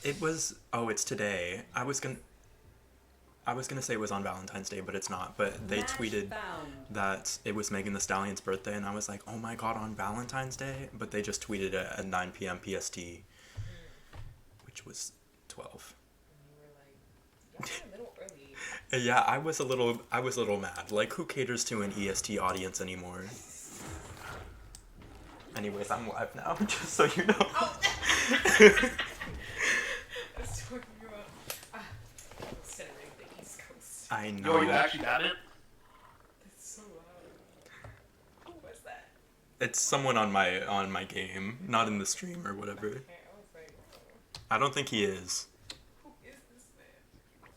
It was. Oh, it's today. I was gonna say it was on Valentine's Day, but it's not. But they Match tweeted found. that it was Megan the Stallion's birthday, and I was like, oh my god, on Valentine's Day. But they just tweeted it at 9 p.m. PST, which was 12. And you were like, y'all are a little early. Yeah, I was a little mad. Like, who caters to an EST audience anymore? Anyways, I'm live now, just so you know. Oh! I was talking about centering the East Coast. I know. Yo, you actually got it? That's so loud. Who was that? It's someone on my game, not in the stream or whatever. Okay, I was like, I don't think he is. who is this man?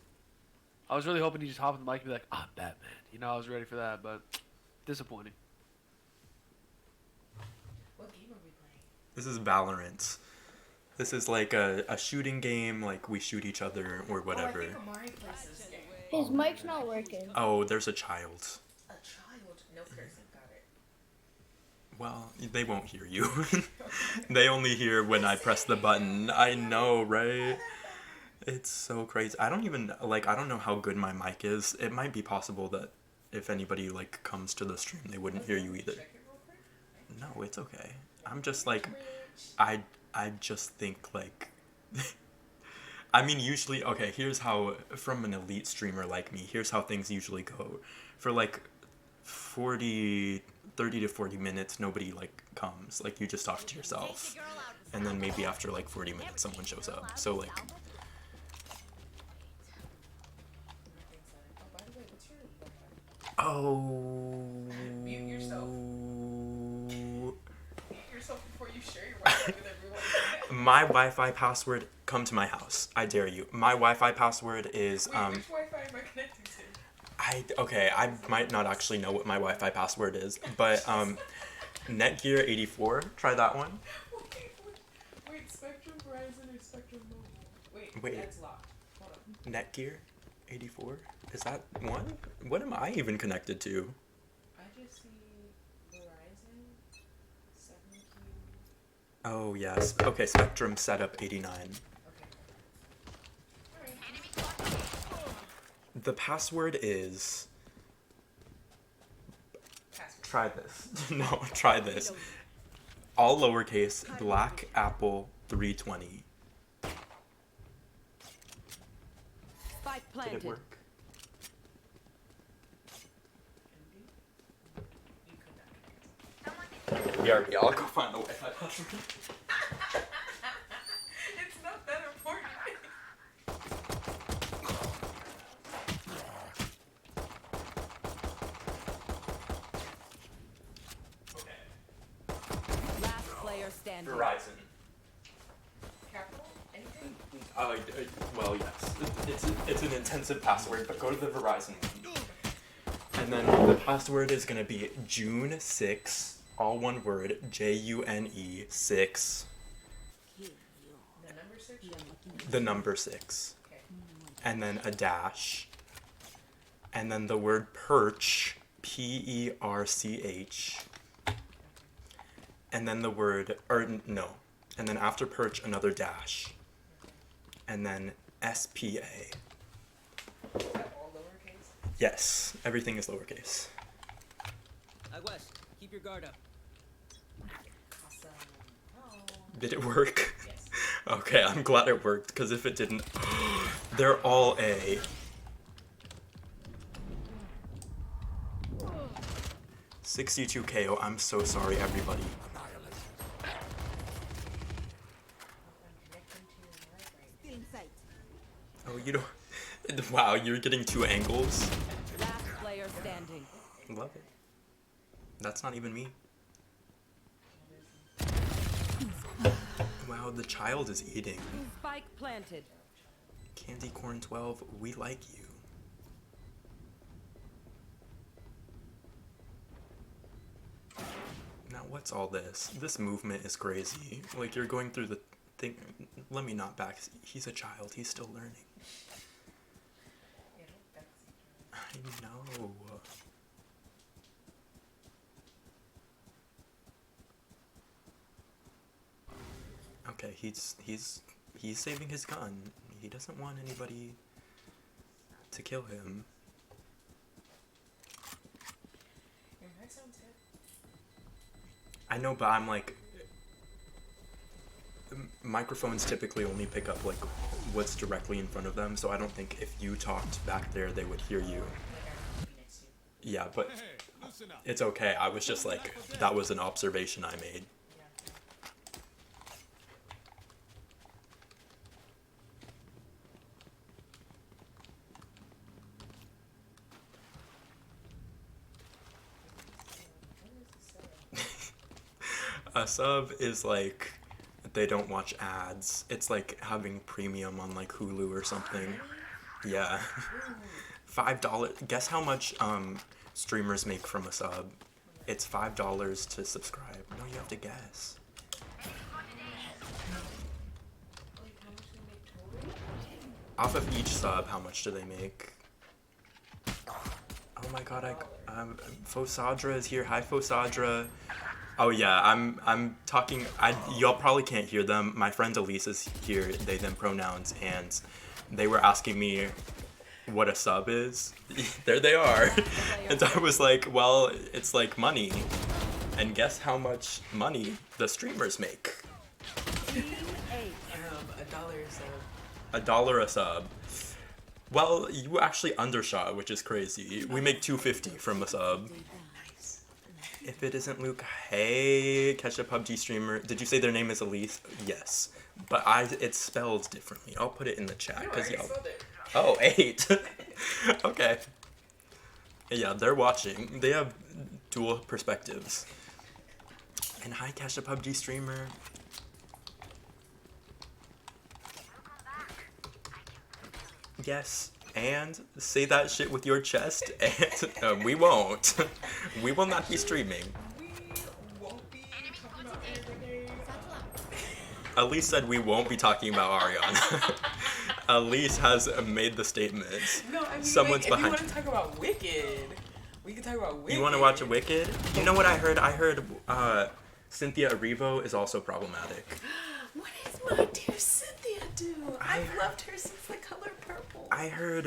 I was really hoping he'd just hop on the mic and be like, I'm Batman. You know, I was ready for that, but disappointing. What game are we playing? This is Valorant. This is like a shooting game, like we shoot each other or whatever. Oh, I think Amari plays this game. His mic's not working. Oh, there's a child. A child? No cursing, got it. Well, they won't hear you. They only hear when I press the button. I know, right? It's so crazy. I don't know how good my mic is. It might be possible that if anybody like comes to the stream, they wouldn't hear you either. Check it real quick. No, it's okay. I'm just like, I just think like, I mean, usually, okay, here's how, from an elite streamer like me, here's how things usually go. For like 30 to 40 minutes, nobody like comes. Like, you just talk to yourself. And then maybe after like 40 minutes, someone shows up. So like, Oh, by the way, what's your Wi-Fi? oh. Mute yourself. Mute yourself before you share your Wi-Fi with everyone. My Wi-Fi password, come to my house. I dare you. My Wi-Fi password is, Wait, which Wi-Fi am I connected to? I might not actually know what my Wi-Fi password is, but, Netgear84, try that one. Wait, Spectrum, Verizon, or Spectrum Mobile? Wait. That's locked. Hold on. Netgear84? Is that one? What am I even connected to? I just see Verizon, 7Q. Oh, yes. Okay, Spectrum Setup 89. Okay. Alright. The password is... Password. Try this. No, try this. All lowercase, Black Apple 320. Spike Did it planted. work? You could not connect. BRB, I'll go find the Wi-Fi password. It's not that important. Last player standing. Verizon. Capital? Anything? Well, yes. It's an intensive password, but go to the Verizon one. And then the password is gonna be June 6, all one word, June 6, The number 6? the number 6, Okay. and then a dash, and then the word perch, Perch, and then the word, no, and then after perch, another dash, and then SPA. Is that all lowercase? Yes, everything is lowercase. West, keep your guard up. Awesome. Oh. Did it work? Yes. Okay, I'm glad it worked, because if it didn't, they're all A. $62 KO, I'm so sorry, everybody. I'm connecting to your Wi-Fi. Oh, you don't... Wow, you're getting two angles? Last player standing. Love it. That's not even me. Wow, the child is eating. Spike planted. Candy Corn 12, we like you. Now what's all this? This movement is crazy. Like, you're going through the thing. Let me not back. He's a child. He's still learning. Yeah, don't backseat. I know. Okay, He's saving his gun. He doesn't want anybody to kill him. Your mic sounds good. I know, but I'm like, microphones typically only pick up like what's directly in front of them, so I don't think if you talked back there they would hear you. Like I would be next to you. Yeah, but it's okay. I was just like, that was an observation I made. A sub is like, they don't watch ads. It's like having premium on like Hulu or something. Yeah. $5. Guess how much streamers make from a sub? It's $5 to subscribe. No, you have to guess. Like how much they make total? Off of each sub, how much do they make? Oh my god, Fosadra is here. Hi, Fosadra. Oh yeah, I'm talking. Y'all probably can't hear them. My friend Elise is here. They them pronouns, and they were asking me what a sub is. There they are, and I was like, well, it's like money, and guess how much money the streamers make? Team A. $1 or so. $1 a sub. Well, you actually undershot, which is crazy. We make $2.50 from a sub. Nice. If it isn't Luke, hey, catch a PUBG streamer. Did you say their name is Elise? Yes, but it's spelled differently. I'll put it in the chat because y'all. Oh, 8. Okay. Yeah, they're watching. They have dual perspectives. And hi, catch a PUBG streamer. Yes, and say that shit with your chest, and we won't. We will not be streaming. We won't be talking about everything. Elise said we won't be talking about Ariana. Elise has made the statement. No, I mean, Someone's like, if behind you want to talk about Wicked, we can talk about Wicked. You want to watch a Wicked? You know what I heard? I heard Cynthia Erivo is also problematic. What is my dear Cynthia do? I've loved her since The Color Purple. I heard.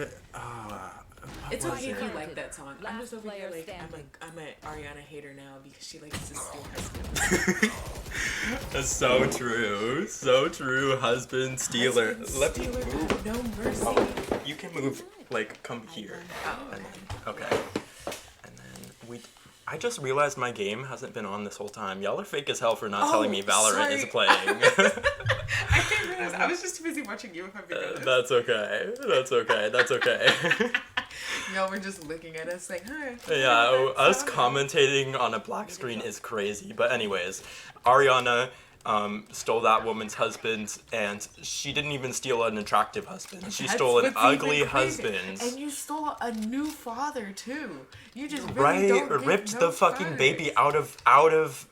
It's what okay was if it? you like that song. I'm Last just over here player like standing. I'm an Ariana hater now because she likes to steal her stuff. That's so true. So true. Husband stealer. Let me Stealer, move. no mercy. Oh, you can move. Like, come here. Oh, And then, okay. And then I just realized my game hasn't been on this whole time. Y'all are fake as hell for not telling me Valorant is sorry. playing. I didn't realize. I was just too busy watching you if I'm being honest. That's okay. That's okay. That's okay. Y'all were just looking at us like, huh. Yeah, us Sorry. commentating on a black screen is crazy. But anyways, Ariana stole that woman's husband, and she didn't even steal an attractive husband. She That's stole an what's even ugly crazy. husband. And you stole a new father too. You just really Right? don't get Ripped no the fucking fathers. baby out of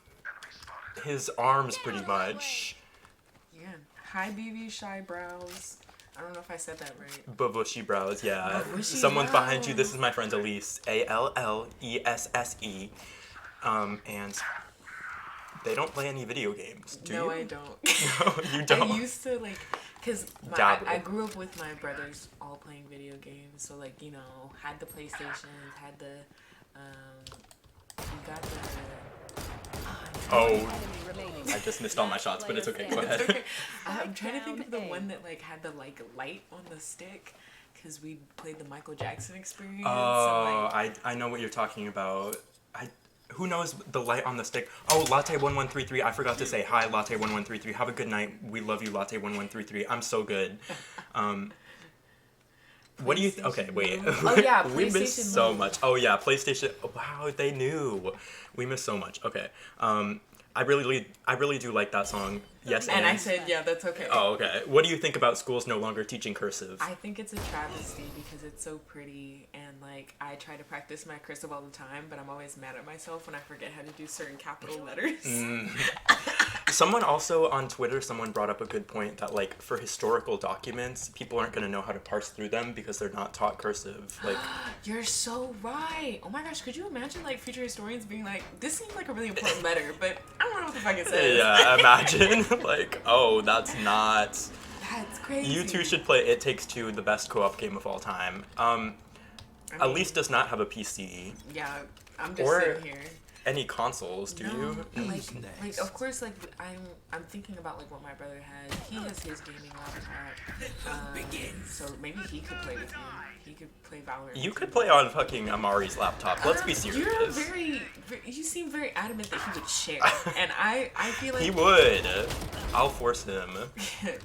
his arms, pretty much. Yeah. Hi, BB Shy Brows. I don't know if I said that right. Babushy brows, yeah. Babushy Someone's behind you. brows. This is my friend Elise. ALLESSE. And they don't play any video games, do No, you? I don't. No, you don't. I used to like, cause Dabble. I grew up with my brothers all playing video games. So like, you know, had the PlayStation, had the, we got the. Oh, Enemy remaining. I just missed all my shots, but it's okay. Go It's ahead. okay. I'm trying to think of the down A. one that like had the like light on the stick, cause we played the Michael Jackson experience. Oh, and, like, I know what you're talking about. Who knows the light on the stick? Oh, Latte1133. I forgot to say hi, Latte1133. Have a good night. We love you, Latte1133. I'm so good. What do you? Okay, wait. Oh, yeah, we missed PlayStation so Move. much. Oh yeah, PlayStation. Oh, wow, they knew. We missed so much. Okay. I really do like that song. Yes, and I said, yeah, that's okay. Oh, okay. What do you think about schools no longer teaching cursive? I think it's a travesty because it's so pretty and like I try to practice my cursive all the time, but I'm always mad at myself when I forget how to do certain capital letters. Someone also on Twitter, someone brought up a good point that like for historical documents, people aren't going to know how to parse through them because they're not taught cursive. Like, You're so right. Oh my gosh, could you imagine like future historians being like, this seems like a really important letter, but I don't know what the fuck it says. yeah, imagine like, oh, that's not That's crazy. You two should play It Takes Two, the best co-op game of all time. Elise does not have a PC. Yeah, I'm just Or sitting here. any consoles, do you? Like of course, like I'm thinking about like what my brother has. He has his gaming laptop. So maybe he could play with me. He could play Valorant. You could play on fucking Amari's laptop. Let's be serious. You seem very adamant that he would share, and I feel like He would. I'll force him.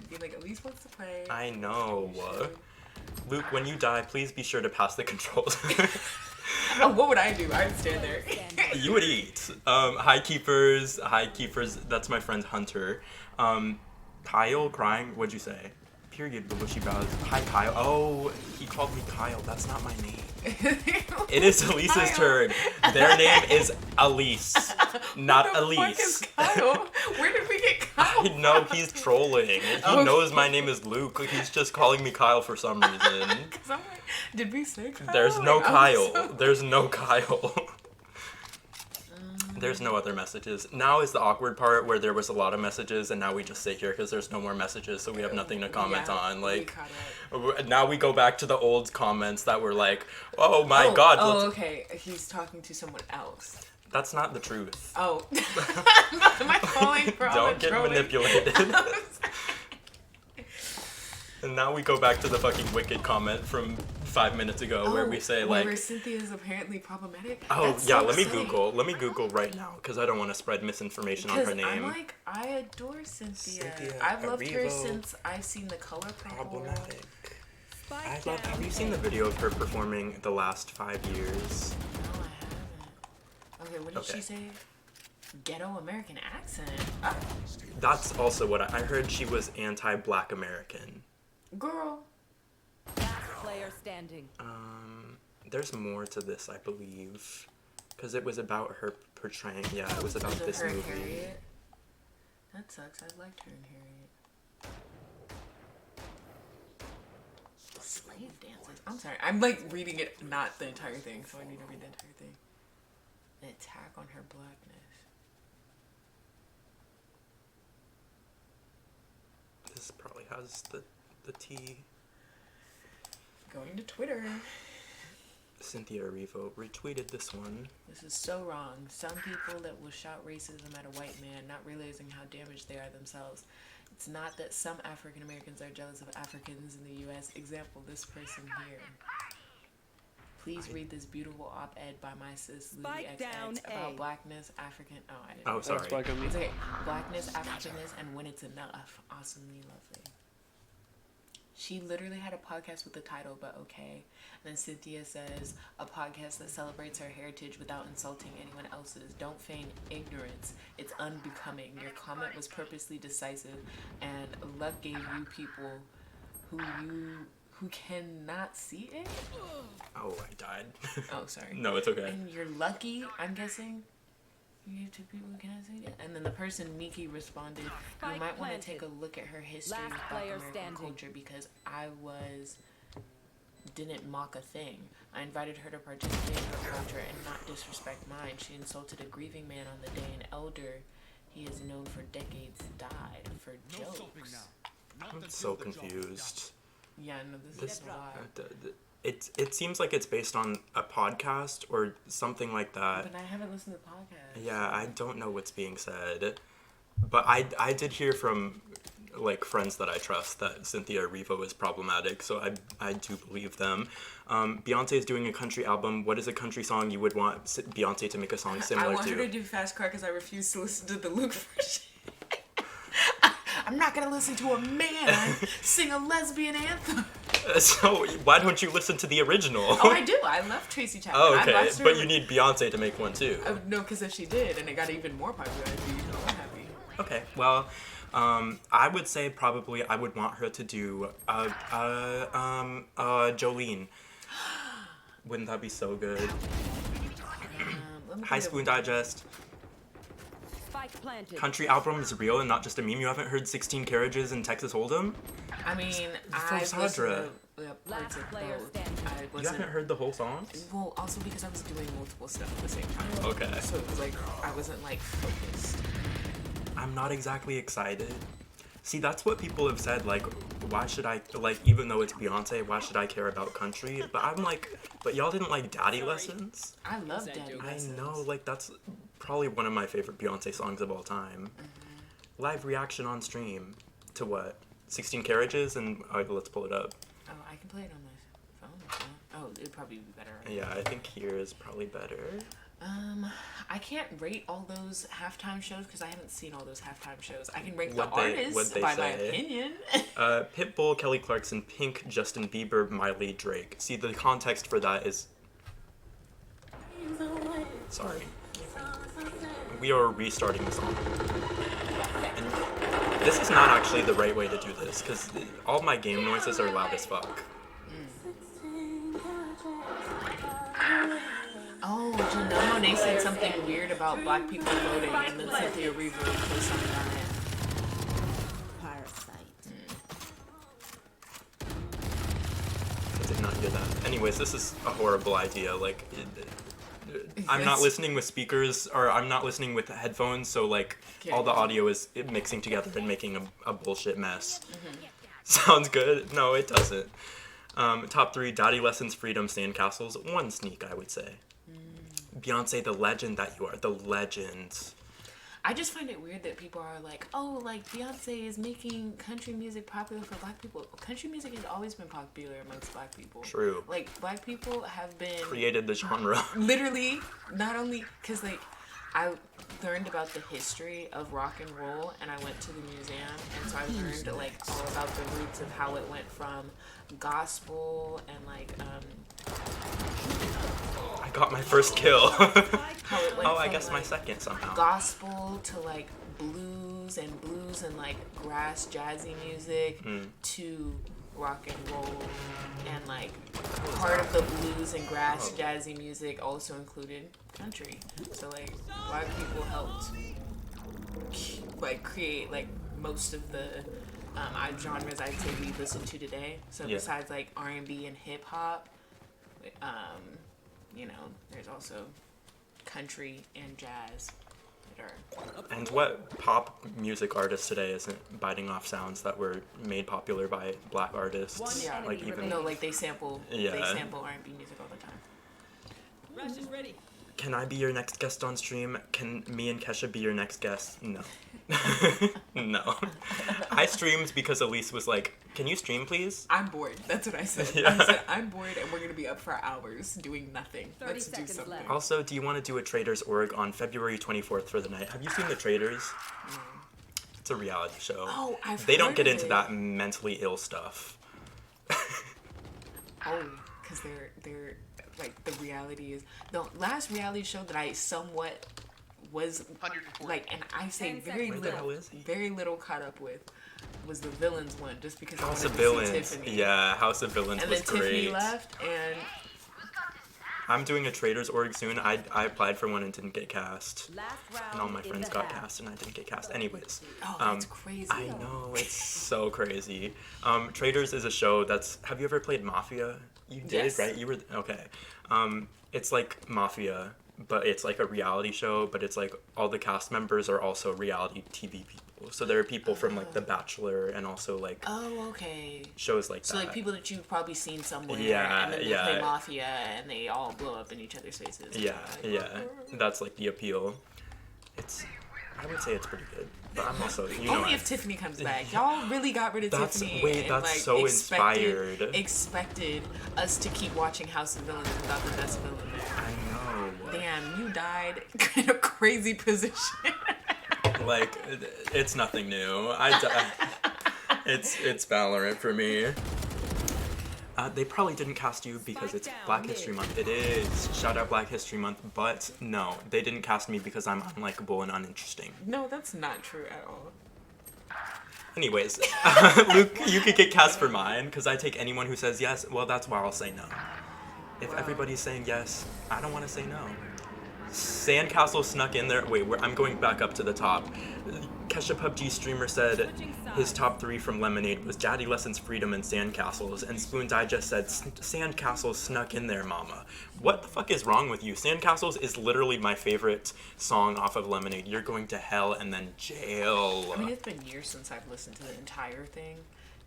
be like, Elise wants to play. I know. Luke, when you die, please be sure to pass the controls. Oh, what would I do? I'd stand there. You would eat. Hi keepers. That's my friend Hunter. Kyle crying. What'd you say? Period. But she bows. Hi Kyle. Oh, he called me Kyle. That's not my name. It is Elise's Kyle. turn. Their name is Elise, not Who the Elise. fuck is Kyle? Where did we get Kyle? I know he's trolling. He Okay. knows my name is Luke. He's just calling me Kyle for some reason. 'Cause I'm like, did we say Kyle? There's no Like, I'm Kyle. so- There's no Kyle. There's no other messages. Now is the awkward part where there was a lot of messages and now we just sit here because there's no more messages, so we have nothing to comment Yeah, on. we Like, caught up. now we go back to the old comments that were like, oh my god. Oh, let's-" okay. He's talking to someone else. That's not the truth. Oh. Am I falling for all Don't the get trolling? manipulated. And now we go back to the fucking wicked comment from 5 minutes ago where we say like, where Cynthia is apparently problematic. oh That's yeah, so let me exciting. Google. Let me Google right now because I don't want to spread misinformation on her Because I'm name. like, I adore Cynthia. Cynthia I've loved her Arrivo. since I've seen The Color Purple. Problematic. Spike I love. down Have you seen the video of her performing the last 5 years? No, I haven't. Okay, what did Okay. she say? Ghetto American accent. Ah, That's also what I heard. She was anti-Black American. girl. Last player standing. There's more to this, I believe, because it was about her portraying. Yeah, it was about Was it this her and movie. Harriet? That sucks. I liked her and Harriet. Slave dances. I'm sorry. I'm like reading it, not the entire thing, so I need to read the entire thing. An attack on her blackness. This probably has the tea. Going to Twitter. Cynthia Erivo retweeted this one. This is so wrong. Some people that will shout racism at a white man, not realizing how damaged they are themselves. It's not that some African Americans are jealous of Africans in the U.S. Example, this person here. Please read this beautiful op-ed by my sis, Lily Spike down XX, about A. blackness, African... Oh, I didn't. Oh, sorry. Spike on me. It's okay. Blackness, Africanness, and when it's enough. Awesomely lovely. She literally had a podcast with the title, but okay. And then Cynthia says, a podcast that celebrates her heritage without insulting anyone else's. Don't feign ignorance. It's unbecoming. Your comment was purposely decisive, and luck gave you people who cannot see it. Oh, I died. Oh, sorry. No, it's okay. And you're lucky, I'm guessing. You have two people who cannot see it. And then the person, Miki, responded, you Spike might want to planted. take a look at her history Last with Black player American standing. culture because didn't mock a thing. I invited her to participate in her culture and not disrespect mine. She insulted a grieving man on the day an elder he is known for decades died for jokes. I'm so confused. Yeah, no, this is a lot. It seems like it's based on a podcast or something like that. But I haven't listened to the podcast. Yeah, I don't know what's being said. But I did hear from like friends that I trust that Cynthia Erivo is problematic, so I do believe them. Beyonce is doing a country album. What is a country song you would want Beyonce to make a song I similar want her to to? do Fast Car because I refuse to listen to the Luke version. I'm not gonna listen to a man sing a lesbian anthem. So why don't you listen to the original? Oh, I do. I love Tracy Chapman. Oh, I okay. watched her. But you need Beyonce to make one too. No, because if she did, and it got even more popular, I'd be happy. Okay, well, I would say probably I would want her to do Jolene. Wouldn't that be so good? Let me High think School of- Digest. Spike planted. Country album is real and not just a meme. You haven't heard 16 Carriages in Texas Hold'em? I mean, For I Sadra. listened to parts Last of player both. standing. I You wasn't. haven't heard the whole song? Well, also because I was doing multiple stuff at the same time. Okay. So it was like I wasn't like focused. I'm not exactly excited. See, that's what people have said, like, why should I, like, even though it's Beyonce, why should I care about country? But I'm like, but y'all didn't like Daddy Lessons? I love That Daddy joke. I Lessons. know, like, that's probably one of my favorite Beyonce songs of all time. Live reaction on stream to what? 16 Carriages? And, let's pull it up. Oh, I can play it on my phone. Oh, it'd probably be better. Yeah, I think here is probably better. I can't rate all those halftime shows because I haven't seen all those halftime shows. I can rate What the they artists by my say. opinion. Pitbull, Kelly Clarkson, Pink, Justin Bieber, Miley, Drake. See, the context for that is... Sorry. We are restarting the song. And this is not actually the right way to do this, because all my game noises are loud as fuck. Oh, do you know they said something weird about black people voting and then Cynthia Reaver put something on it? Parasite. I did not hear that. Anyways, this is a horrible idea. Like, I'm not Yes. listening with speakers, or I'm not listening with headphones, so, like, all the audio is mixing together and making a bullshit mess. Sounds good? No, it doesn't. Top 3, Daddy Lessons, Freedom, Sandcastles. 1 sneak, I would say. Beyonce, the legend that you are. The legend. I just find it weird that people are like, oh, like Beyonce is making country music popular for black people. Country music has always been popular amongst black people. True. Like, black people have been Created the genre. literally, not only, because like, I learned about the history of rock and roll and I went to the museum and so I learned like all about the roots of how it went from gospel and like I got my first kill. how it went Oh, I from, guess my like, second somehow. gospel to like blues and like grass jazzy music to rock and roll and like part of the blues and grass jazzy music also included country. So like black people helped like create like most of the genres I'd say we listen to today. So Yeah. besides like R&B and hip hop, you know, there's also country and jazz that are And what pop music artist today isn't biting off sounds that were made popular by black artists? yeah, Like even no, like they sample Yeah. R&B music all the time. Rash is ready. Can I be your next guest on stream? Can me and Kesha be your next guest? No. No. I streamed because Elise was like, can you stream please? I'm bored. That's what I said. Yeah. I said I'm bored and we're gonna be up for hours doing nothing. 30 Let's do seconds something. left. Also, do you want to do a Traders Org on February 24th for the night? Have you seen The Traders? It's a reality show. Oh, I've They don't heard get of into it. that mentally ill stuff. Oh, because they're like the reality is the last reality show that I somewhat was like, and I say 10 very seconds Where the hell little, is he? very little caught up with was the Villains one, just because House I of wanted to see Villains. Tiffany. Yeah, House of Villains And was then great. Tiffany left, and I'm doing a Traders Org soon. I applied for one and didn't get cast. Last round And all my in friends the got half. cast and I didn't get cast. Anyways. oh, that's crazy. I know, it's so crazy. Traders is a show that's... Have you ever played Mafia? You did, Yes. right? You were... Okay. It's like Mafia, but it's like a reality show, but it's like all the cast members are also reality TV people. So there are people from like The Bachelor and also like Oh, okay. shows like So that. like people that you've probably seen somewhere, Yeah, and then they yeah. play Mafia, and they all blow up in each other's faces. Yeah, yeah. That's like the appeal. It's... I would say it's pretty good. But I'm also... You know, Only if Tiffany comes back. Y'all really got rid of That's- Tiffany. wait, and, that's like, so inspired. Expected us to keep watching House of Villains without the best villain there. I know. Damn, you died in a crazy position. Like, it's nothing new. It's Valorant for me. They probably didn't cast you because it's Black History Month. It is. Shout out Black History Month. But no, they didn't cast me because I'm unlikable and uninteresting. No, that's not true at all. Anyways, Luke, you could get cast for mine because I take anyone who says yes. Well, that's why I'll say no. If Wow. everybody's saying yes, I don't want to say no. Sandcastle snuck in there. Wait, I'm going back up to the top. Kesha PUBG streamer said, His top 3 from Lemonade was Daddy Lessons, Freedom, and Sandcastles. And Spoon Digest said, Sandcastles snuck in there, mama. What the fuck is wrong with you? Sandcastles is literally my favorite song off of Lemonade. You're going to hell and then jail. I mean, it's been years since I've listened to the entire thing,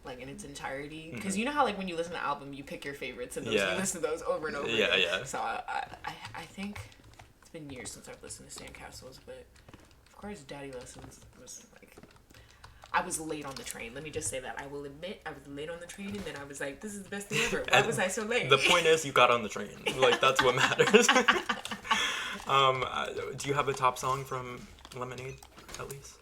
like in its entirety. Because you know how like when you listen to an album, you pick your favorites and those, you listen to those over and over. Yeah, yeah. So I think it's been years since I've listened to Sandcastles, but of course, Daddy Lessons was like, I was late on the train. Let me just say that. I will admit I was late on the train, and then I was like, this is the best thing ever. Why was I so late? The point is, you got on the train. Like, that's what matters. Do you have a top song from Lemonade, at least?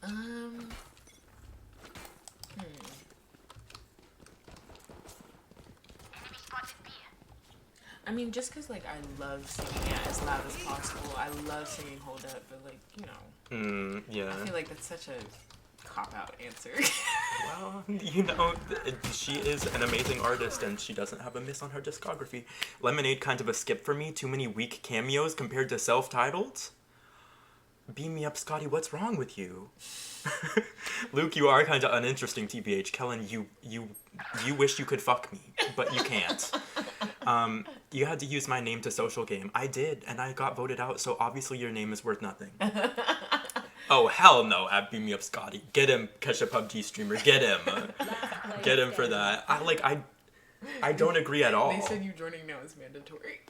I mean, just because, like, I love singing it as loud as possible. I love singing Hold Up, but, like, you know. Yeah. I feel like that's such a cop-out answer. Well, you know, she is an amazing artist, and she doesn't have a miss on her discography. Lemonade, kind of a skip for me. Too many weak cameos compared to self-titled. Beam me up, Scotty. What's wrong with you? Luke, you are kind of uninteresting, TBH. Kellen, you wish you could fuck me, but you can't. You had to use my name to social game. I did, and I got voted out, so obviously your name is worth nothing. Oh, hell no, at Beam Me Up Scotty. Get him, catch a PUBG streamer. Get him. Get him for that. I don't agree at all. They said you joining now is mandatory.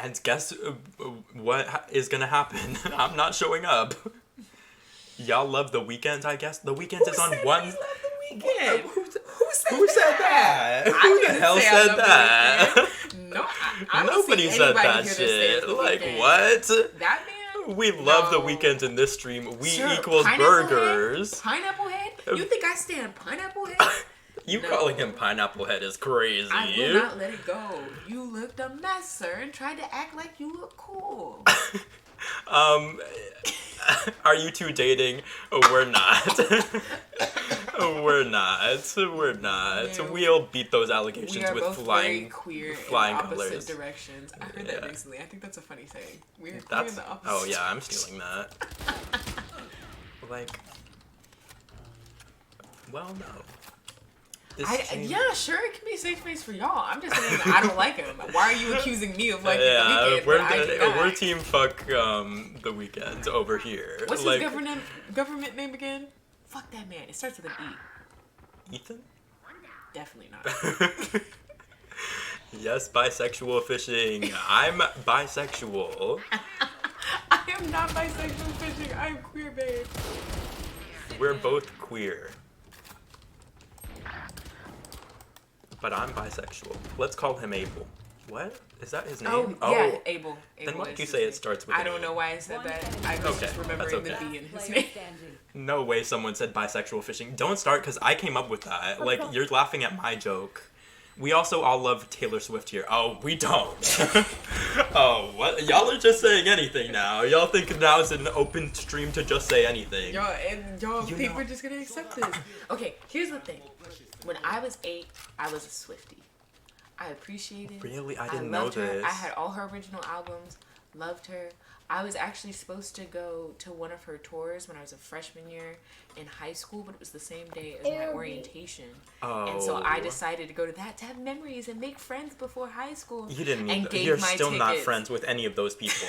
And guess what is gonna happen? I'm not showing up. Y'all love The Weeknd, I guess. The Weeknd is on one... Who said Who said that? Who the hell said that? No, I don't Nobody see said anybody that here to say shit. The Like, Weeknd. what? That man? We love The No. Weeknd in this stream. We Sure, equals Pineapple burgers. Head? Pineapple Head? You think I stand Pineapple Head? You No. calling him Pineapple Head is crazy. I will not let it go. You looked a mess, sir, and tried to act like you look cool. Are you two dating? We're not. We're not. We're not. Yeah. We'll beat those We allegations are with both very flying. queer flying in opposite colors. directions. I heard Yeah. that recently. I think that's a funny saying. We are queer That's. in the opposite. Oh yeah, I'm stealing that. Like. Well, no. This stream- Yeah, sure, it can be a safe space for y'all. I'm just saying I don't like him. Why are you accusing me of liking yeah, The Weeknd? But I do not? we're team fuck The Weeknd over here. What's like, his government name again? Fuck that man. It starts with an E. Ethan? Definitely not. Yes, bisexual fishing. I'm bisexual. I am not bisexual fishing. I am queer, babe. We're both queer. But I'm bisexual. Let's call him Abel. What? Is that his name? Oh, yeah, Abel. Then Abel why is did you his say name. it starts with I an don't A? know why I said that. I was Okay, just remembering that's the okay. B in his Player name. standing. No way someone said bisexual fishing. Don't start, because I came up with that. Like, you're laughing at my joke. We also all love Taylor Swift here. Oh, we don't. Oh, what? Y'all are just saying anything now. Y'all think now is an open stream to just say anything. Y'all You think know- we're just gonna accept this. Okay, here's the thing. When I was 8, I was a Swiftie. I appreciated. Really? I didn't know loved her. this. I had all her original albums. Loved her. I was actually supposed to go to one of her tours when I was a freshman year in high school, but it was the same day as my orientation. And so I decided to go to that to have memories and make friends before high school. You didn't and need gave You're my still not tickets. friends with any of those people.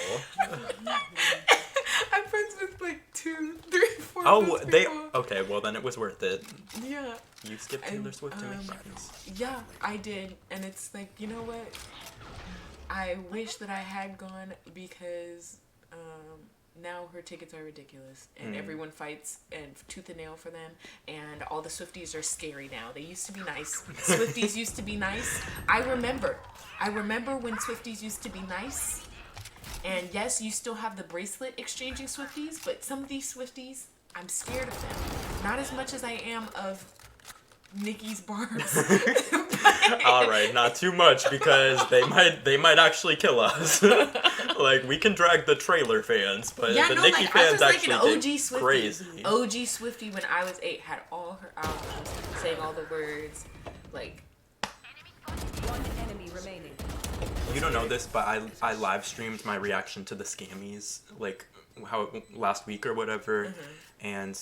I'm friends with like 2, 3, 4 Oh, of those they... people. Okay, well then it was worth it. Yeah. You skipped Taylor Swift to make friends. Yeah, I did. And it's like, you know what? I wish that I had gone because now her tickets are ridiculous. And everyone fights and tooth and nail for them. And all the Swifties are scary now. They used to be nice. Swifties used to be nice. I remember when Swifties used to be nice. And yes, you still have the bracelet exchanging Swifties, but some of these Swifties, I'm scared of them. Not as much as I am of Nikki's barbs. All right, not too much because they might actually kill us. Like we can drag the trailer fans, but the Nicki I fans was like actually an OG get Swiftie. crazy. OG Swiftie when I was 8 had all her albums, saying all the words, like One enemy remaining. You don't know this, but I live streamed my reaction to the Scammies, like last week or whatever, and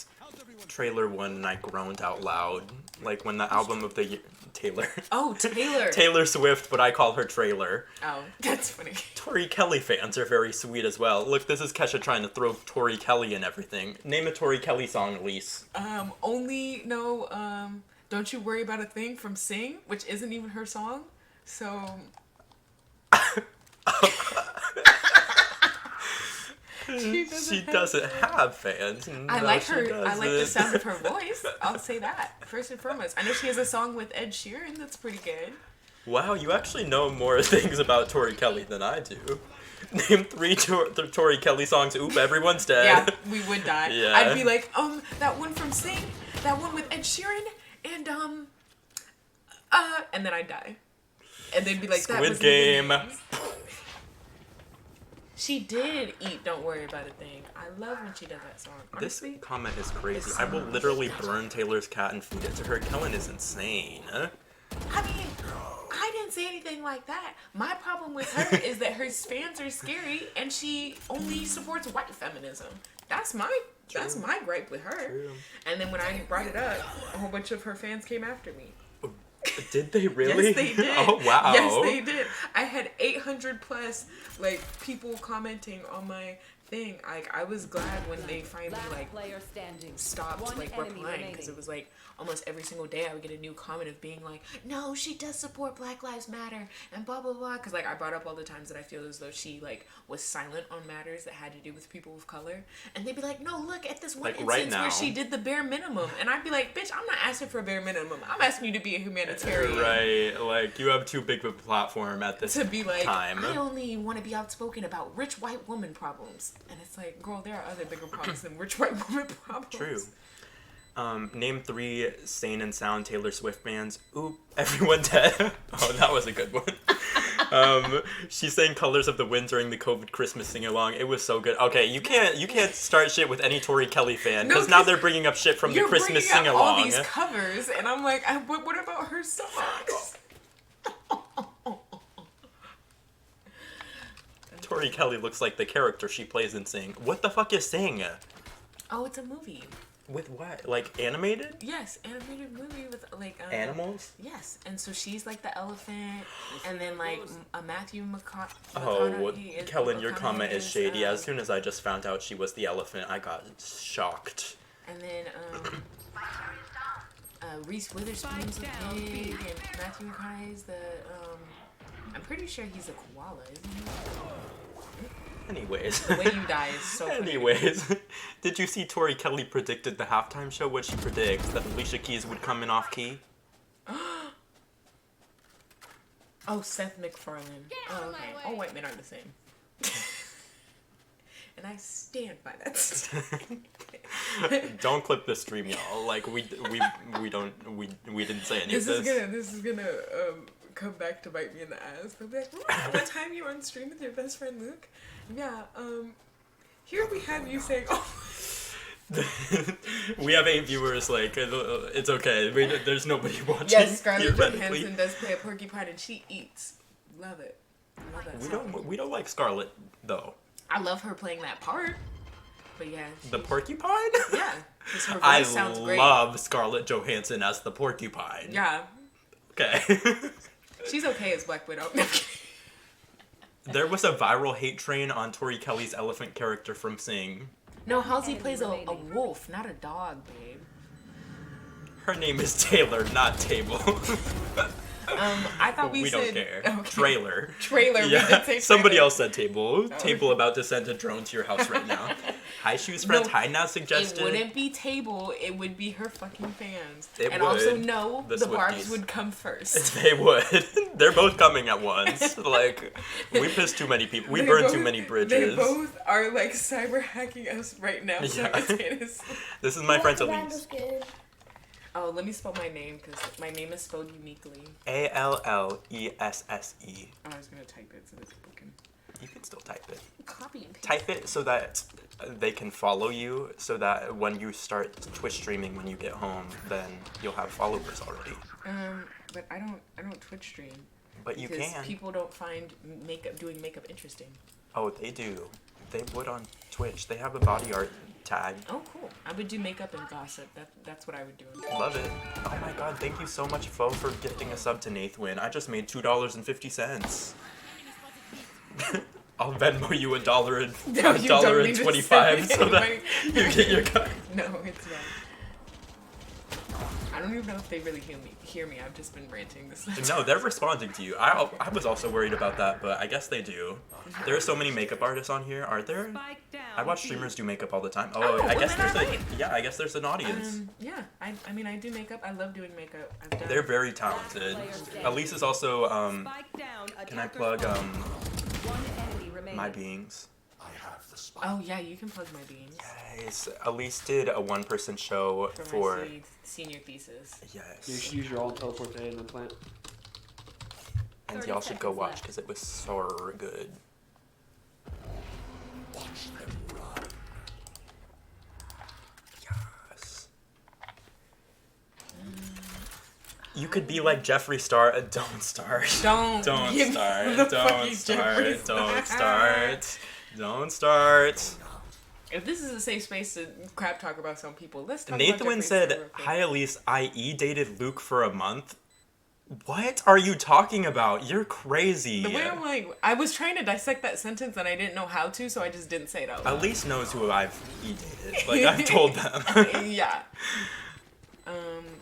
trailer one, and I groaned out loud, like when the album of the year, Taylor. Oh, Taylor. Taylor Swift, but I call her Trailer. Oh, that's funny. Tori Kelly fans are very sweet as well. Look, this is Kesha trying to throw Tori Kelly in everything. Name a Tori Kelly song, Elise. Don't You Worry About a Thing from Sing, which isn't even her song. So. She doesn't have fans. I No, like she her. I doesn't. like the sound of her voice. I'll say that first and foremost. I know she has a song with Ed Sheeran that's pretty good. Wow, you actually know more things about Tori Kelly than I do. Name 3 Tori Kelly songs. Oop, everyone's dead. Yeah, we would die. Yeah. I'd be like, that one from Sing, that one with Ed Sheeran, and then I'd die. And they'd be like, that Squid was Game. She did eat Don't Worry About a Thing. I love when she does that song. This Honestly, comment is crazy. it's I will so literally burn Taylor's cat and feed it to her. Kellen is insane. I mean, I didn't say anything like that. My problem with her is that her fans are scary and she only supports white feminism. That's my gripe with her. True. And then when I brought it up, a whole bunch of her fans came after me. Did they really? Yes, they did. Oh, wow. Yes, they did. I had 800 plus people commenting on my thing. I was glad when they finally Last player standing. stopped One enemy replying, because remaining. it was almost every single day I would get a new comment of being like, no, she does support Black Lives Matter and blah blah blah, because I brought up all the times that I feel as though she was silent on matters that had to do with people of color, and they'd be like, no, look at this one Like, right instance now. where she did the bare minimum, and I'd be like, bitch, I'm not asking for a bare minimum, I'm asking you to be a humanitarian. Right, like, you have too big of a platform at this To be like, time. I only want to be outspoken about rich white woman problems. And it's like, girl, there are other bigger problems than rich white woman problems. True. Name 3 sane and sound Taylor Swift bands. Oop, everyone dead. Oh, that was a good one. She sang Colors of the Wind during the COVID Christmas sing-along. It was so good. Okay, you can't start shit with any Tori Kelly fan, because now they're bringing up shit from the Christmas You're bringing up all sing-along. these covers, and I'm like, what about her songs? Tori Kelly looks like the character she plays in Sing. What the fuck is Sing? Oh, it's a movie. With what? Like, animated? Yes, animated movie with Animals? Yes, and so she's like the elephant, and then a Matthew McConaughey. Oh, is- Kellen, your McConaughey comment is shady. um, As soon as I just found out she was the elephant, I got shocked. And then Reese Witherspoon's the Spike down, pig, B. and Matthew McConaughey's the I'm pretty sure he's a koala, isn't he? Anyways. The way you die is so funny. Anyways, did you see Tori Kelly predicted the halftime show? What'd she predict? That Alicia Keys would come in off key? Oh, Seth MacFarlane. Oh, okay. All white men aren't the same. And I stand by that. Don't clip the stream, y'all. Like, we didn't say any of This is gonna come back to bite me in the ass. They'll be like, "Remember that time you were on stream with your best friend Luke? Yeah. Here we have you saying, oh." We have 8 viewers. Like, it's okay. There's nobody watching. Yes, Scarlett theoretically. Johansson does play a porcupine, and she eats. Love it. Love that. song. We don't like Scarlett though. I love her playing that part. But yeah. The porcupine? Yeah. 'Cause her voice I sounds great. love Scarlett Johansson as the porcupine. Yeah. Okay. She's okay as Black Widow. There was a viral hate train on Tori Kelly's elephant character from Sing. No, Halsey plays a wolf, not a dog, babe. Her name is Taylor, not Table. I thought we don't said care. Okay. Trailer. Trailer. We Yeah. did say Somebody trailer. else said Table. Table about to send a drone to your house right now. Hi, Shoes Friends. No, Hi, now suggested. It wouldn't be Table. It would be her fucking fans. It and would. also, no, The the Barbs Swifties. would come first. They would. They're both coming at once. Like, we pissed too many people. We They burned both- too many They bridges. both are like cyber hacking us right now. Yeah. Simultaneously. This is my friend That Elise. was good. Oh, let me spell my name because my name is spelled uniquely. Allesse. I was gonna type it so that people can You can still type it. copy and paste. Type it so that they can follow you, so that when you start Twitch streaming when you get home, then you'll have followers already. But I don't Twitch stream. But you Because can. people don't find doing makeup interesting. Oh, they do. They would on Twitch. They have a body art tag. Oh, cool. I would do makeup and gossip. That's what I would do. Love it. Oh my god, thank you so much, Fo, for gifting a sub to Nathwin. I just made $2.50. I'll Venmo you No, you don't need to $1.25 send so me that money. you get your card. No, it's not. I don't even know if they really hear me. I've just been ranting this. No, they're responding to you. I was also worried about that, but I guess they do. There are so many makeup artists on here, aren't there? Spike down. I watch streamers do makeup all the time. Oh, Oh, I well, guess then there's I a might. yeah. I guess there's an audience. Yeah, I mean, I do makeup. I love doing makeup. I've done. They're very talented. Elise is also Spike down. Can I Attacker plug spawn. One enemy remaining. my beings? Oh yeah, you can plug my beans Yes, Elise did a 1-person show for my senior thesis. You yes, should use your own teleport to and plant. and 30 y'all should go seconds watch left. because it was so good. Yes. You could be like Jeffree Star. Don't start. Don't Don't give me start. the Don't fucking start. Jeffree Don't Star. start. Don't start. If this is a safe space to crap talk about some people, let's talk about Nathwin Jeffree Star said, real quick. "Hi Elise, I.e. dated Luke for a month." What are you talking about? You're crazy. The way I'm like, I was trying to dissect that sentence and I didn't know how to, so I just didn't say it out loud. Elise knows who I've dated. Like I've told them. Yeah.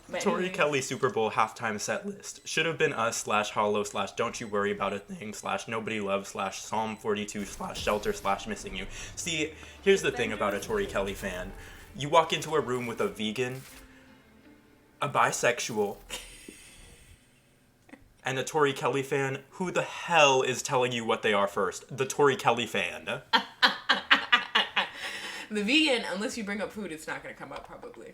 But Tori anyway, Kelly Super Bowl halftime set list should have been us / Hollow / Don't You Worry About a Thing / Nobody Love / Psalm 42 / Shelter / Missing You. See, here's the thing about a Tori Kelly fan: you walk into a room with a vegan, a bisexual, and a Tori Kelly fan. Who the hell is telling you what they are first? The Tori Kelly fan. the vegan, unless you bring up food, it's not gonna come up probably.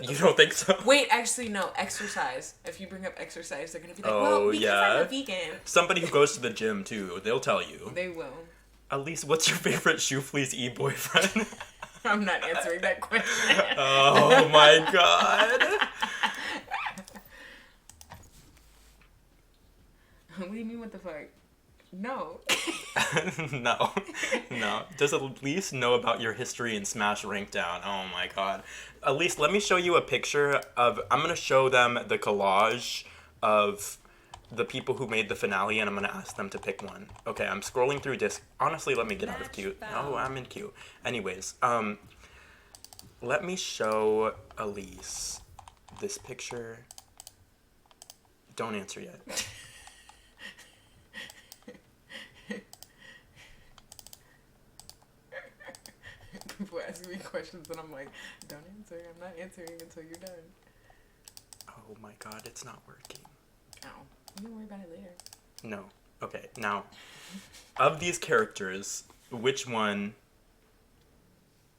You don't think so? Wait, actually, no. Exercise. If you bring up exercise, they're gonna be like, Oh, "Well, because yeah. I'm a vegan." Somebody who goes to the gym too, they'll tell you. They will. Elise, what's your favorite shoe fleece e-boyfriend? I'm not answering that question. Oh my god. What do you mean? What the fuck? No. No. Does Elise know about your history in Smash Rankdown? Oh my god. Elise, let me show you a picture of... I'm going to show them the collage of the people who made the finale, and I'm going to ask them to pick one. Okay, I'm scrolling through disc. Honestly, let me get out of queue. Oh, I'm in queue. Anyways, let me show Elise this picture. Don't answer yet. People ask me questions and I'm like, don't answer. I'm not answering until you're done. Oh my god, it's not working. Ow. You can worry about it later. No. Okay, now, of these characters, which one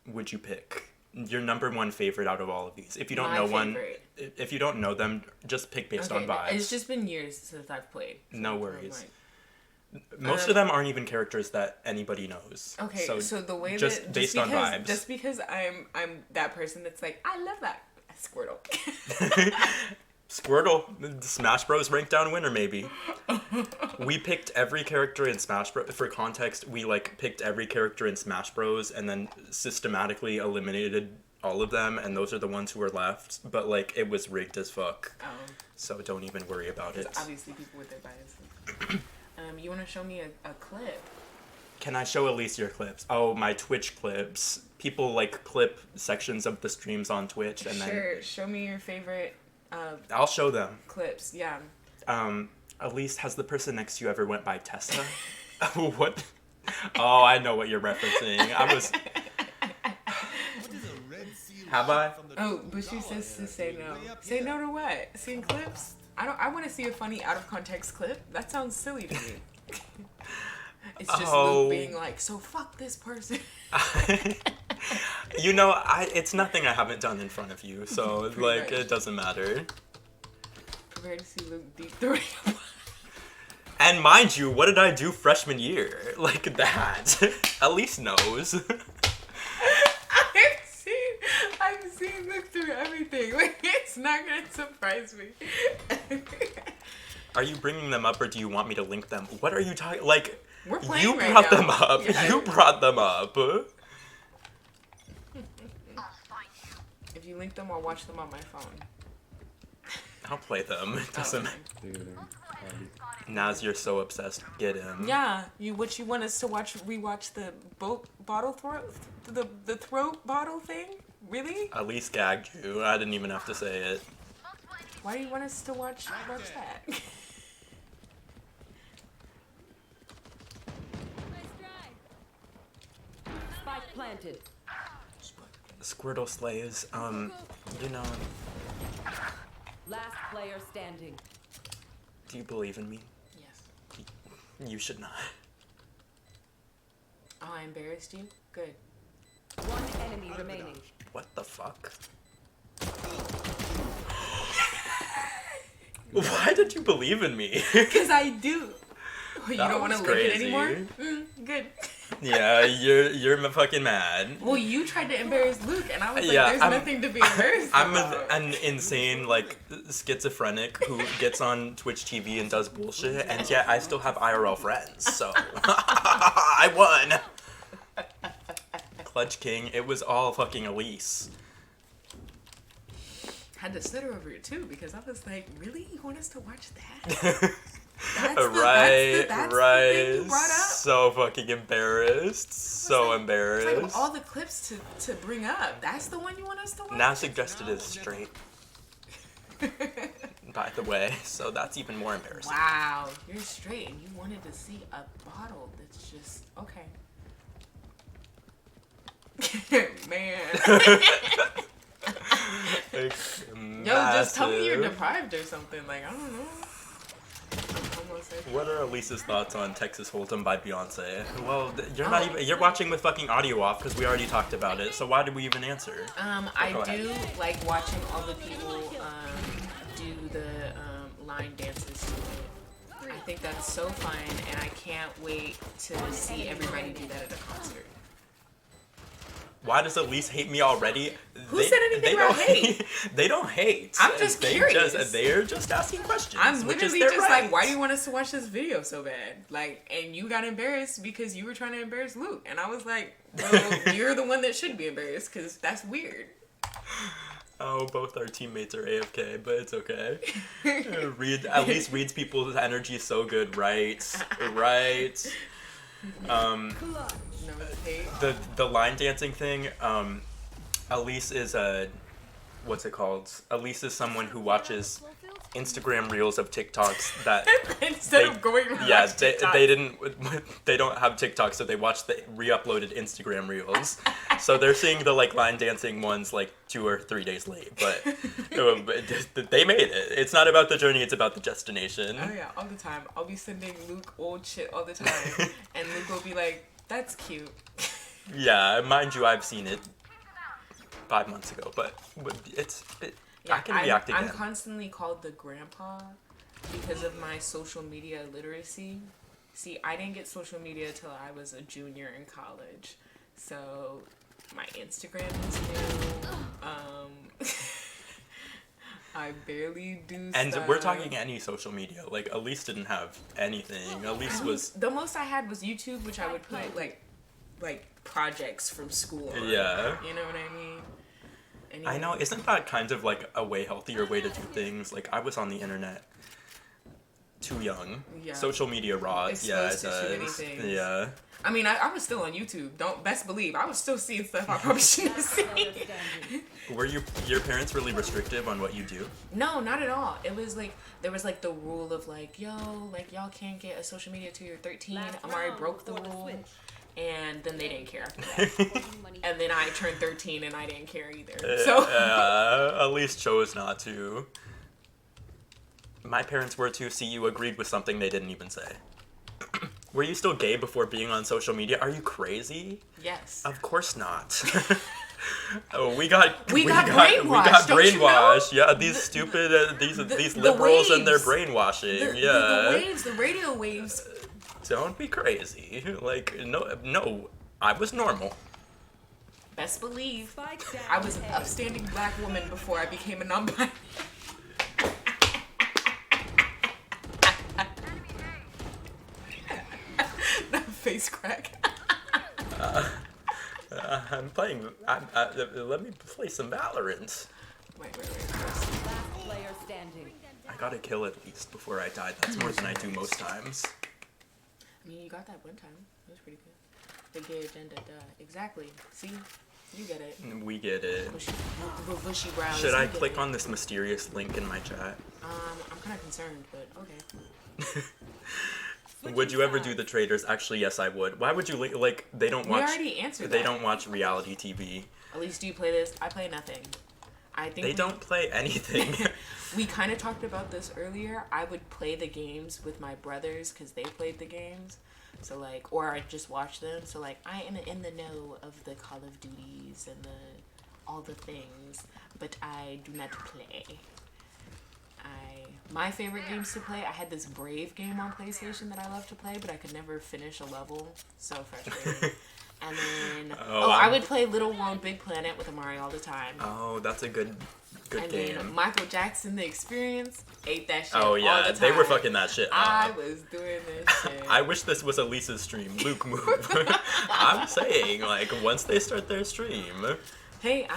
would you pick? Your number one favorite out of all of these. If you don't My know favorite. one, if you don't know them, just pick based on vibes. It's just been years since I've played. So No I'm worries. like- Most of them aren't even characters that anybody knows. Okay, so the way just that based on vibes. just because I'm that person that's like, I love that Squirtle. Squirtle, Smash Bros. Rankdown winner, maybe. We picked every character in Smash Bros. For context, we picked every character in Smash Bros. And then systematically eliminated all of them, and those are the ones who were left. But it was rigged as fuck. So don't even worry about it. Obviously, people with their biases. You want to show me a clip? Can I show Elise your clips? Oh, my Twitch clips. People clip sections of the streams on Twitch, and Sure. Show me your favorite I'll show them. clips. Yeah. Elise, has the person next to you ever went by Tessa? What? Oh, I know what you're referencing. Have I? Oh, Bushy says to say no. Say no to what? Seeing clips? I want to see a funny out of context clip. That sounds silly to me. It's just Luke being like, so fuck this person. It's nothing I haven't done in front of you, so Pretty much. it doesn't matter. Prepare to see Luke deep throwing. And mind you, what did I do freshman year? That. Elise knows. I've seen Luke through everything. It's not gonna surprise me. Are you bringing them up or do you want me to link them? What are you talking? Like, We're playing you right brought now. them up. Yeah. You brought them up. If you link them, I'll watch them on my phone. I'll play them. It doesn't. Okay. Naz, you're so obsessed. Get him. Yeah, you want us to rewatch the bottle throat, the throat bottle thing? Really? At least gagged you. I didn't even have to say it. Why do you want us to watch that? Nice try. Spike planted. Squirtle slays. You know, Last player standing. do you believe in me? Yes. You should not. Oh, I embarrassed you? Good. One enemy remaining. What the fuck? Why did you believe in me? Because I do. You That don't want to was link it crazy. anymore? Good. Yeah, you're fucking mad. Well, you tried to embarrass Luke, and I was like, Yeah, there's I'm- nothing to be embarrassed I'm about. an insane, like, schizophrenic who gets on Twitch TV and does bullshit, and yet I still have IRL friends, so I won. Clutch King, it was all fucking Elise. Had to sit over it too, because I was like, really? You want us to watch that? Right, that's the right. thing you brought up? So fucking embarrassed. So It's embarrassed. like all the clips to bring up. That's the one you want us to watch? Now suggested is straight, by the way, so that's even more embarrassing. Wow, you're straight and you wanted to see a bottle that's just okay. Man. Like, Yo, just tell me you're massive. deprived or something. Like, I don't know. I'm homosexual. What are Elise's thoughts on Texas Hold'em by Beyonce? Well, you're Oh. not even. You're watching with fucking audio off because we already talked about it. So why did we even answer? I Go ahead. do like watching all the people do the line dances to it. I think that's so fun, and I can't wait to see everybody do that at a concert. Why does Elise hate me already? Who said anything about hate? They don't hate. I'm just curious. They're just asking questions. I'm which is literally their just right. like, why do you want us to watch this video so bad? Like, and you got embarrassed because you were trying to embarrass Luke, and I was like, well, you're the one that should be embarrassed because that's weird. Oh, both our teammates are AFK, but it's okay. At least reads people's energy so good, right? Right. No hate. The line dancing thing, Elise is what's it called? Elise is someone who watches Instagram reels of TikToks that Instead they- of going to yeah, watch TikTok. they don't have TikTok, so they watch the re-uploaded Instagram reels. So they're seeing the like line dancing ones like 2 or 3 days late, but they made it. It's not about the journey, it's about the destination. Oh yeah, all the time. I'll be sending Luke old shit all the time, and Luke will be like, "That's cute." Yeah, mind you, I've seen it 5 months ago, but I can react again. I'm constantly called the grandpa because of my social media literacy. See, I didn't get social media till I was a junior in college, so my Instagram is new. I barely do And stuff. we're talking any social media. Like, Elise didn't have anything. Elise was... The most I had was YouTube, which I would put like projects from school on. Yeah. You know what I mean? And I know, isn't that kind of like a way healthier way to do things? Like, I was on the internet too young. Yeah. Social media rots. Yeah, it Exposed to too many does. things. Yeah. I mean, I was still on YouTube. Don't best believe I was still seeing stuff I probably shouldn't have seen. Were your parents really restrictive on what you do? No, not at all. It was like there was like the rule of like, yo, like y'all can't get a social media till you're 13. Amari broke the rule, and then they didn't care after that. And then I turned 13 and I didn't care either. So At least chose not to. My parents were too. See, you agreed with something they didn't even say. Were you still gay before being on social media? Are you crazy? yes. Of course not. Oh, we got brainwashed, We got don't you know? brainwashed. Yeah, these stupid these the liberals and their waves. brainwashing. The yeah. waves, the radio waves. Don't be crazy. Like no, I was normal. Best believe. Spike down. I was an upstanding black woman before I became a non-binary. Face crack. I'm playing. Let me play some Valorant. Wait. Last player standing. I got a kill at least before I died. That's more than I do most times. I mean, you got that one time. It was pretty good. The gay agenda, exactly. See? You get it. We get it. Bushy brows. Should I you get click it. on this mysterious link in my chat? I'm kind of concerned, but okay. Would you ever do the traders? Actually, yes, I would. Why would you like? They don't watch. We already answered They that. don't watch reality TV. At least do you play this? I play nothing. I think They don't play anything. We kind of talked about this earlier. I would play the games with my brothers because they played the games. So like, or I just watch them. So like, I am in the know of the Call of Duties and all the things, but I do not play. My favorite games to play, I had this Brave game on PlayStation that I love to play, but I could never finish a level. So frustrating. And then, I would play Little World Big Planet with Amari all the time. Oh, that's a good and game. then Michael Jackson, The Experience, ate that shit Oh all yeah, the time. they were fucking that shit I up. was doing this shit. I wish this was Elisa's stream. Luke, move. I'm saying, like, once they start their stream. Hey,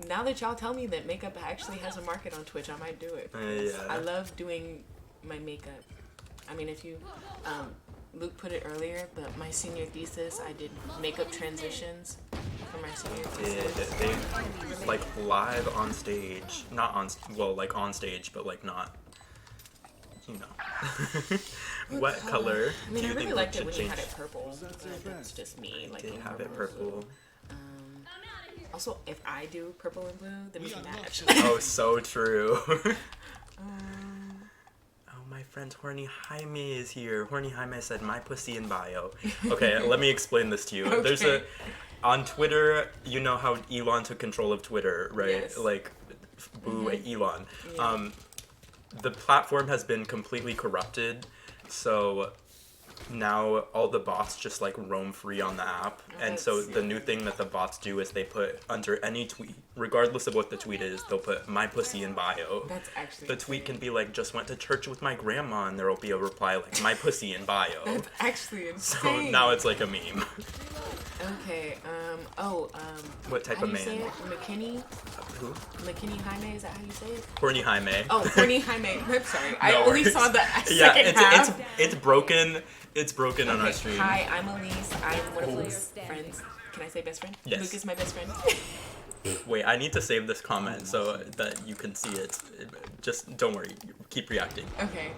now that y'all tell me that makeup actually has a market on Twitch, I might do it. Yeah. I love doing my makeup. I mean, if you, Luke put it earlier, but my senior thesis, I did makeup transitions for my senior thesis. They like live on stage, not on, well, like on stage, but like not, you know. What color I mean, do I you really think liked should it when change? you had it purple. That's just me. Like, They have it purple. Also, if I do purple and blue, then we can match. Oh, so true. Oh, my friend Horny Jaime is here. Horny Jaime said, "My pussy in bio." Okay, let me explain this to you. Okay. There's on Twitter, you know how Elon took control of Twitter, right? Yes. Like, boo at Elon. Yeah. The platform has been completely corrupted, so now all the bots just like roam free on the app. And so the new thing that the bots do is they put under any tweet, regardless of what the tweet is, they'll put "my pussy in bio." That's actually The tweet can be like, "just went to church with my grandma," and there will be a reply like, "my pussy in bio." That's actually So insane. now it's like a meme. Okay. What type how of do you say man? it? McKinney? Who? McKinney Jaime? Is that how you say it? Horny Jaime. Oh, Horny Jaime. I'm sorry. I No only worries. saw the Yeah, second half. it's broken. It's broken on our stream. Hi, I'm Elise. I'm one of Player Luke's standing. friends. Can I say best friend? Yes. Luke is my best friend. Wait, I need to save this comment so that you can see it. Just don't worry. Keep reacting. Okay.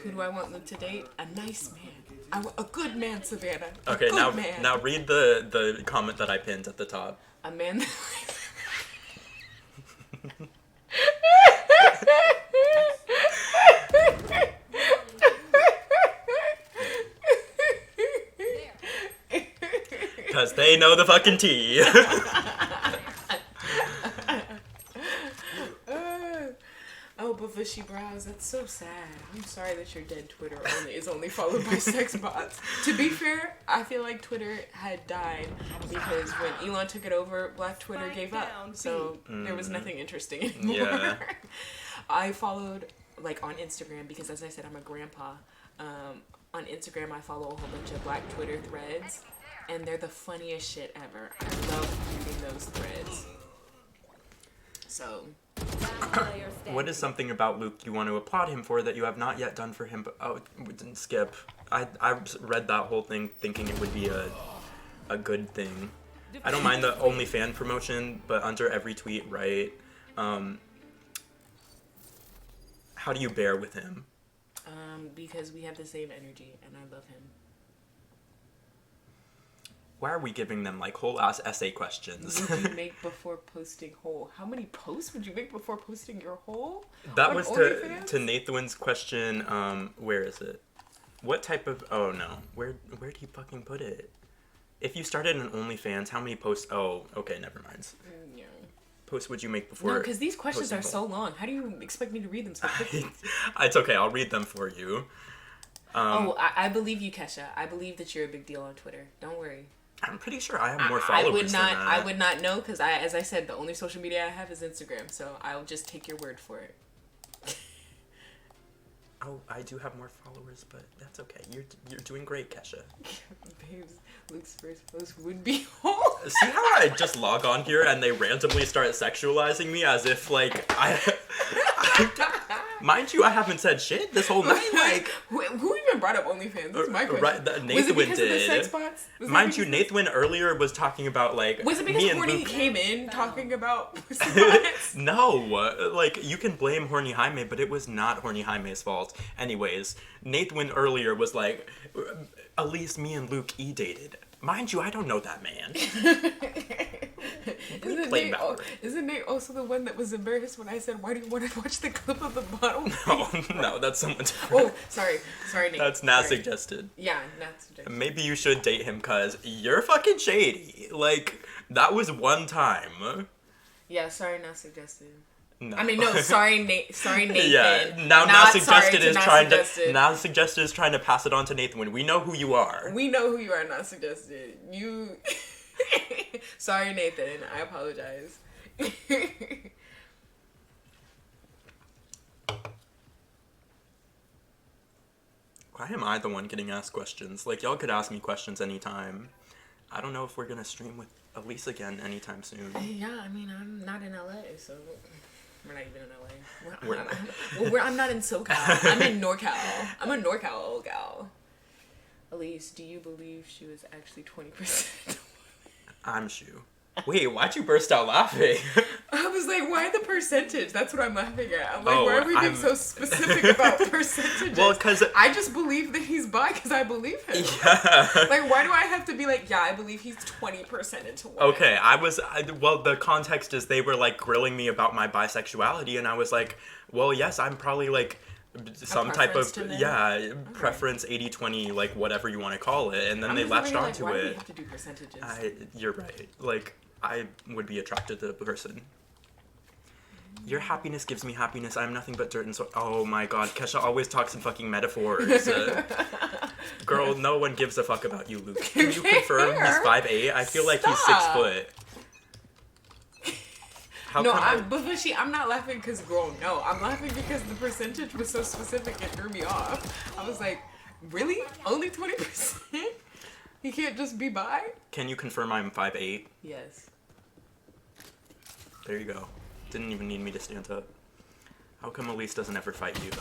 Who do I want Luke to date? A nice man. I want a good man, Savannah. A Okay, good man. now read the comment that I pinned at the top. A man. Because they know the fucking tea. Oh, but Bushy Brows, that's so sad. I'm sorry that your dead Twitter is only followed by sex bots. To be fair, I feel like Twitter had died because when Elon took it over, Black Twitter gave up. So there was nothing interesting anymore. Yeah. I followed, like, on Instagram, because as I said, I'm a grandpa. On Instagram, I follow a whole bunch of Black Twitter threads, and they're the funniest shit ever. I love reading those threads. So... Player standing. What is something about Luke you want to applaud him for that you have not yet done for him? But we didn't skip. I read that whole thing thinking it would be a good thing. I don't mind the OnlyFans promotion, but under every tweet, right? How do you bear with him? Because we have the same energy, and I love him. Why are we giving them like whole ass essay questions? What would you make before posting whole? How many posts would you make before posting your whole? That On was OnlyFans? to Nathan's question. Where is it? What type of? Oh no, where do you fucking put it? If you started an OnlyFans, how many posts? Oh, okay, never mind. Yeah. Posts would you make before? No, because these questions posting are so long. How do you expect me to read them so quickly? It's okay. I'll read them for you. I believe you, Kesha. I believe that you're a big deal on Twitter. Don't worry. I'm pretty sure I have more followers I would not. than that. I would not know because as I said, the only social media I have is Instagram. So I'll just take your word for it. Oh, I do have more followers, but that's okay. You're doing great, Kesha. Babes, Luke's first post would be home. See how I just log on here and they randomly start sexualizing me as if like mind you, I haven't said shit this whole night. Like, who even brought up OnlyFans? That's my question. Right, was it Nathwin because did. of the sex bots? Mind you, Nathwin earlier was talking about like. Was it because me and Horny Luke... came in talking about pussy bots? No, like you can blame Horny Jaime, but it was not Horny Jaime's fault. Anyways, Nathwin earlier was like, at least me and Luke dated. Mind you, I don't know that man. Isn't Nate also the one that was embarrassed when I said, "Why do you want to watch the clip of the bottle?" No, that's someone different. Oh, sorry, Nate. That's not suggested. Yeah, not suggested. Maybe you should date him, cause you're fucking shady. Like, that was one time. Yeah, sorry, not suggested. No. I mean, no, sorry, Nathan. Yeah, now not suggested is trying suggested. to now suggested is trying to pass it on to Nathan when we know who you are. We know who you are, not suggested. You sorry, Nathan. I apologize. Why am I the one getting asked questions? Like, y'all could ask me questions anytime. I don't know if we're gonna stream with Elise again anytime soon. Yeah, I mean, I'm not in LA, so we're not even in LA. I'm not in SoCal. I'm in NorCal. I'm a NorCal gal. Elise, do you believe she was actually 20%? I'm Shu. Wait, why'd you burst out laughing? I was like, why the percentage? That's what I'm laughing at. I'm like, Oh, why are we being so specific about percentages? Well, because I just believe that he's bi because I believe him. Yeah. Like, why do I have to be like, yeah, I believe he's 20% into women? Okay, well, the context is they were, like, grilling me about my bisexuality, and I was like, well, yes, I'm probably, like, some type of, preference 80-20, like, whatever you want to call it, and then they latched onto why do we it. have to do percentages? You're right. Like, I would be attracted to the person. Your happiness gives me happiness. I'm nothing but dirt and so. Oh my god, Kesha always talks in fucking metaphors. Girl, no one gives a fuck about you, Luke. Can you confirm he's 5'8"? I feel like he's 6 foot. I'm not laughing because, girl, no. I'm laughing because the percentage was so specific it threw me off. I was like, really? Only 20%? He can't just be bi? Can you confirm I'm 5'8"? Yes. There you go. Didn't even need me to stand up. How come Elise doesn't ever fight you?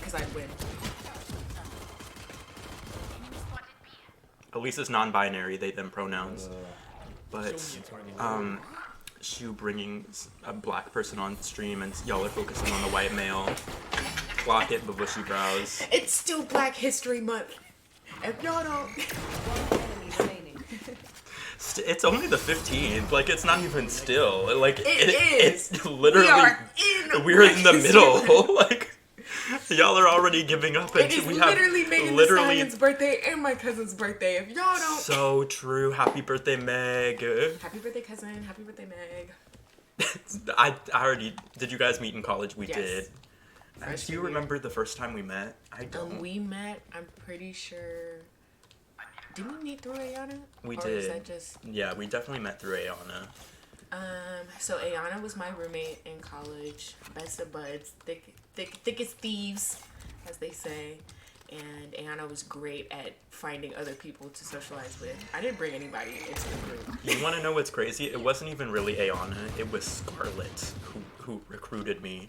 Because I win. Elise is non-binary, they them pronouns. But, Shu bringing a black person on stream and y'all are focusing on the white male. Clock it, the bushy brows. It's still Black History Month. If y'all don't... It's only the 15th. Like, it's not even still. Like, it is. It's literally... We're in the middle. Like, y'all are already giving up. It is literally Megan Thee Stallion's birthday and my cousin's birthday. If y'all don't... So true. Happy birthday, Meg. Happy birthday, cousin. Happy birthday, Meg. I already... Did you guys meet in college? We yes. did. Do you remember the first time we met? I don't. We met, I'm pretty sure... Did we meet through Ayana? We or did. Was that just... Yeah, we definitely met through Ayana. So Ayana was my roommate in college. Best of buds. Thick as thieves, as they say. And Ayana was great at finding other people to socialize with. I didn't bring anybody into the group. You want to know what's crazy? It wasn't even really Ayana. It was Scarlett who recruited me.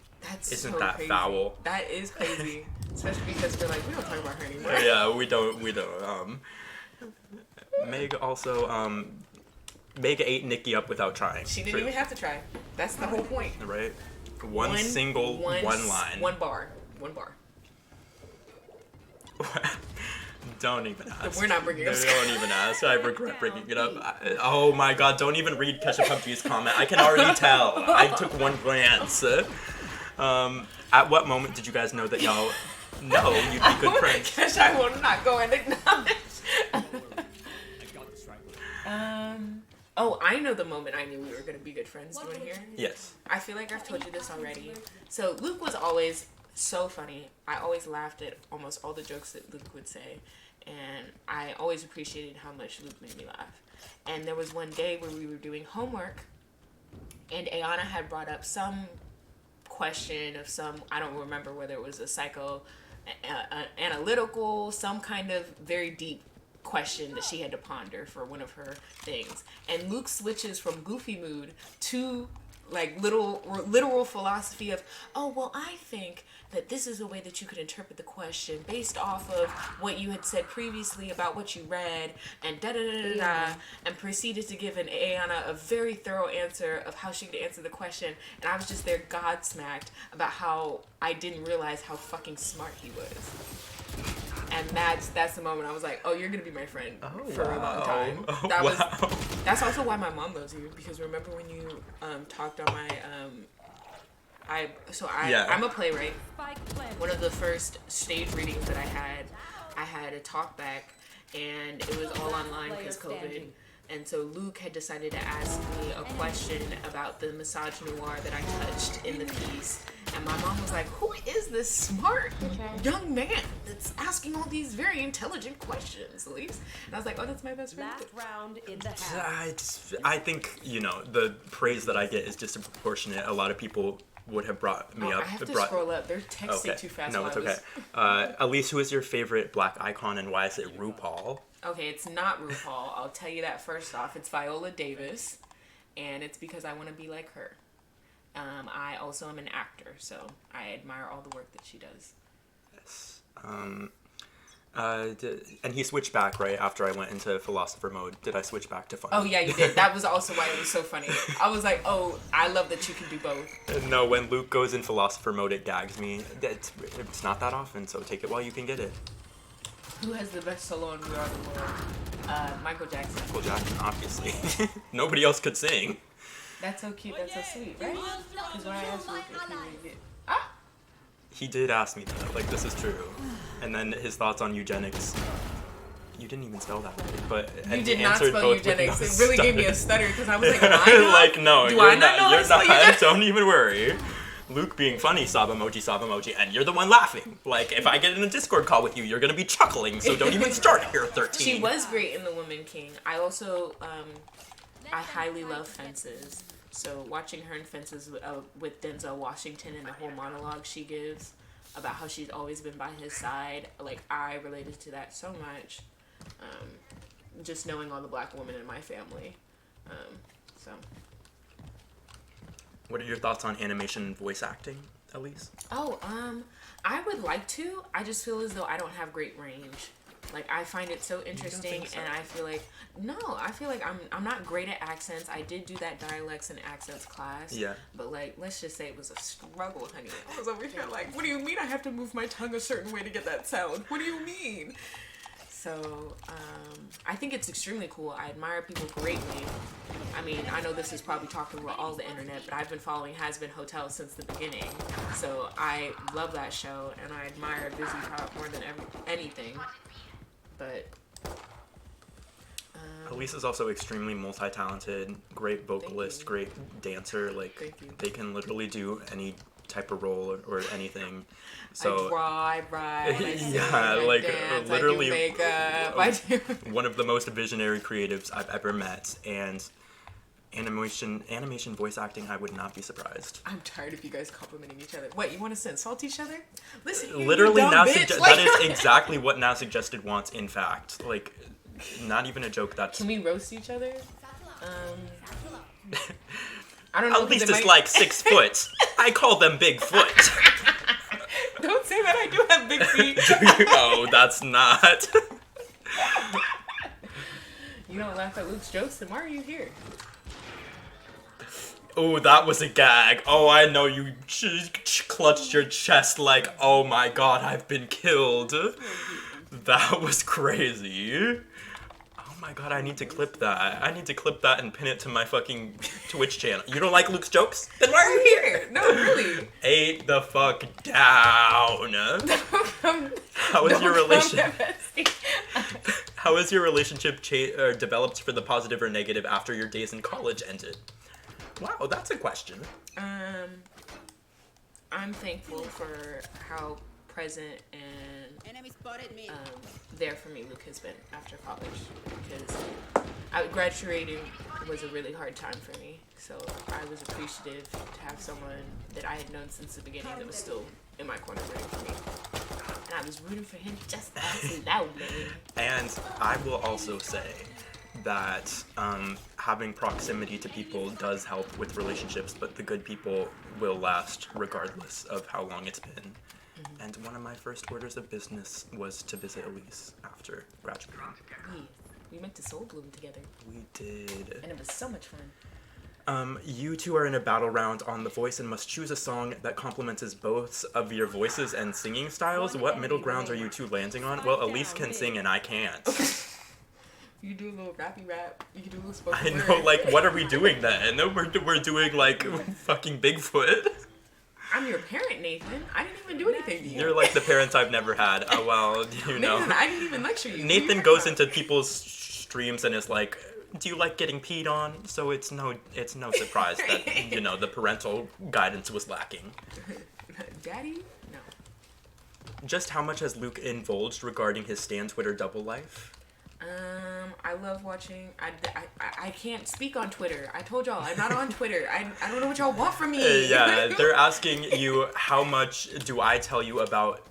Isn't that crazy. Foul? That is crazy. Especially because we're like, we don't talk about her anymore. Yeah, we don't. Meg also, Meg ate Nikki up without trying. She didn't even have to try. That's the whole point. Right? One line. One bar. Don't even ask. We're not bringing up. Don't even ask. I regret bringing it up. Oh my god, don't even read Kesha PUBG's comment. I can already tell. I took one glance. At what moment did you guys know that y'all know you'd be good friends? Kesha, I will not go and acknowledge. Oh, I know the moment I knew we were going to be good friends. Do you want to hear? Yes. I feel like I've told you this already. So Luke was always so funny. I always laughed at almost all the jokes that Luke would say. And I always appreciated how much Luke made me laugh. And there was one day where we were doing homework. And Ayana had brought up some question of I don't remember whether it was a analytical, some kind of very deep question that she had to ponder for one of her things. And Luke switches from goofy mood to like literal philosophy of, oh, well, I think that this is a way that you could interpret the question based off of what you had said previously about what you read, and da-da-da-da-da, and proceeded to give an Ayana a very thorough answer of how she could answer the question, and I was just there gobsmacked about how I didn't realize how fucking smart he was. And that's the moment I was like, oh, you're gonna be my friend for a long time. That's also why my mom loves you, because remember when you talked on my I'm a playwright. One of the first stage readings that I had a talk back, and it was all online because COVID. And so Luke had decided to ask me a question about the misogynoir that I touched in the piece. And my mom was like, who is this smart young man that's asking all these very intelligent questions, Elise? And I was like, oh, that's my best friend. Last round in the half. I think, the praise that I get is disproportionate. A lot of people would have brought me up. I have to scroll up. They're texting too fast. No, it's okay. Elise, who is your favorite black icon, and why is it RuPaul? Okay, it's not RuPaul. I'll tell you that first off. It's Viola Davis, and it's because I want to be like her. I also am an actor, so I admire all the work that she does. Yes. And he switched back, right, after I went into philosopher mode. Did I switch back to funny? Oh, yeah, you did. That was also why it was so funny. I was like, oh, I love that you can do both. No, when Luke goes in philosopher mode, it gags me. It's not that often, so take it while you can get it. Who has the best solo in We Are the World? Michael Jackson. Michael Jackson, obviously. Nobody else could sing. That's so cute. That's so sweet, right? Because when I asked Luke if he would get... He did ask me that. Like, this is true. And then his thoughts on eugenics. You didn't even spell that right, but you did not spell eugenics. It really gave me a stutter because I was like, am I not? Like, no, Do you're I not. know You're not. Don't even worry. Luke being funny, sob emoji, and you're the one laughing. Like, if I get in a Discord call with you, you're gonna be chuckling, so don't even start here, 13. She was great in The Woman King. I also, I highly love Fences. So watching her in Fences with Denzel Washington and the whole monologue she gives about how she's always been by his side, like, I related to that so much. Just knowing all the black women in my family. So... What are your thoughts on animation and voice acting, Elise? Oh, I would like to. I just feel as though I don't have great range. Like, I find it so interesting, and I feel like I'm not great at accents. I did do that dialects and accents class. Yeah. But, like, let's just say it was a struggle, honey. I was over here like, what do you mean I have to move my tongue a certain way to get that sound? What do you mean? So, I think it's extremely cool. I admire people greatly. I mean, I know this is probably talking about all the internet, but I've been following Has Been Hotel since the beginning. So, I love that show, and I admire Busy Top more than anything. But... Elise is also extremely multi-talented, great vocalist, great dancer. Like, they can literally do any type of role or anything. So I sing, yeah, I like dance, literally I do makeup, one of the most visionary creatives I've ever met, and animation voice acting, I would not be surprised. I'm tired of you guys complimenting each other. What, you want us to insult each other? Listen, literally, now bitch. That is exactly what Now Suggested wants. In fact, like, not even a joke. That's... Can we roast each other? I don't know. At least it's like 6 foot. I call them Bigfoot. Don't say that. I do have big feet. Oh, that's not. You don't laugh at Luke's jokes, then why are you here? Oh, that was a gag. Oh, I know you clutched your chest like, oh my god, I've been killed. That was crazy. Oh my god, I need to clip that. I need to clip that and pin it to my fucking Twitch channel. You don't like Luke's jokes? Then why are you here? No, really. Ate the fuck down. How is your relationship? How is your relationship developed for the positive or negative after your days in college ended? Wow, that's a question. I'm thankful for how present and there for me Luke has been after college, because graduating was a really hard time for me, so I was appreciative to have someone that I had known since the beginning that was still in my corner rooting for me, and I was rooting for him just as loudly. And I will also say that having proximity to people does help with relationships, but the good people will last regardless of how long it's been. And one of my first orders of business was to visit Elise after graduating. Yeah. We went to Soul Bloom together. We did. And it was so much fun. You two are in a battle round on The Voice and must choose a song that complements both of your voices and singing styles. What middle grounds are you two landing on? Well, Elise can sing and I can't. You can do a little rappy rap. You can do a little spoken I word. know, like, what are we doing then? We're doing, like, fucking Bigfoot. I'm your parent, Nathan. I didn't even do anything to you. You're like the parents I've never had. Oh, well, you know. Nathan, I didn't even lecture you. Nathan goes into people's streams and is like, do you like getting peed on? So it's no surprise that, you know, the parental guidance was lacking. Daddy? No. Just how much has Luke indulged regarding his Stan Twitter double life? I love watching. I can't speak on Twitter. I told y'all I'm not on Twitter. I don't know what y'all want from me. Yeah, they're asking you how much do I tell you about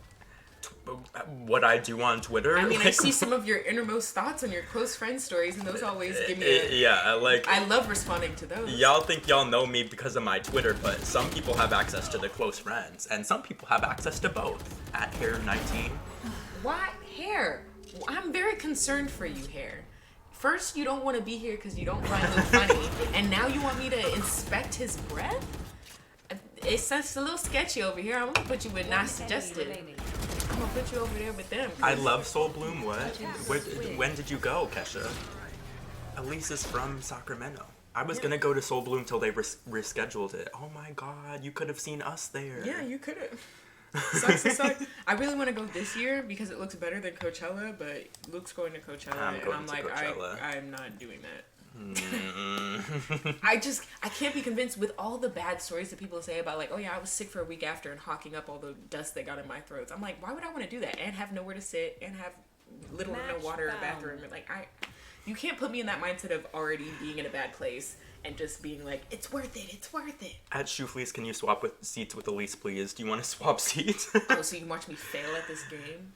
what I do on Twitter? I mean, I see some of your innermost thoughts on your close friend stories, and those always give me yeah, like, I love responding to those. y'all think y'all know me because of my Twitter, but some people have access to the close friends, and some people have access to both. At Hair19. Why hair? I'm very concerned for you, hair. First, you don't want to be here because you don't find him funny, and now you want me to inspect his breath? It's a little sketchy over here. I'm gonna put you with not suggested. I'm gonna put you over there with them. I love Soul Bloom. What? When did you go, Kesha? Elise is from Sacramento. I was gonna go to Soul Bloom till they rescheduled it. Oh my god, you could have seen us there. Yeah, you could have. Sucks to suck. I really want to go this year because it looks better than Coachella, but Luke's going to Coachella, and I'm like, I'm not doing that. I can't be convinced with all the bad stories that people say about, like, oh yeah, I was sick for a week after and hawking up all the dust they got in my throats. I'm like, why would I want to do that and have nowhere to sit and have little or no water or bathroom? And like, you can't put me in that mindset of already being in a bad place and just being like, it's worth it, it's worth it. At Shoefleece, can you swap seats with Elise, please? Do you want to swap seats? Oh, so you can watch me fail at this game?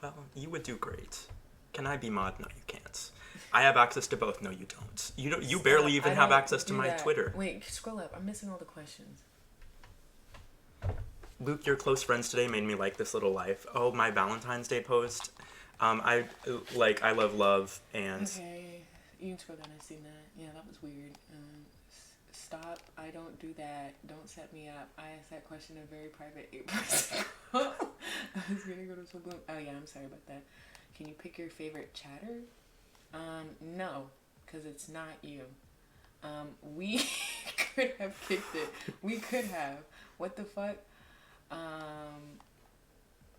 Well, you would do great. Can I be mod? No, you can't. I have access to both. No, you don't. You barely even have access to my Twitter. Wait, scroll up. I'm missing all the questions. Luke, your close friends today made me like this little life. Oh, my Valentine's Day post. I love love and. Okay, you can scroll down and see that. Yeah, that was weird. Stop. I don't do that. Don't set me up. I asked that question in a very private 8 months ago. I was gonna go to Soul Bloom. Oh yeah, I'm sorry about that. Can you pick your favorite chatter? No, because it's not you. We could have picked it. We could have. What the fuck?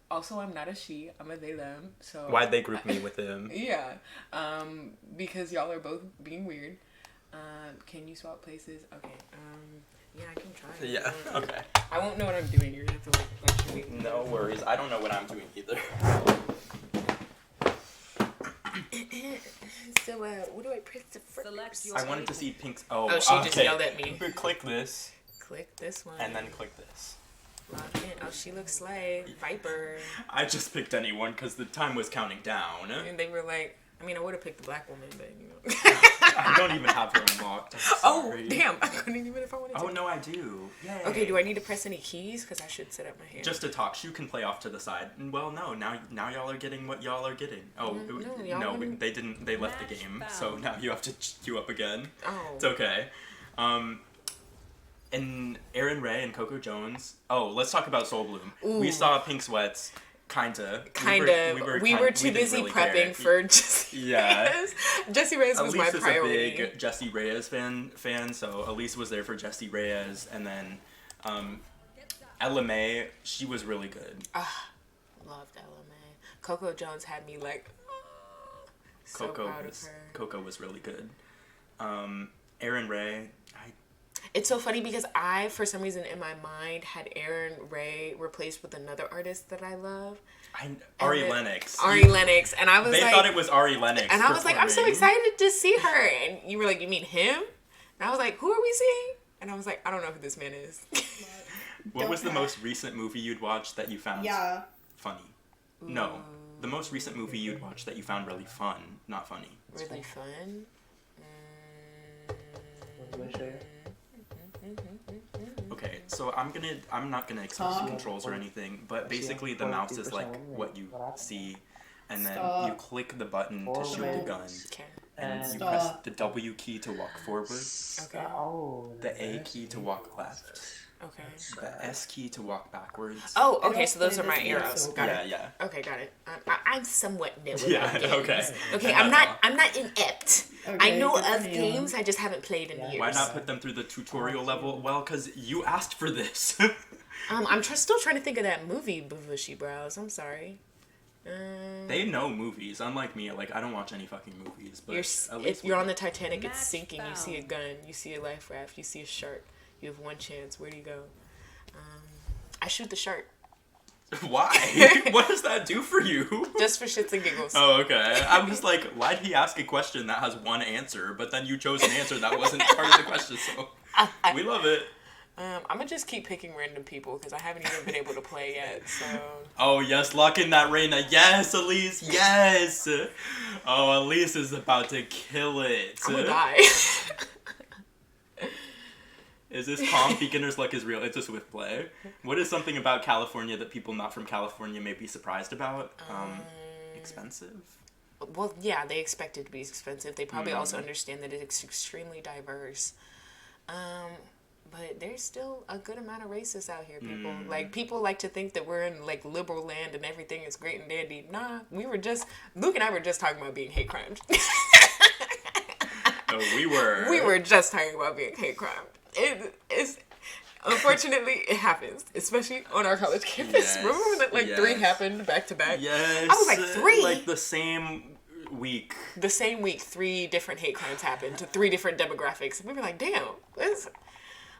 Also, I'm not a she. I'm a they, them. So why'd they group me with him? Yeah. Because y'all are both being weird. Can you swap places? Okay. Yeah, I can try. Yeah. Okay. I won't know what I'm doing. You're gonna have to like me. No worries. I don't know what I'm doing either. So, what do I press the first? I wanted to see Pink's. Oh, she just yelled at me. Click this. Click this one. And then click this. Log in. Oh, she looks slay. Viper. I just picked anyone because the time was counting down. And they were like, I mean, I would have picked the black woman, but you know. I don't even have her unlocked. Oh, damn. I couldn't even if I wanted to. Oh, no, I do. Yay. Okay, do I need to press any keys? Because I should set up my hand. Just to talk. You can play off to the side. Well, no. Now y'all are getting what y'all are getting. Oh, no, they didn't. They left the game. So now you have to queue up again. Oh. It's okay. And Aaron Ray and Coco Jones. Oh, let's talk about Soul Bloom. Ooh. We saw Pink's Sweats. Kinda. We were too busy really prepping care. For Jessie Reyes. Jessie Reyes was my priority. Elise is a big Jessie Reyes fan, so Elise was there for Jessie Reyes, and then Ella May, she was really good. Loved Ella May. Coco Jones had me like, so proud of her. Coco was really good. Aaron Ray, It's so funny because I, for some reason in my mind, had Aaron Ray replaced with another artist that I love. Ari Lennox. And I was they thought it was Ari Lennox. And I was like, I'm so excited to see her. And you were like, you mean him? And I was like, who are we seeing? And I was like, I don't know who this man is. What was the most recent movie you'd watched that you found funny? No. The most recent movie you'd watched that you found really fun, not funny. Really fun? Okay, so I'm not gonna expose the controls or anything, but basically the mouse is like what you see, and then you click the button to shoot the gun, Okay. and you press the W key to walk forward, Okay. the A key to walk left, Okay. the S key to walk backwards. Oh, okay, so those are my arrows. Got it. Yeah. Okay, got it. I'm somewhat new with Yeah, games. okay. Okay, And I'm not inept. I know good of for you. games, I just haven't played in years. Why not put them through the tutorial level? Well, because you asked for this. I'm still trying to think of that movie, Bushy Brows. I'm sorry. They know movies, unlike me. Like, I don't watch any fucking movies, but If you're on the Titanic, it's sinking. You see a gun, you see a life raft, you see a shark. You have one chance. Where do you go? I shoot the shark. Why? What does that do for you? Just for shits and giggles. Oh, okay. I'm just like, why'd he ask a question that has one answer, but then you chose an answer that wasn't part of the question, so we love it. I'm gonna just keep picking random people because I haven't even been able to play yet, so... Oh, yes, lock in that Reina. Yes, Elise, yes! Oh, Elise is about to kill it. I'm gonna die. Is this calm? Beginner's luck is real. It's a swift play. What is something about California that people not from California may be surprised about? Expensive? Well, yeah, they expect it to be expensive. They probably also understand that it's extremely diverse. But there's still a good amount of racists out here, people. Like, people like to think that we're in, like, liberal land and everything is great and dandy. Nah, Luke and I were just talking about being hate crimes. Oh, we were. We were just talking about being hate crime. It's unfortunately, it happens, especially on our college campus. Yes, Remember when that, like, 3 yes. happened back to back? Yes. I was like, 3? Like, the same week. The same week, 3 different hate crimes happened to 3 different demographics. We were like, damn,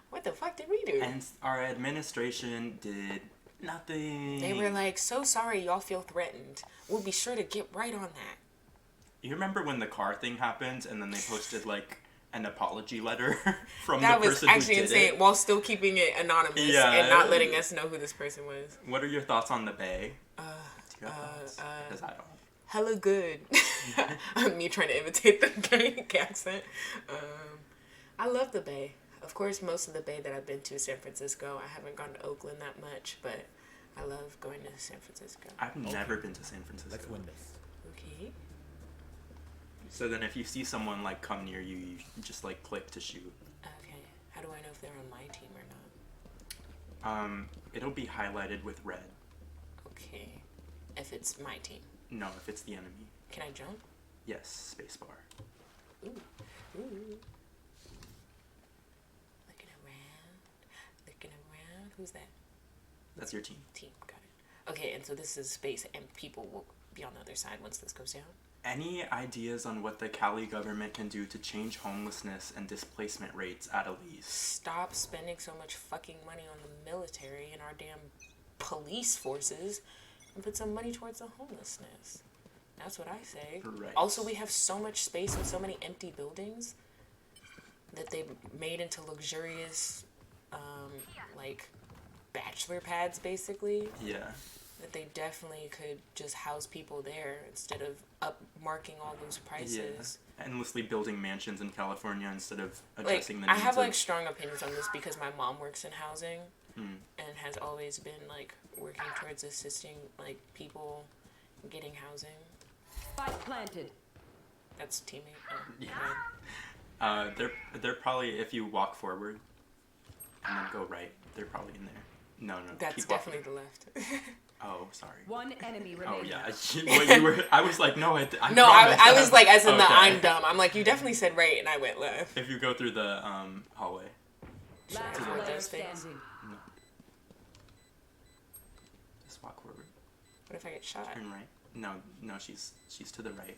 what the fuck did we do? And our administration did nothing. They were like, so sorry y'all feel threatened. We'll be sure to get right on that. You remember when the car thing happened and then they posted, like, an apology letter from That the was person who actually did insane, it? while still keeping it anonymous and not letting us know who this person was. What are your thoughts on the Bay? Do you have thoughts? Because I don't. Hella good. Me trying to imitate the Bay accent. I love the Bay. Of course, most of the Bay that I've been to is San Francisco. I haven't gone to Oakland that much, but I love going to San Francisco. I've never been to San Francisco. Let's win this. Okay. So then if you see someone, like, come near you, you just, like, click to shoot. Okay. How do I know if they're on my team or not? It'll be highlighted with red. Okay. If it's my team. No, if it's the enemy. Can I jump? Yes, spacebar. Ooh. Looking around. Who's that? That's your team. Team. Got it. Okay, and so this is space, and people will be on the other side once this goes down. Any ideas on what the Cali government can do to change homelessness and displacement rates at Elise? Stop spending so much fucking money on the military and our damn police forces and put some money towards the homelessness. That's what I say. Right. Also, we have so much space and so many empty buildings that they've made into luxurious, like, bachelor pads, basically. Yeah. That they definitely could just house people there instead of upmarking all those prices. Yeah. Endlessly building mansions in California instead of Like, addressing the I needs have, of... like, strong opinions on this because my mom works in housing and has always been, like, working towards assisting, like, people getting housing. Spike planted. That's teammate. Yeah. They're probably, if you walk forward and then go right, they're probably in there. No. That's keep definitely walking. the left. Oh, sorry. One enemy Oh, remaining. yeah. What you were... I was like, no, I No, promise. I was like, as in the Okay. I'm dumb. I'm like, you definitely said right, and I went left. If you go through the hallway. Last To the player those things. standing. No. Just walk forward. What if I get shot? Turn right. No, she's to the right.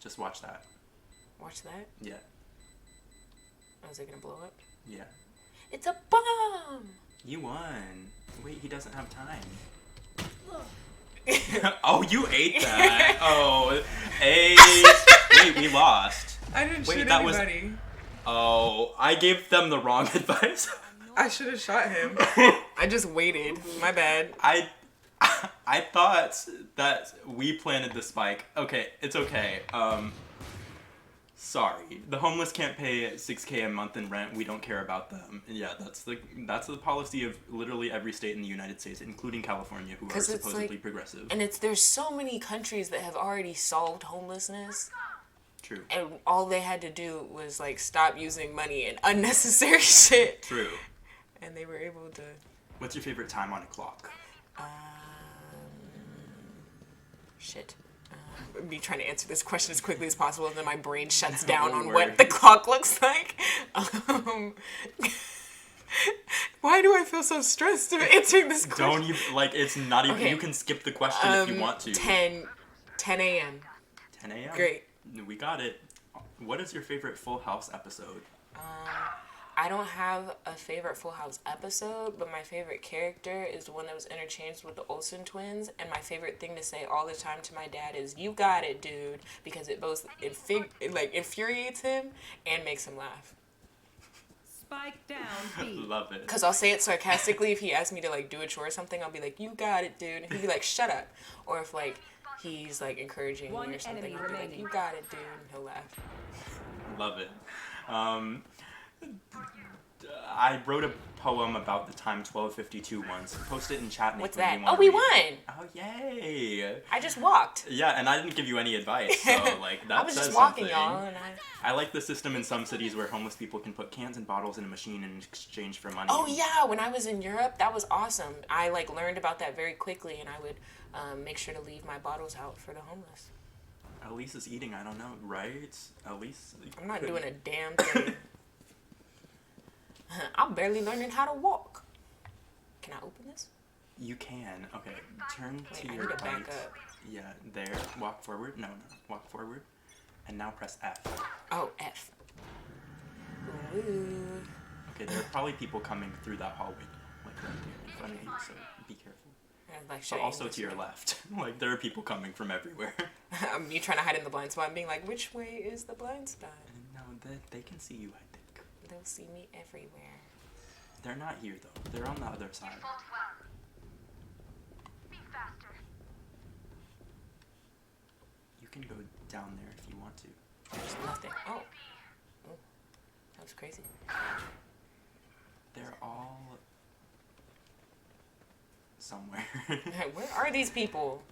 Just watch that. Watch that. Yeah. Oh, is it gonna blow up? Yeah. It's a bomb! You won. Wait, he doesn't have time. Oh, you ate that. Oh, wait, we lost. I didn't Wait, shoot that was- anybody. Oh, I gave them the wrong advice. I should have shot him. I just waited. My bad. I I thought that we planted the spike. Okay, it's okay. Sorry. The homeless can't pay $6K a month in rent. We don't care about them. And yeah, that's the policy of literally every state in the United States, including California, who are 'Cause it's supposedly like- progressive. And there's so many countries that have already solved homelessness, True. and all they had to do was like stop using money in unnecessary shit, True. and they were able to. What's your favorite time on a clock? Shit. Me trying to answer this question as quickly as possible, and then my brain shuts down on worries. what the clock looks like. Why do I feel so stressed answering this question? Don't you it's not even. Okay. You can skip the question if you want to. 10 a.m. 10 a.m. Great. We got it. What is your favorite Full House episode? I don't have a favorite Full House episode, but my favorite character is the one that was interchanged with the Olsen twins. And my favorite thing to say all the time to my dad is, "You got it, dude," because it both infuriates him and makes him laugh. Spike down B. Love it. Because I'll say it sarcastically if he asks me to like do a chore or something. I'll be like, "You got it, dude," and he'd be like, "Shut up." Or if like he's like encouraging One me or something, enemy I'll be like, remaining. "You got it, dude," and he'll laugh. Love it. I wrote a poem about the time 1252 once. Post it in chat. Nick, What's when that? you wanna Oh, we read won! it. Oh, yay! I just walked. Yeah, and I didn't give you any advice, so like that I was says just walking, something. y'all, and I like the system in some cities where homeless people can put cans and bottles in a machine in exchange for money. Oh yeah, when I was in Europe, that was awesome. I like learned about that very quickly, and I would make sure to leave my bottles out for the homeless. Elise is eating. I don't know, right? Elise. I'm not doing a damn thing. I'm barely learning how to walk. Can I open this? You can. Okay, turn Wait, to I your need to back right. up. Yeah, there. Walk forward. No, walk forward, and now press F. Oh, F. Ooh. Okay, there are probably people coming through that hallway, like right there in front of you. So be careful. And, like, But show you also this to your way. left, like there are people coming from everywhere. You trying to hide in the blind spot and being like, which way is the blind spot? No, they can see you. I think They'll see me everywhere. they're not here though. They're on the other side. You can go down there if you want to. There's nothing. Oh. Oh. That was crazy. They're all somewhere. Where are these people?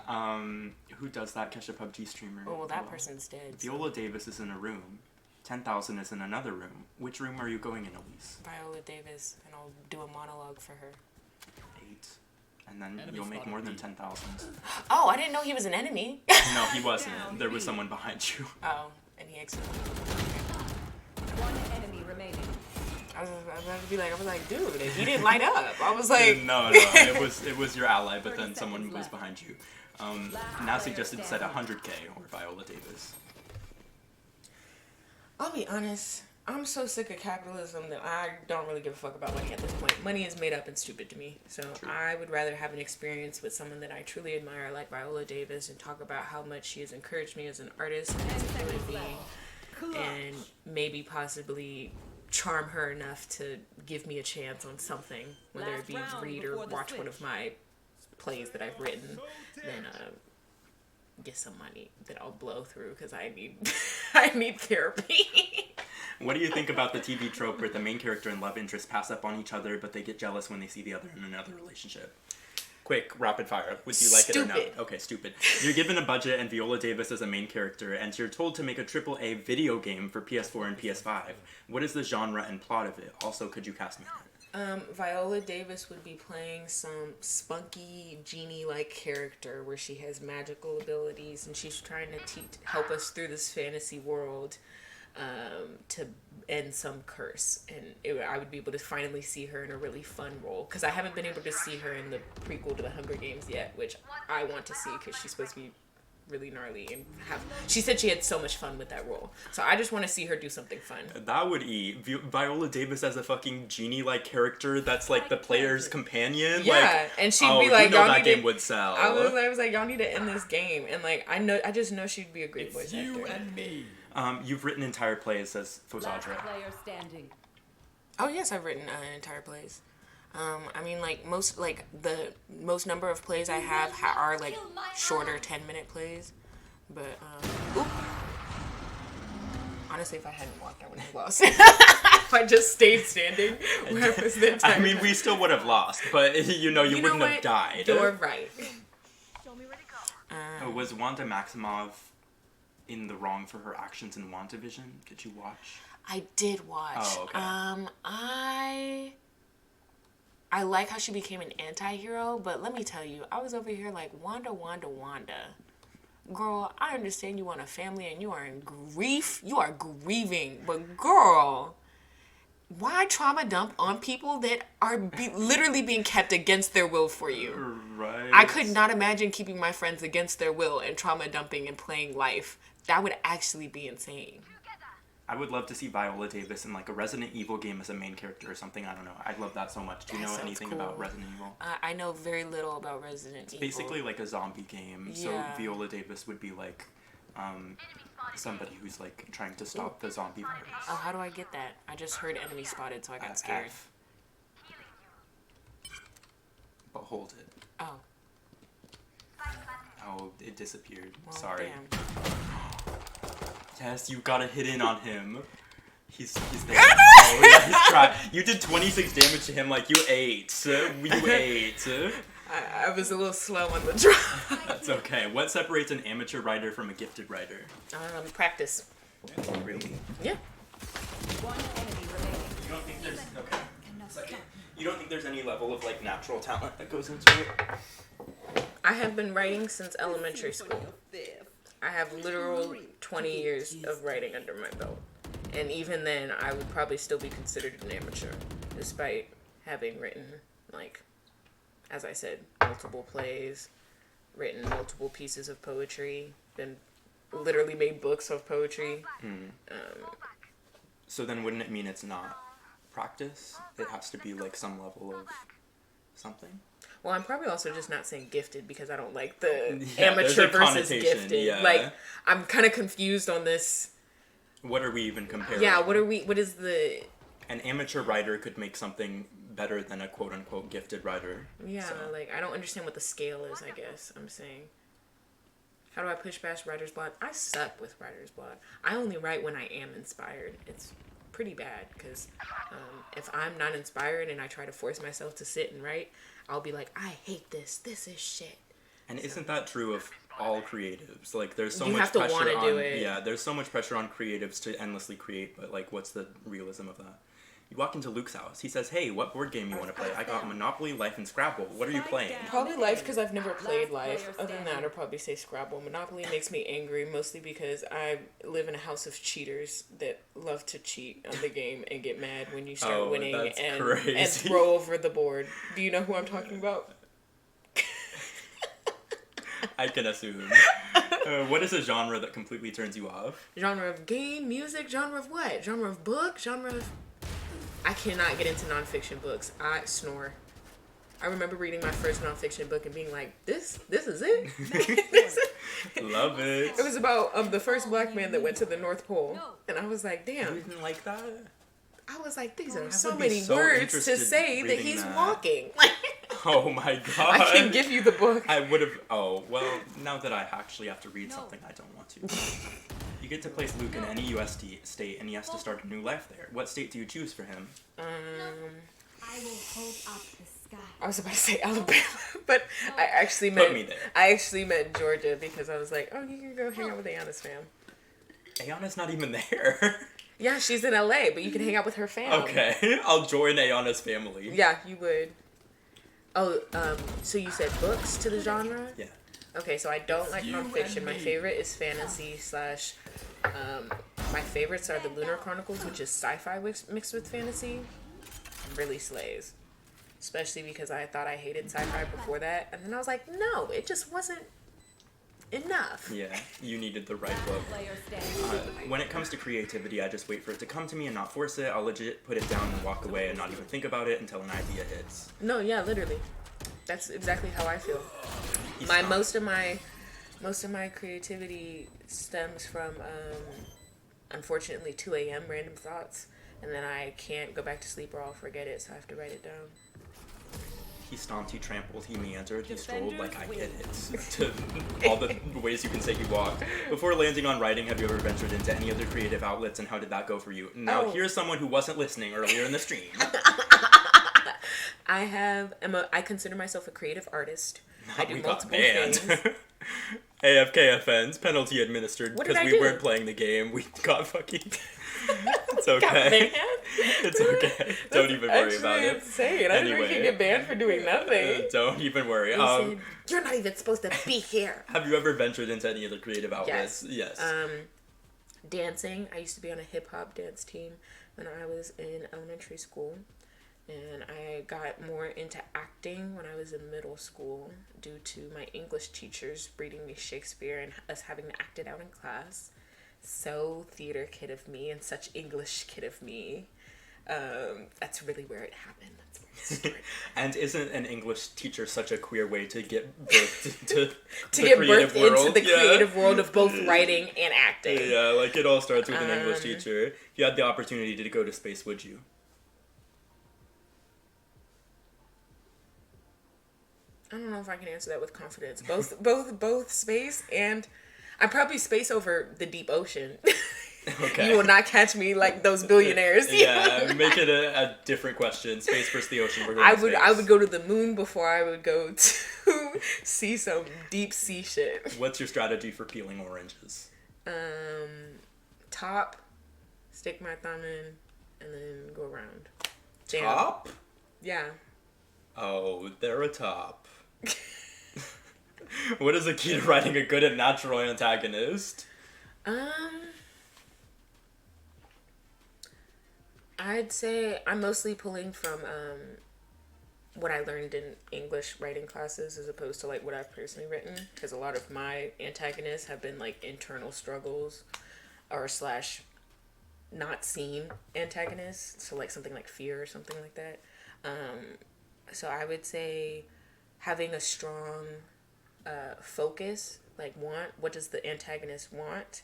Who does that? Catch a PUBG streamer. Oh, well, that person's dead. so- Viola Davis is in a room. 10,000 is in another room. Which room are you going in, Elise? Viola Davis, and I'll do a monologue for her. 8. And then Enemy you'll make spotted more than B. 10,000. Oh, I didn't know he was an enemy. No, he wasn't. There was someone behind you. Oh, and he exited. One enemy remaining. I was about to be like, dude, he didn't light up. I was like, No, it was your ally, but 30 then someone seconds was left. behind you. Last Now player suggested said standing. 100K or Viola Davis. I'll be honest. I'm so sick of capitalism that I don't really give a fuck about money at this point. Money is made up and stupid to me. So I would rather have an experience with someone that I truly admire, like Viola Davis, and talk about how much she has encouraged me as an artist and as a human being, and maybe possibly charm her enough to give me a chance on something, whether it be Last round read or before the watch one switch. of my plays that I've written, then get some money that I'll blow through because I need I need therapy. What do you think about the TV trope where the main character and love interest pass up on each other, but they get jealous when they see the other in another relationship? Quick, rapid fire. Would you like it or Stupid. no? Okay, stupid. You're given a budget and Viola Davis is a main character, and you're told to make a AAA video game for PS4 and PS5. What is the genre and plot of it? Also, could you cast me in it? Viola Davis would be playing some spunky genie-like character where she has magical abilities and she's trying to help us through this fantasy world to end some curse. And I would be able to finally see her in a really fun role because I haven't been able to see her in the prequel to the Hunger Games yet, which I want to see because she's supposed to be really gnarly and she said she had so much fun with that role, so I just want to see her do something fun. That would eat. Viola Davis as a fucking genie-like character that's like the player's companion. Yeah, like, and she'd oh, be like, you know y'all that need to- game would sell. I was like, y'all need to end this game, and like I just know she'd be a great voice You actor. and me. You've written entire plays, says Last Fozadra. player standing. Oh yes, I've written entire plays. I mean, like, the most number of plays I have are, like, shorter 10-minute plays. But, oop. Honestly, if I hadn't walked, I would have lost. If I just stayed standing, where was the entire I mean, we still would have lost, but you wouldn't have died. You're right. Was Wanda Maximoff in the wrong for her actions in WandaVision? Did you watch? I did watch. Oh, okay. I like how she became an anti-hero, but let me tell you, I was over here like, Wanda. Girl, I understand you want a family and you are in grief. You are grieving. But girl, why trauma dump on people that are literally being kept against their will for you? Right. I could not imagine keeping my friends against their will and trauma dumping and playing life. That would actually be insane. I would love to see Viola Davis in like a Resident Evil game as a main character or something. I don't know. I'd love that so much. Do you know anything about Resident Evil? I know very little about Resident Evil. Basically like a zombie game. Yeah. So Viola Davis would be like somebody who's like trying to stop the zombie virus. Oh, how do I get that? I just heard enemy spotted, so I got scared. F. But hold it. Oh. Oh, it disappeared. Well, Sorry. Damn. Yes, you gotta hit in on him. He's there. Oh, yeah, he's trying. You did 26 damage to him like you ate. You ate. I was a little slow on the draw. That's okay. What separates an amateur writer from a gifted writer? Practice. Really? Yeah. One enemy remaining. You don't think there's you don't think there's any level of like natural talent that goes into it? I have been writing since elementary school. I have literal 20 years of writing under my belt. And even then, I would probably still be considered an amateur, despite having written, like, as I said, multiple plays, written multiple pieces of poetry, then literally made books of poetry. So then wouldn't it mean it's not practice? It has to be like some level of something? Well, I'm probably also just not saying gifted because I don't like the Yeah, there's amateur a versus connotation, gifted. yeah. Like, I'm kind of confused on this. What are we even comparing? Yeah, what is the... An amateur writer could make something better than a quote-unquote gifted writer. Yeah, So. like, I don't understand what the scale is, I guess I'm saying. How do I push past writer's block? I suck with writer's block. I only write when I am inspired. It's pretty bad because if I'm not inspired and I try to force myself to sit and write, I'll be like, I hate this. This is shit. And isn't that true of all creatives? Like, there's so You much have to pressure wanna on... do it. Yeah, there's so much pressure on creatives to endlessly create, but, like, what's the realism of that? You walk into Luke's house. He says, hey, what board game you want to play? I got Monopoly, Life, and Scrabble. What are you playing? Probably Life because I've never played Life. Other than that, I'd probably say Scrabble. Monopoly makes me angry mostly because I live in a house of cheaters that love to cheat on the game and get mad when you start winning that's and crazy. throw over the board. Do you know who I'm talking about? I can assume. What is a genre that completely turns you off? Genre of game, music, genre of what? Genre of book, genre of... I cannot get into nonfiction books. I snore. I remember reading my first nonfiction book and being like, this is it? Love it. It was about the first black man that went to the North Pole. And I was like, You damn. didn't like that? I was like, these are I so would be many so words to interested say that reading he's that. walking. Oh my god. I can give you the book. I would have... Oh, well, now that I actually have to read something, I don't want to. You get to place Luke in any US state, and he has to start a new life there. What state do you choose for him? I will hold up the sky. I was about to say Alabama, but I actually Put me there. meant Georgia because I was like, oh, you can go hang out with Ayana's fam. Ayana's not even there. Yeah, she's in LA, but you can hang out with her fam. Okay, I'll join Ayana's family. Yeah, you would. Oh, so you said books to the genre? Yeah. Okay, so I don't like You nonfiction. and My me. favorite is fantasy / my favorites are the Lunar Chronicles, which is sci-fi mixed with fantasy. Really slays. Especially because I thought I hated sci-fi before that. And then I was like, no, it just wasn't enough. Yeah, you needed the right book. Player standing. When it comes to creativity, I just wait for it to come to me and not force it. I'll legit put it down and walk away and not even think about it until an idea hits. No, yeah, literally. That's exactly how I feel. He's My not- most of my creativity stems from unfortunately 2 a.m. random thoughts, and then I can't go back to sleep or I'll forget it, so I have to write it down. He stomped, he trampled, he meandered, he strolled, like I get Defenders it. To all the ways you can say he walked. Before landing on writing, have you ever ventured into any other creative outlets, and how did that go for you? Now, Oh. here's someone who wasn't listening earlier in the stream. I consider myself a creative artist. I do We got multiple banned. things. AFK offense, penalty administered What did because I we do? weren't playing the game. We got fucking... It's okay. It's okay. Don't even worry about it. Insane. I didn't know you Anyway. could get banned for doing nothing. Don't even worry. They said, you're not even supposed to be here. Have you ever ventured into any other creative outlets? Yes. Dancing. I used to be on a hip hop dance team when I was in elementary school. And I got more into acting when I was in middle school due to my English teachers reading me Shakespeare and us having to act it out in class. So theater kid of me and such English kid of me. That's really where it happened. That's where it started. And isn't an English teacher such a queer way to get birthed into To the get creative birthed world? into the creative world of both writing and acting. Yeah, like it all starts with an English teacher. If you had the opportunity to go to space, would you? I don't know if I can answer that with confidence. Both space and I'm probably space over the deep ocean. Okay. You will not catch me like those billionaires. Yeah, make it a different question. Space versus the ocean. We're going I to would space. go to the moon before I would go to see some deep sea shit. What's your strategy for peeling oranges? Top, stick my thumb in, and then go around. Jam. Top? Yeah. Oh, they're a top. What is the key to writing a good and natural antagonist? I'd say I'm mostly pulling from what I learned in English writing classes as opposed to like what I've personally written, because a lot of my antagonists have been like internal struggles or slash not seen antagonists, so like something like fear or something like that. So I would say having a strong focus, like what does the antagonist want,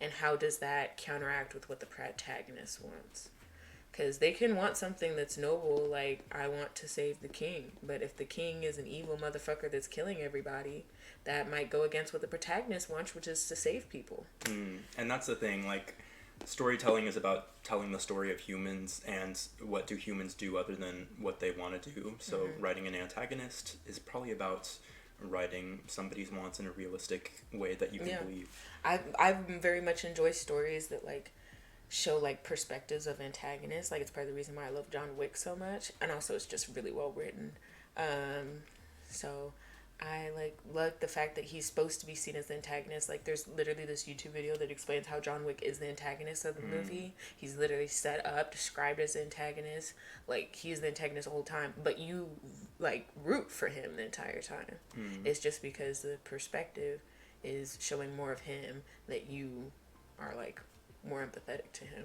and how does that counteract with what the protagonist wants? Because they can want something that's noble, like, I want to save the king. But if the king is an evil motherfucker that's killing everybody, that might go against what the protagonist wants, which is to save people. And that's the thing, like, storytelling is about telling the story of humans and what do humans do other than what they want to do. So writing an antagonist is probably about writing somebody's wants in a realistic way that you can believe. I very much enjoy stories that, like, show like perspectives of antagonists. Like, it's part of the reason why I love John Wick so much, and also it's just really well written. So I like the fact that he's supposed to be seen as the antagonist. Like, there's literally this YouTube video that explains how John Wick is the antagonist of the movie. He's literally set up, described as the antagonist. Like, he's the antagonist the whole time, but you like root for him the entire time. It's just because the perspective is showing more of him that you are like more empathetic to him.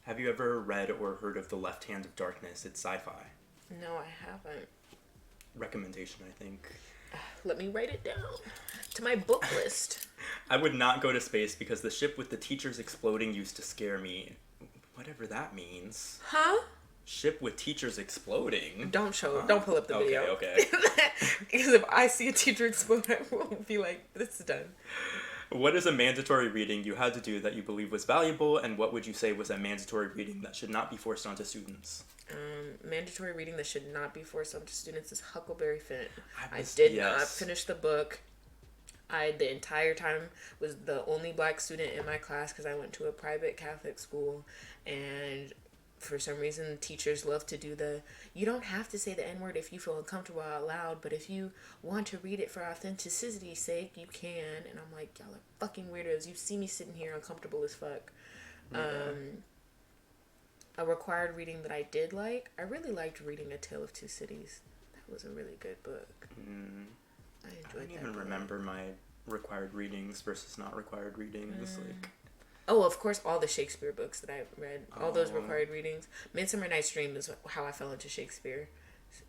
Have you ever read or heard of The Left Hand of Darkness? It's sci-fi. No, I haven't. Recommendation, I think. Let me write it down to my book list. I would not go to space because the ship with the teachers exploding used to scare me. Whatever that means. Huh? Ship with teachers exploding? Don't pull up the video. Okay. Because if I see a teacher explode, I will be like, this is done. What is a mandatory reading you had to do that you believe was valuable, and what would you say was a mandatory reading that should not be forced onto students? Mandatory reading that should not be forced onto students is Huckleberry Finn. I Yes. did not finish the book. I, the entire time, was the only black student in my class because I went to a private Catholic school, and for some reason teachers love to do you don't have to say the N-word if you feel uncomfortable out loud, but if you want to read it for authenticity sake, you can. And I'm like, y'all are fucking weirdos. You see me sitting here uncomfortable as fuck. A required reading that I did like, I really liked reading A Tale of Two Cities. That was a really good book. I enjoyed that. I don't even book. remember my required readings versus not required readings. Like, Oh, of course, all the Shakespeare books that I read, all those required readings. Midsummer Night's Dream is how I fell into Shakespeare.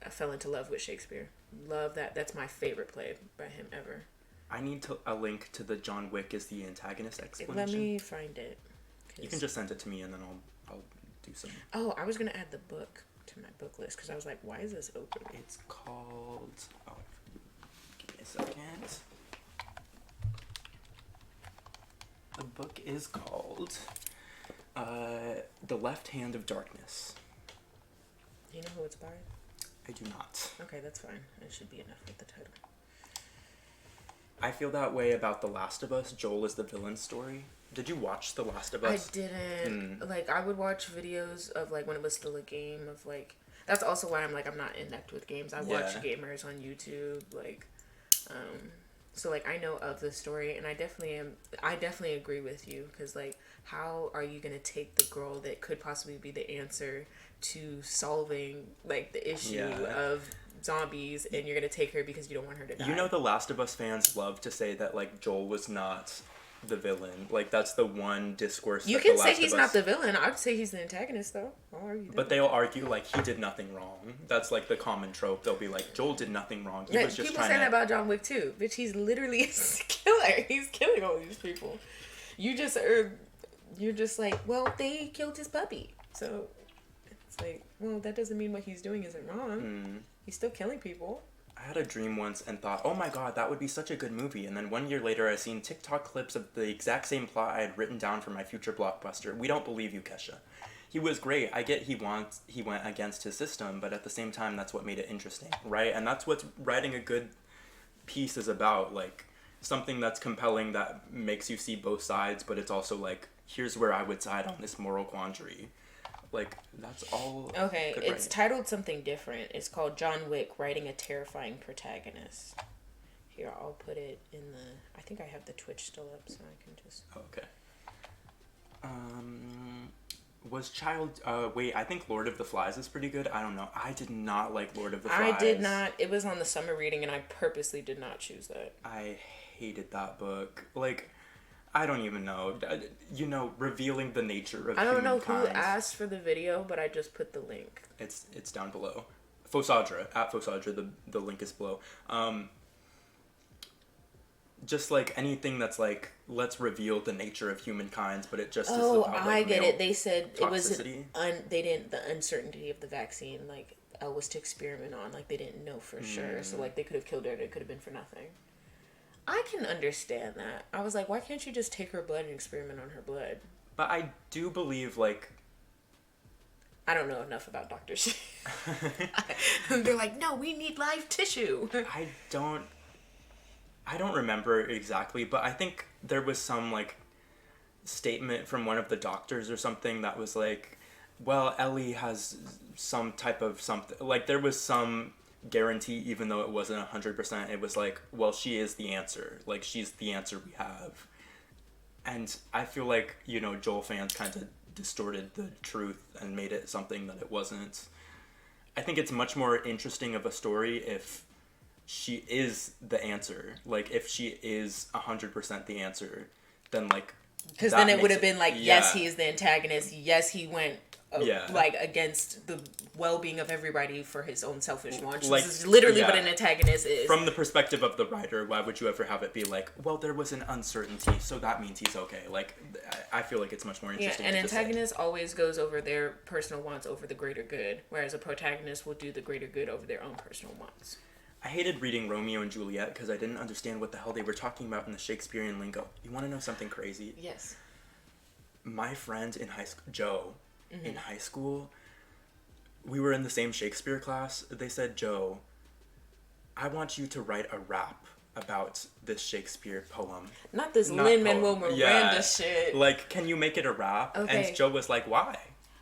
I fell into love with Shakespeare. Love that. That's my favorite play by him ever. I need a link to the John Wick is the antagonist explanation. Let me find it. You can just send it to me and then I'll do some. Oh, I was going to add the book to to my book list because I was like, why is this open? It's called. Oh, give me a second. The book is called The Left Hand of Darkness. Do you know who it's by? I do not. Okay, that's fine. It should be enough with the title. I feel that way about The Last of Us. Joel is the villain story. Did you watch The Last of Us? I didn't. Like, I would watch videos of, like, when it was still a game of, like... That's also why I'm, like, I'm not inept with games. I watch gamers on YouTube, like... So, like, I know of the story, and I definitely agree with you, because, like, how are you going to take the girl that could possibly be the answer to solving, like, the issue of zombies, and you're going to take her because you don't want her to die? You know, the Last of Us fans love to say that, like, Joel was not the villain. Like, that's the one discourse you that can The say Last he's of not Us... the villain. I'd say he's the antagonist, though. I'll argue that. But they'll argue, like, he did nothing wrong. That's, like, the common trope. They'll be like, Joel did nothing wrong. He was just people trying say to... that about John Wick, too. Bitch, he's literally a killer. He's killing all these people. You're just like, well, they killed his puppy. So, it's like, well, that doesn't mean what he's doing isn't wrong. He's still killing people. I had a dream once and thought, oh my god, that would be such a good movie. And then 1 year later, I seen TikTok clips of the exact same plot I had written down for my future blockbuster. We don't believe you, Kesha. He was great. I get he went against his system, but at the same time, that's what made it interesting, right? And that's what writing a good piece is about, like, something that's compelling that makes you see both sides, but it's also like, here's where I would side on this moral quandary. Like, that's all. Okay, good it's writing. titled something different. It's called John Wick Writing a Terrifying Protagonist. Here, I'll put it in the... I think I have the Twitch still up, so I can just... Okay. Wait, I think Lord of the Flies is pretty good. I don't know. I did not like Lord of the Flies. I did not... It was on the summer reading, and I purposely did not choose that. I hated that book. Like, I don't even know. You know, revealing the nature of I don't know humankind. who asked for the video, but I just put the link. It's down below. Fosadra, at Fosadra, the link is below. Just like anything that's like, let's reveal the nature of humankind, but it just is about, like, I get male it. They said toxicity. the uncertainty of the vaccine, like, was to experiment on. Like, they didn't know for sure. So, like, they could have killed her and it could have been for nothing. I can understand that. I was like, why can't you just take her blood and experiment on her blood? But I do believe, like... I don't know enough about doctors. They're like, no, we need live tissue. I don't remember exactly, but I think there was some, like, statement from one of the doctors or something that was like, well, Ellie has some type of something. Like, there was some guarantee, even though it wasn't 100%. It was like, well, she is the answer. Like, she's the answer we have. And I feel like, you know, Joel fans kind of distorted the truth and made it something that it wasn't. I think it's much more interesting of a story if she is the answer. Like, if she is 100% the answer, then, like... Because then it would have been like, yes, he is the antagonist. Yes, he went, like, against the well-being of everybody for his own selfish wants. Like, this is literally what an antagonist is. From the perspective of the writer, why would you ever have it be like, well, there was an uncertainty, so that means he's okay. Like, I feel like it's much more interesting. Yeah, an antagonist always goes over their personal wants over the greater good, whereas a protagonist will do the greater good over their own personal wants. I hated reading Romeo and Juliet because I didn't understand what the hell they were talking about in the Shakespearean lingo. You want to know something crazy? Yes. My friend in high school, Joe, in high school, we were in the same Shakespeare class. They said, Joe, I want you to write a rap about this Shakespeare poem. Not this Lin-Manuel Miranda shit. Like, can you make it a rap? Okay. And Joe was like, why?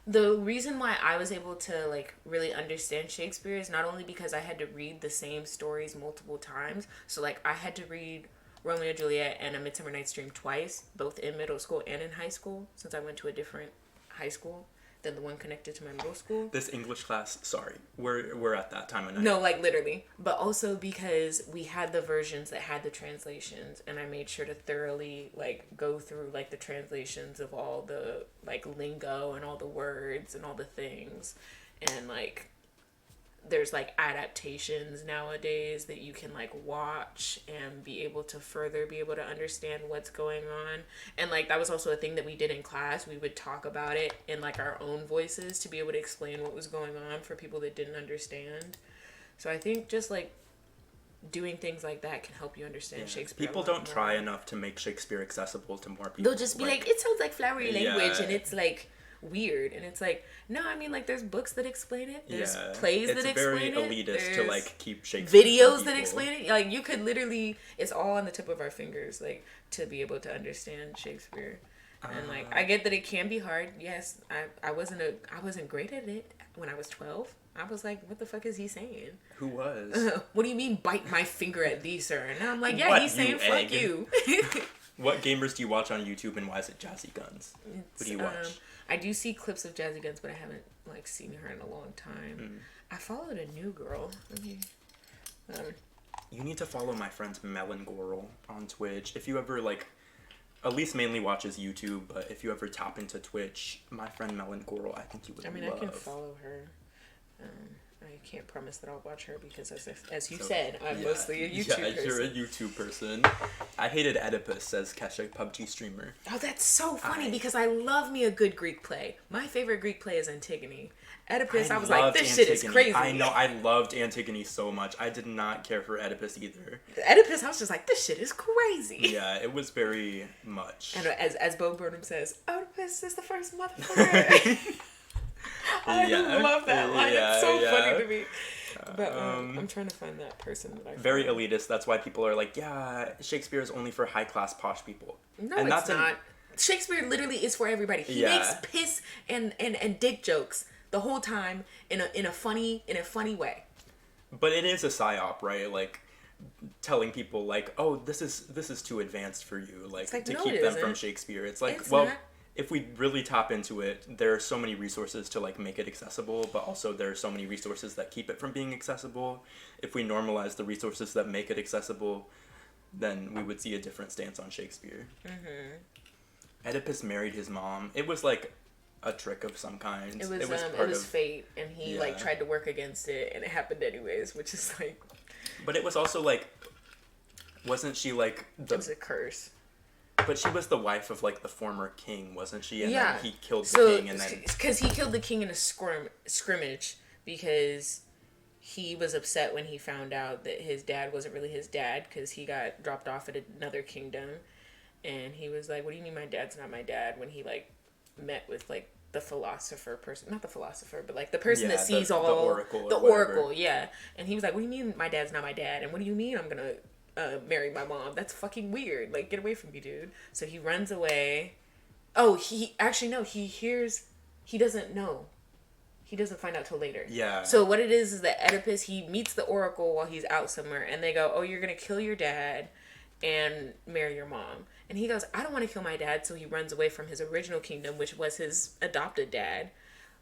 The reason why I was able to, like, really understand Shakespeare is not only because I had to read the same stories multiple times. So, like, I had to read Romeo and Juliet and A Midsummer Night's Dream twice, both in middle school and in high school, since I went to a different high school than the one connected to my middle school. This English class, sorry, we're at that time of night. No, like, literally. But also because we had the versions that had the translations, and I made sure to thoroughly, like, go through, like, the translations of all the, like, lingo and all the words and all the things. And, like, there's like adaptations nowadays that you can like watch and be able to further be able to understand what's going on. And like that was also a thing that we did in class. We would talk about it in like our own voices to be able to explain what was going on for people that didn't understand. So I think just like doing things like that can help you understand Shakespeare. People a lot don't more. try enough to make Shakespeare accessible to more people. They'll just be like, it sounds like flowery language, Yeah. and it's like weird, and it's like, no, I mean, like there's books that explain it, there's Yeah. plays It's that explain very it, elitist to there's like keep Shakespeare from videos that people. explain it. Like you could literally, it's all on the tip of our fingers, like to be able to understand Shakespeare. And like I get that it can be hard. Yes, I wasn't great at it when I was 12. I was like, what the fuck is he saying? Who was? What do you mean bite my finger at thee, sir? And I'm like, yeah, What, he's saying you fuck egg? you. What gamers do you watch on YouTube, and why is it Jazzy Guns? What do you watch? I do see clips of Jazzy Guns, but I haven't like seen her in a long time. I followed a new girl. Let me, You need to follow my friend Melon Goral on Twitch. If you ever like, Elise mainly watches YouTube, but if you ever tap into Twitch, my friend Melon Goral, I think you would I mean, love. I can follow her. I can't promise that I'll watch her because, as you So, said, I'm yeah. mostly a YouTube Yeah, person. you're a YouTube person. I hated Oedipus, says Kesha, PUBG streamer. Oh, that's so funny because I love me a good Greek play. My favorite Greek play is Antigone. Oedipus, I was like, loved this shit is Antigone. crazy. I know, I loved Antigone so much. I did not care for Oedipus either. Oedipus, I was just like, this shit is crazy. Yeah, it was very much. And as Bo Burnham says, Oedipus is the first motherfucker. I Yeah. love that line. It's so Yeah. funny to me. But I'm trying to find that person that I Very follow. elitist. That's why people are like, yeah, Shakespeare is only for high class posh people. No, and it's that's not. Shakespeare literally is for everybody. He Yeah. makes piss and dick jokes the whole time in a funny way. But it is a psyop, right? Like telling people like, oh, this is too advanced for you, like like, to no, keep it them from isn't. Shakespeare. It's like, It's well, not. if we really tap into it, there are so many resources to like make it accessible, but also there are so many resources that keep it from being accessible. If we normalize the resources that make it accessible, then we would see a different stance on Shakespeare. Oedipus married his mom. It was like a trick of some kind. It was part of, fate, and he like Yeah. tried to work against it, and it happened anyways, which is like but it was also like, wasn't she like it the? was a curse. But she was the wife of like the former king, wasn't she? And Yeah. then he killed the So king, and then because he killed the king in a scrimmage because he was upset when he found out that his dad wasn't really his dad because he got dropped off at another kingdom, and he was like, what do you mean my dad's not my dad? When he like met with like the philosopher person, not the philosopher, but like the person Yeah, that sees the all oracle or the whatever. oracle, yeah. And he was like, what do you mean my dad's not my dad? And what do you mean I'm gonna marry my mom? That's fucking weird. Like, get away from me, dude. So he runs away. Oh, he actually no, he doesn't know. He doesn't find out till later. Yeah. So what it is that Oedipus, he meets the oracle while he's out somewhere, and they go, oh, you're gonna kill your dad and marry your mom. And he goes, I don't want to kill my dad. So he runs away from his original kingdom, which was his adopted dad,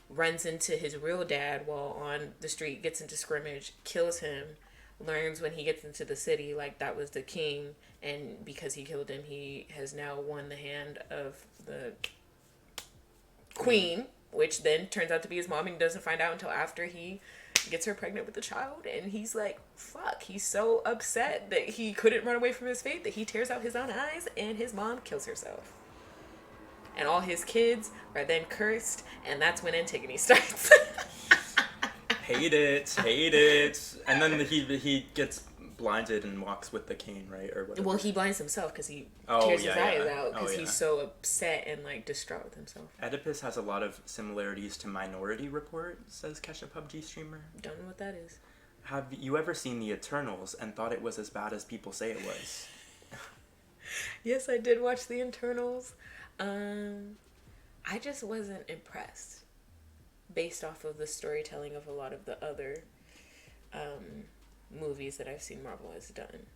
runs into his real dad while on the street, gets into scrimmage, kills him, learns when he gets into the city like that was the king, and because he killed him, he has now won the hand of the queen, which then turns out to be his mom, and he doesn't find out until after he gets her pregnant with the child. And he's like, fuck, he's so upset that he couldn't run away from his fate that he tears out his own eyes, and his mom kills herself, and all his kids are then cursed, and that's when Antigone starts. hate it. And then he gets blinded and walks with the cane, right, or whatever. Well, he blinds himself because he Oh, tears yeah, his eyes yeah. out because Oh, yeah. he's so upset and like distraught with himself. Oedipus has a lot of similarities to Minority Report, says Kesha, PUBG streamer. Don't know what that is. Have you ever seen The Eternals and thought it was as bad as people say it was? Yes, I did watch the internals. I just wasn't impressed based off of the storytelling of a lot of the other movies that I've seen Marvel has done.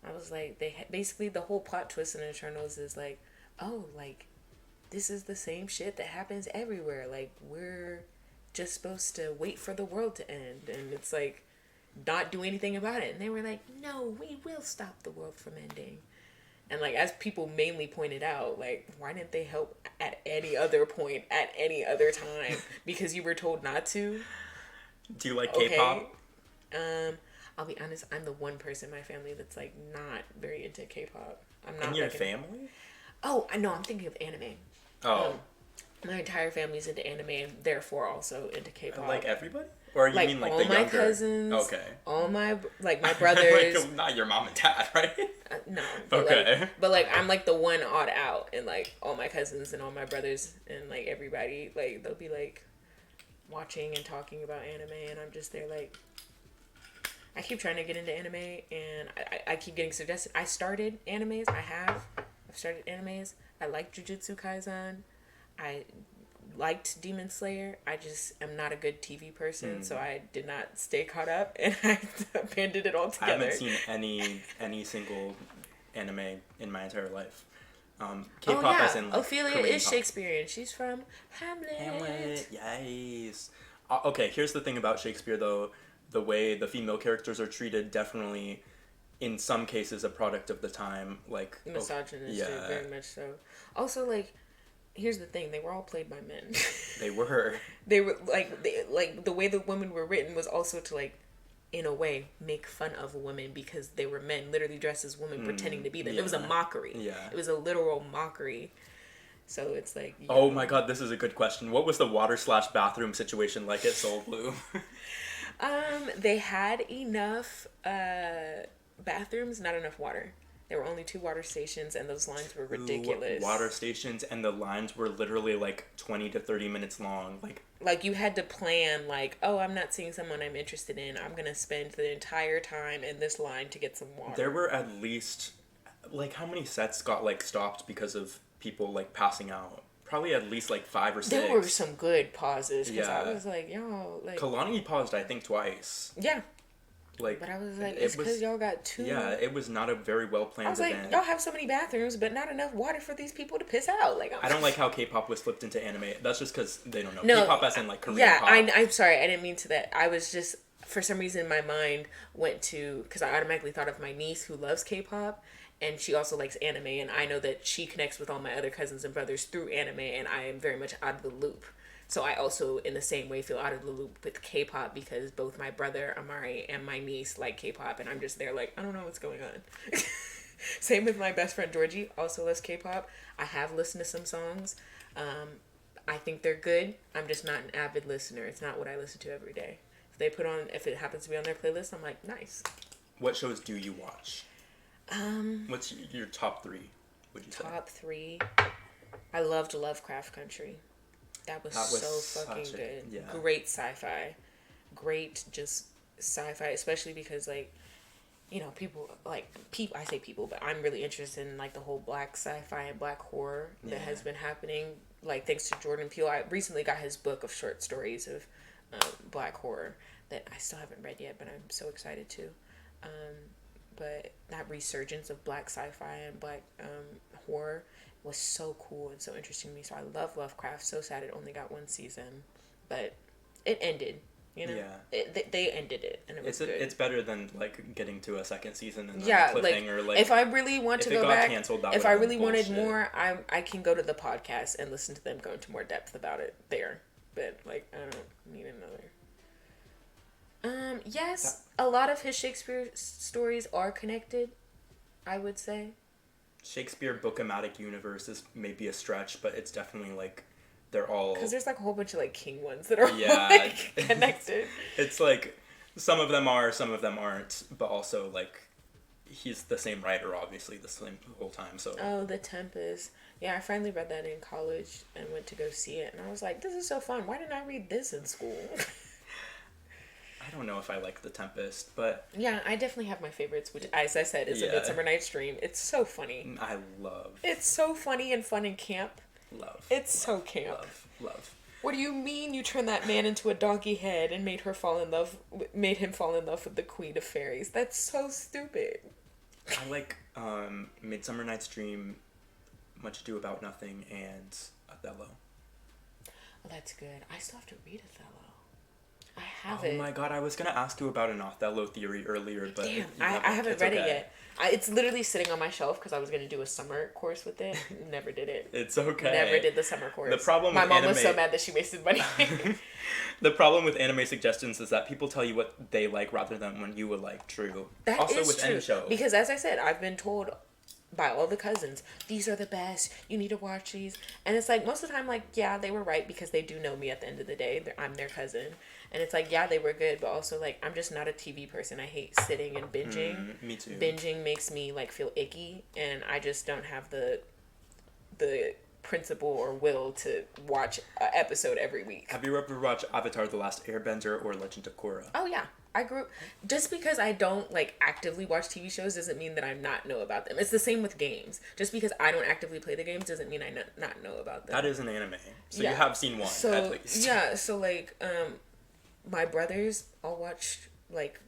I was like, basically the whole plot twist in Eternals is like, oh, like this is the same shit that happens everywhere. Like, we're just supposed to wait for the world to end, and it's like not do anything about it. And they were like, no, we will stop the world from ending. And like, as people mainly pointed out, like, why didn't they help at any other point, at any other time? Because you were told not to? Do you like Okay. K-pop? I'll be honest, I'm the one person in my family that's like not very into K-pop. I'm not In your like family? Oh, I know, I'm thinking of anime. Oh, My entire family's into anime and therefore also into K-pop. like everybody? Or you Like mean like all the my younger? cousins, Okay. all my like my brothers. Like, not your mom and dad, right? No, but Okay. like I'm like the one odd out, and like all my cousins and all my brothers and like everybody, like they'll be like watching and talking about anime, and I'm just there like I keep trying to get into anime, and I keep getting suggested. I've started animes. I've started animes. I like Jujutsu Kaisen. I liked Demon Slayer. I just am not a good TV person, so I did not stay caught up, and I abandoned it I altogether. haven't seen any single anime in my entire life. K-pop Oh yeah, as in like Ophelia Korean is pop. Shakespearean. She's from Hamlet. Hamlet, yes. Okay, here's the thing about Shakespeare though. The way the female characters are treated definitely in some cases a product of the time, like Misogynistic, yeah. very much so. Also, like, here's the thing: they were all played by men. They were. They were like the way the women were written was also to like, in a way, make fun of women because they were men, literally dressed as women, pretending to be them. It was a yeah. mockery. Yeah. It was a literal mockery. So it's like. Oh my god, this is a good question. What was the water/bathroom situation like at Soul Blue? They had enough bathrooms, not enough water. There were only 2 water stations, and those lines were ridiculous. Water stations, and the lines were literally like 20 to 30 minutes long. Like you had to plan, like, oh, I'm not seeing someone I'm interested in. I'm gonna spend the entire time in this line to get some water. There were at least, like, how many sets got like stopped because of people like passing out? Probably at least like 5 or 6. There were some good pauses because Yeah. I was like, yo, like, Kalani paused, I think, twice. yeah. Like, But I was like, it's because y'all got 2. Yeah, it was not a very well planned I was like, event. y'all have so many bathrooms, but not enough water for these people to piss out. Like, I don't like how K-pop was flipped into anime. That's just because they don't know. No, K-pop as in like Korean yeah, pop. I'm sorry, I didn't mean to that. I was just, for some reason, my mind went to, because I automatically thought of my niece who loves K-pop, and she also likes anime, and I know that she connects with all my other cousins and brothers through anime, and I am very much out of the loop. So I also, in the same way, feel out of the loop with K-pop because both my brother, Amari, and my niece like K-pop, and I'm just there like, I don't know what's going on. Same with my best friend, Georgie, also loves K-pop. I have listened to some songs. I think they're good. I'm just not an avid listener. It's not what I listen to every day. If it happens to be on their playlist, I'm like, nice. What shows do you watch? What's your top 3? Would you say? Top 3. I loved Lovecraft Country. That was so fucking good. Yeah. Great sci-fi. Great just sci-fi, especially because like, you know, I say people, but I'm really interested in like the whole black sci-fi and black horror that has been happening. Like thanks to Jordan Peele, I recently got his book of short stories of black horror that I still haven't read yet, but I'm so excited to. But that resurgence of black sci-fi and black horror was so cool and so interesting to me. So I love Lovecraft. So sad it only got 1 season, but it ended. You know, they ended it, and it was good. It's better than like getting to a 2nd season and then Yeah, a cliffhanger. like if I really want to if it go got back, canceled, that if I would've really been wanted bullshit. more, I can go to the podcast and listen to them go into more depth about it there. But like I don't need another. Yes, a lot of his Shakespeare stories are connected, I would say. Shakespeare Book-O-Matic universe is maybe a stretch, but it's definitely like they're all. Because there's like a whole bunch of like king ones that are Yeah. like connected. It's like some of them are, some of them aren't, but also like he's the same writer, obviously, the whole time. So. Oh, The Tempest. Yeah, I finally read that in college and went to go see it, and I was like, "This is so fun. Why didn't I read this in school?" I don't know if I like The Tempest, but Yeah, I definitely have my favorites, which, as I said, is A Midsummer Night's Dream. It's so funny. I love. It's so funny and fun and camp. Love. It's so camp. Love. What do you mean you turned that man into a donkey head and made him fall in love with the Queen of Fairies? That's so stupid. I like Midsummer Night's Dream, Much Ado About Nothing, and Othello. Oh, that's good. I still have to read Othello. I have Oh it. my god, I was gonna ask you about an Othello theory earlier, but Damn, you I haven't it's read it okay. yet. It's literally sitting on my shelf because I was gonna do a summer course with it. Never did it. It's okay. Never did the summer course. The problem my with mom was so anime- mad that she wasted money. The problem with anime suggestions is that people tell you what they like rather than what you would like. True. That also is with true. any show. Because as I said, I've been told by all the cousins, these are the best. You need to watch these. And it's like, most of the time, like, yeah, they were right because they do know me at the end of the day. I'm their cousin. And it's like, yeah, they were good, but also, like, I'm just not a TV person. I hate sitting and binging. Me too. Binging makes me, like, feel icky. And I just don't have the principle or will to watch an episode every week. Have you ever watched Avatar: The Last Airbender or Legend of Korra? Oh yeah, I grew. Just because I don't like actively watch TV shows doesn't mean that I not know about them. It's the same with games. Just because I don't actively play the games doesn't mean I not know about them. That is an anime, so Yeah. you have seen one So at least. yeah, so like my brothers all watched like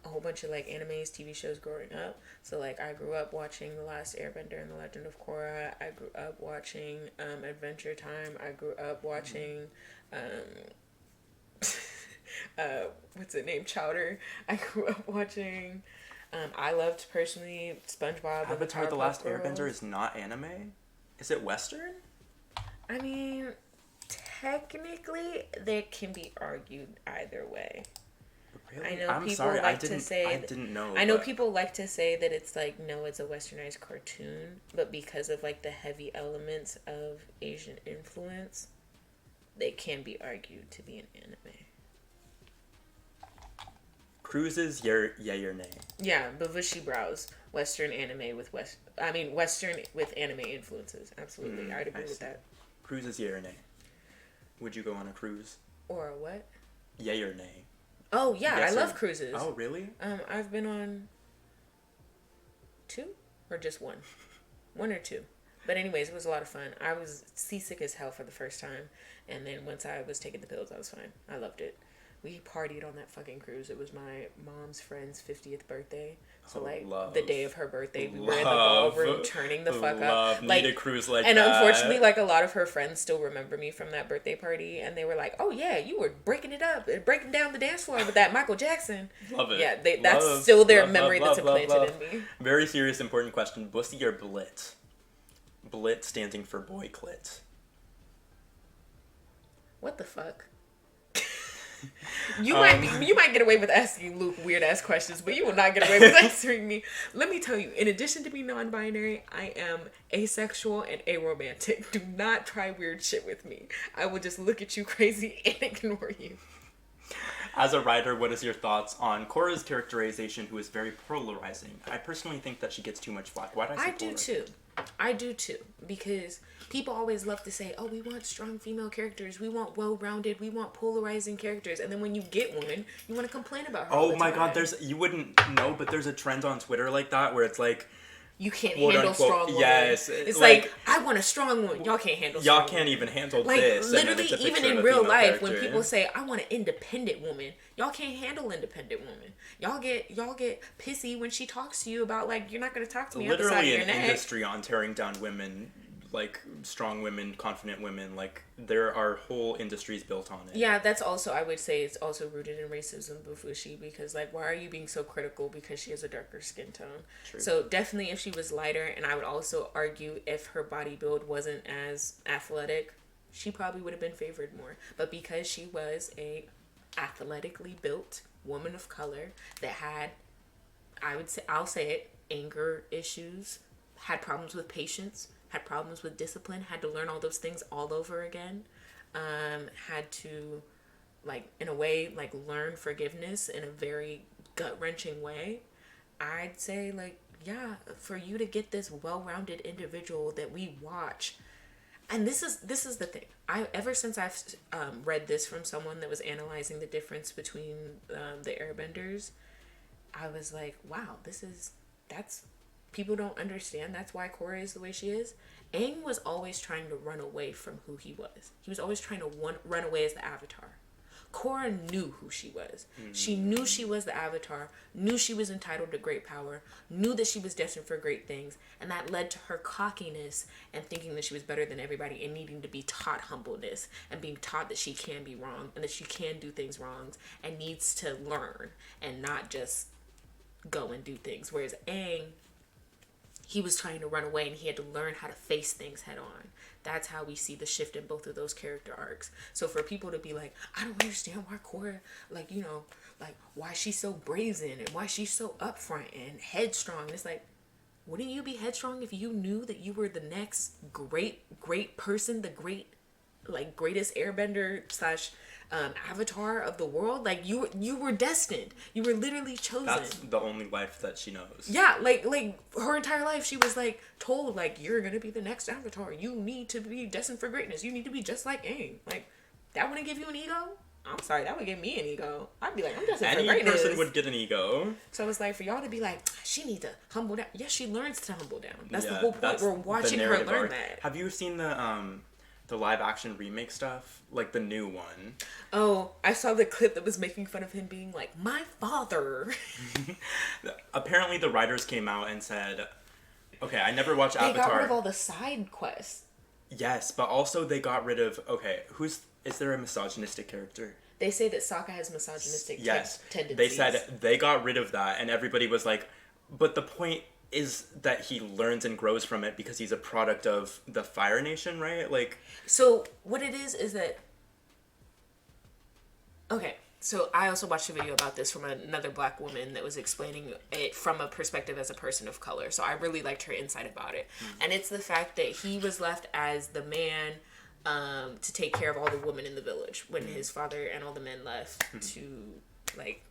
a whole bunch of like animes, TV shows growing up. So like I grew up watching The Last Airbender and The Legend of Korra. I grew up watching Adventure Time. I grew up watching what's it named? Chowder. I grew up watching I loved personally SpongeBob. Avatar: The Powerpuff Last Girls. Airbender is not anime. Is it Western? I mean, technically, they can be argued either way. Really? I know I'm people sorry, like to say. I didn't know. I know but- people like to say that it's like no, it's a westernized cartoon, but because of like the heavy elements of Asian influence, they can be argued to be an anime. Cruises, yay or nay? Yeah, Bushy Brows, Western anime with Western with anime influences. Absolutely, I'd agree I with see. that. Cruises, yay or nay? Would you go on a cruise? Or what? Yay or nay? Oh yeah, Yes I or- love cruises. Oh, really? I've been on 2 or just 1, 1 or 2. But anyways, it was a lot of fun. I was seasick as hell for the first time, and then once I was taking the pills, I was fine. I loved it. We partied on that fucking cruise. It was my mom's friend's 50th birthday. So, like, the day of her birthday, we were in the ballroom turning the fuck up. Like, need a cruise like and that. unfortunately, like, a lot of her friends still remember me from that birthday party. And they were like, oh, yeah, you were breaking it up, breaking down the dance floor with that Michael Jackson. Love it. Yeah, that's still their memory that's implanted in me. Very serious, important question. Bussy or Blit? Blit standing for boy clit. What the fuck? You might get away with asking Luke weird ass questions, but you will not get away with answering me. Let me tell you, in addition to being non-binary, I am asexual and aromantic. Do not try weird shit with me. I will just look at you crazy and ignore you. As a writer, what is your thoughts on Korra's characterization, who is very polarizing? I personally think that she gets too much flack. Why did I say I do polarizing? too. I do too. Because people always love to say, oh, we want strong female characters. We want well-rounded. We want polarizing characters. And then when you get one, you want to complain about her all Oh the my time. god, you wouldn't know, but there's a trend on Twitter like that where it's like, You can't quote handle unquote, strong women. yes, It's like- like, I want a strong one. Y'all can't handle strong y'all can't women. even handle Like, this. and then literally, it's a even picture in of a real female life, when character. people say, I want an independent woman, y'all can't handle independent women. Y'all get pissy when she talks to you about, like, you're not going to talk to me at the side of literally your an neck. industry on tearing down women, like strong women, confident women. Like there are whole industries built on it. Yeah, that's also, I would say, it's also rooted in racism, Bufushi, because, like, why are you being so critical because she has a darker skin tone? True. So, definitely if she was lighter, and I would also argue if her body build wasn't as athletic, she probably would have been favored more. But because she was a athletically built woman of color that had, I'll say it, anger issues, had problems with patience, had problems with discipline, had to learn all those things all over again, had to, like, in a way, like, learn forgiveness in a very gut-wrenching way, I'd say, like, yeah, for you to get this well-rounded individual that we watch, and this is the thing. Ever since I've read this from someone that was analyzing the difference between the Airbenders, I was like, wow, that's people don't understand. That's why Korra is the way she is. Aang was always trying to run away from who he was. He was always trying to run away as the Avatar. Korra knew who she was. She knew she was the Avatar, knew she was entitled to great power, knew that she was destined for great things, and that led to her cockiness and thinking that she was better than everybody and needing to be taught humbleness and being taught that she can be wrong and that she can do things wrong and needs to learn and not just go and do things. Whereas Aang, he was trying to run away and he had to learn how to face things head on. That's how we see the shift in both of those character arcs. So for people to be like, I don't understand why Korra, like, you know, like why she's so brazen and why she's so upfront and headstrong. It's like, wouldn't you be headstrong if you knew that you were the next great person, the greatest airbender slash avatar of the world? Like you were destined. You were literally chosen. That's the only life that she knows. Yeah, like her entire life she was like told like you're gonna be the next avatar. You need to be destined for greatness. You need to be just like Aang. Like that wouldn't give you an ego? I'm sorry, that would give me an ego. I'd be like, I'm destined for Any greatness. person would get an ego. So it's like for y'all to be like, she needs to humble down. Yes, she learns to humble down. That's the Yeah, whole point. that's We're the watching her narrative learn arc. that. Have you seen the live action remake stuff? Like the new one. Oh, I saw the clip that was making fun of him being like, my father. Apparently the writers came out and said, okay, I never watched They Avatar. got rid of all the side quests. Yes, but also they got rid of, okay, is there a misogynistic character? They say that Sokka has misogynistic Yes. tendencies. They said they got rid of that and everybody was like, but the point is that he learns and grows from it because he's a product of the Fire Nation, right? Like, So what it is that, okay, so I also watched a video about this from another black woman that was explaining it from a perspective as a person of color. So I really liked her insight about it. And it's the fact that he was left as the man to take care of all the women in the village when his father and all the men left to like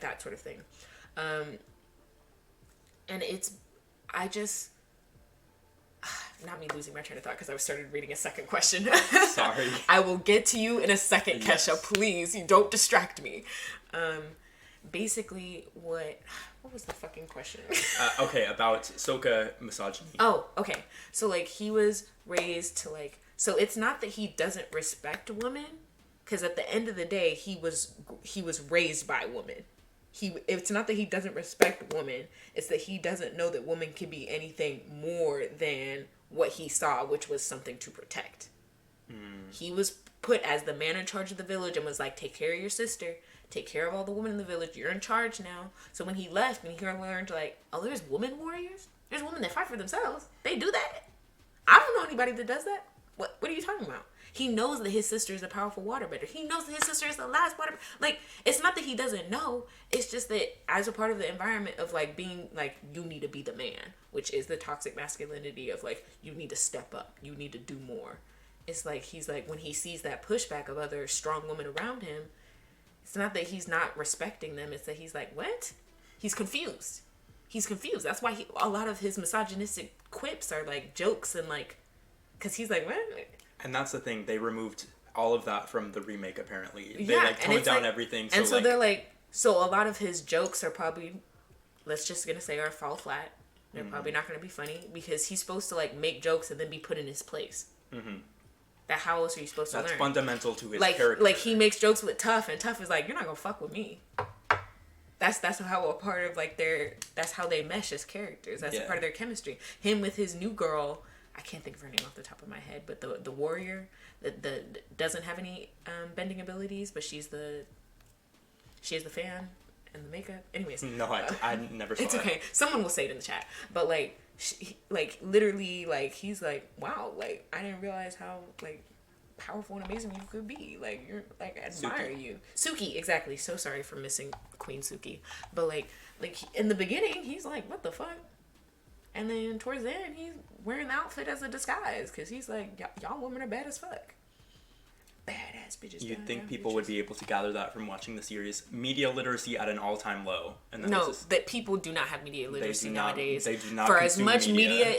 that sort of thing. And not me losing my train of thought because I started reading a second question. sorry. I will get to you in a second, Yes. Kesha. Please, you don't distract me. Basically, what was the fucking question? Okay, about Sokka misogyny. Oh, okay. So like he was raised to like. So it's not that he doesn't respect women, because at the end of the day, he was raised by women. It's not that he doesn't respect women. It's that he doesn't know that women can be anything more than what he saw, which was something to protect. He was put as the man in charge of the village and was like, take care of your sister, take care of all the women in the village. You're in charge now. So when he left and he learned like, oh, there's women warriors. There's women that fight for themselves. They do that. I don't know anybody that does that. What are you talking about? He knows that his sister is a powerful waterbender. He knows that his sister is the last waterbender. Like, it's not that he doesn't know. It's just that as a part of the environment of, like, being, like, you need to be the man, which is the toxic masculinity of, like, you need to step up. You need to do more. It's like, he's like, when he sees that pushback of other strong women around him, it's not that he's not respecting them. It's that he's like, what? He's confused. He's confused. That's why a lot of his misogynistic quips are, like, jokes and, like, because he's like, what? And that's the thing, they removed all of that from the remake apparently. They Yeah, like and toned it's down like- everything. And so like, they're like, so a lot of his jokes are probably, let's just gonna say, are fall flat. They're probably not gonna be funny because he's supposed to like make jokes and then be put in his place. That how else are you supposed to that's learn? fundamental to his Like character. like he makes jokes with Tough and Tough is like, you're not gonna fuck with me. That's how a part of like that's how they mesh as characters. That's a part of their chemistry. Him with his new girl, I can't think of her name off the top of my head, but the warrior that doesn't have any bending abilities, but she has the fan and the makeup. Anyways, No, I never saw it's it. okay. Someone will say it in the chat, but like, like literally, like he's like, wow, like I didn't realize how like powerful and amazing you could be. Like you're like I admire you, Suki. Exactly. So sorry for missing Queen Suki, but like in the beginning, he's like, what the fuck. And then towards the end, he's wearing the outfit as a disguise because he's like, y'all women are bad as fuck. Badass bitches. You'd think people would be able to gather that from watching the series. Media literacy at an all-time low. And then No, that people do not have media literacy nowadays. They do not for as consume much media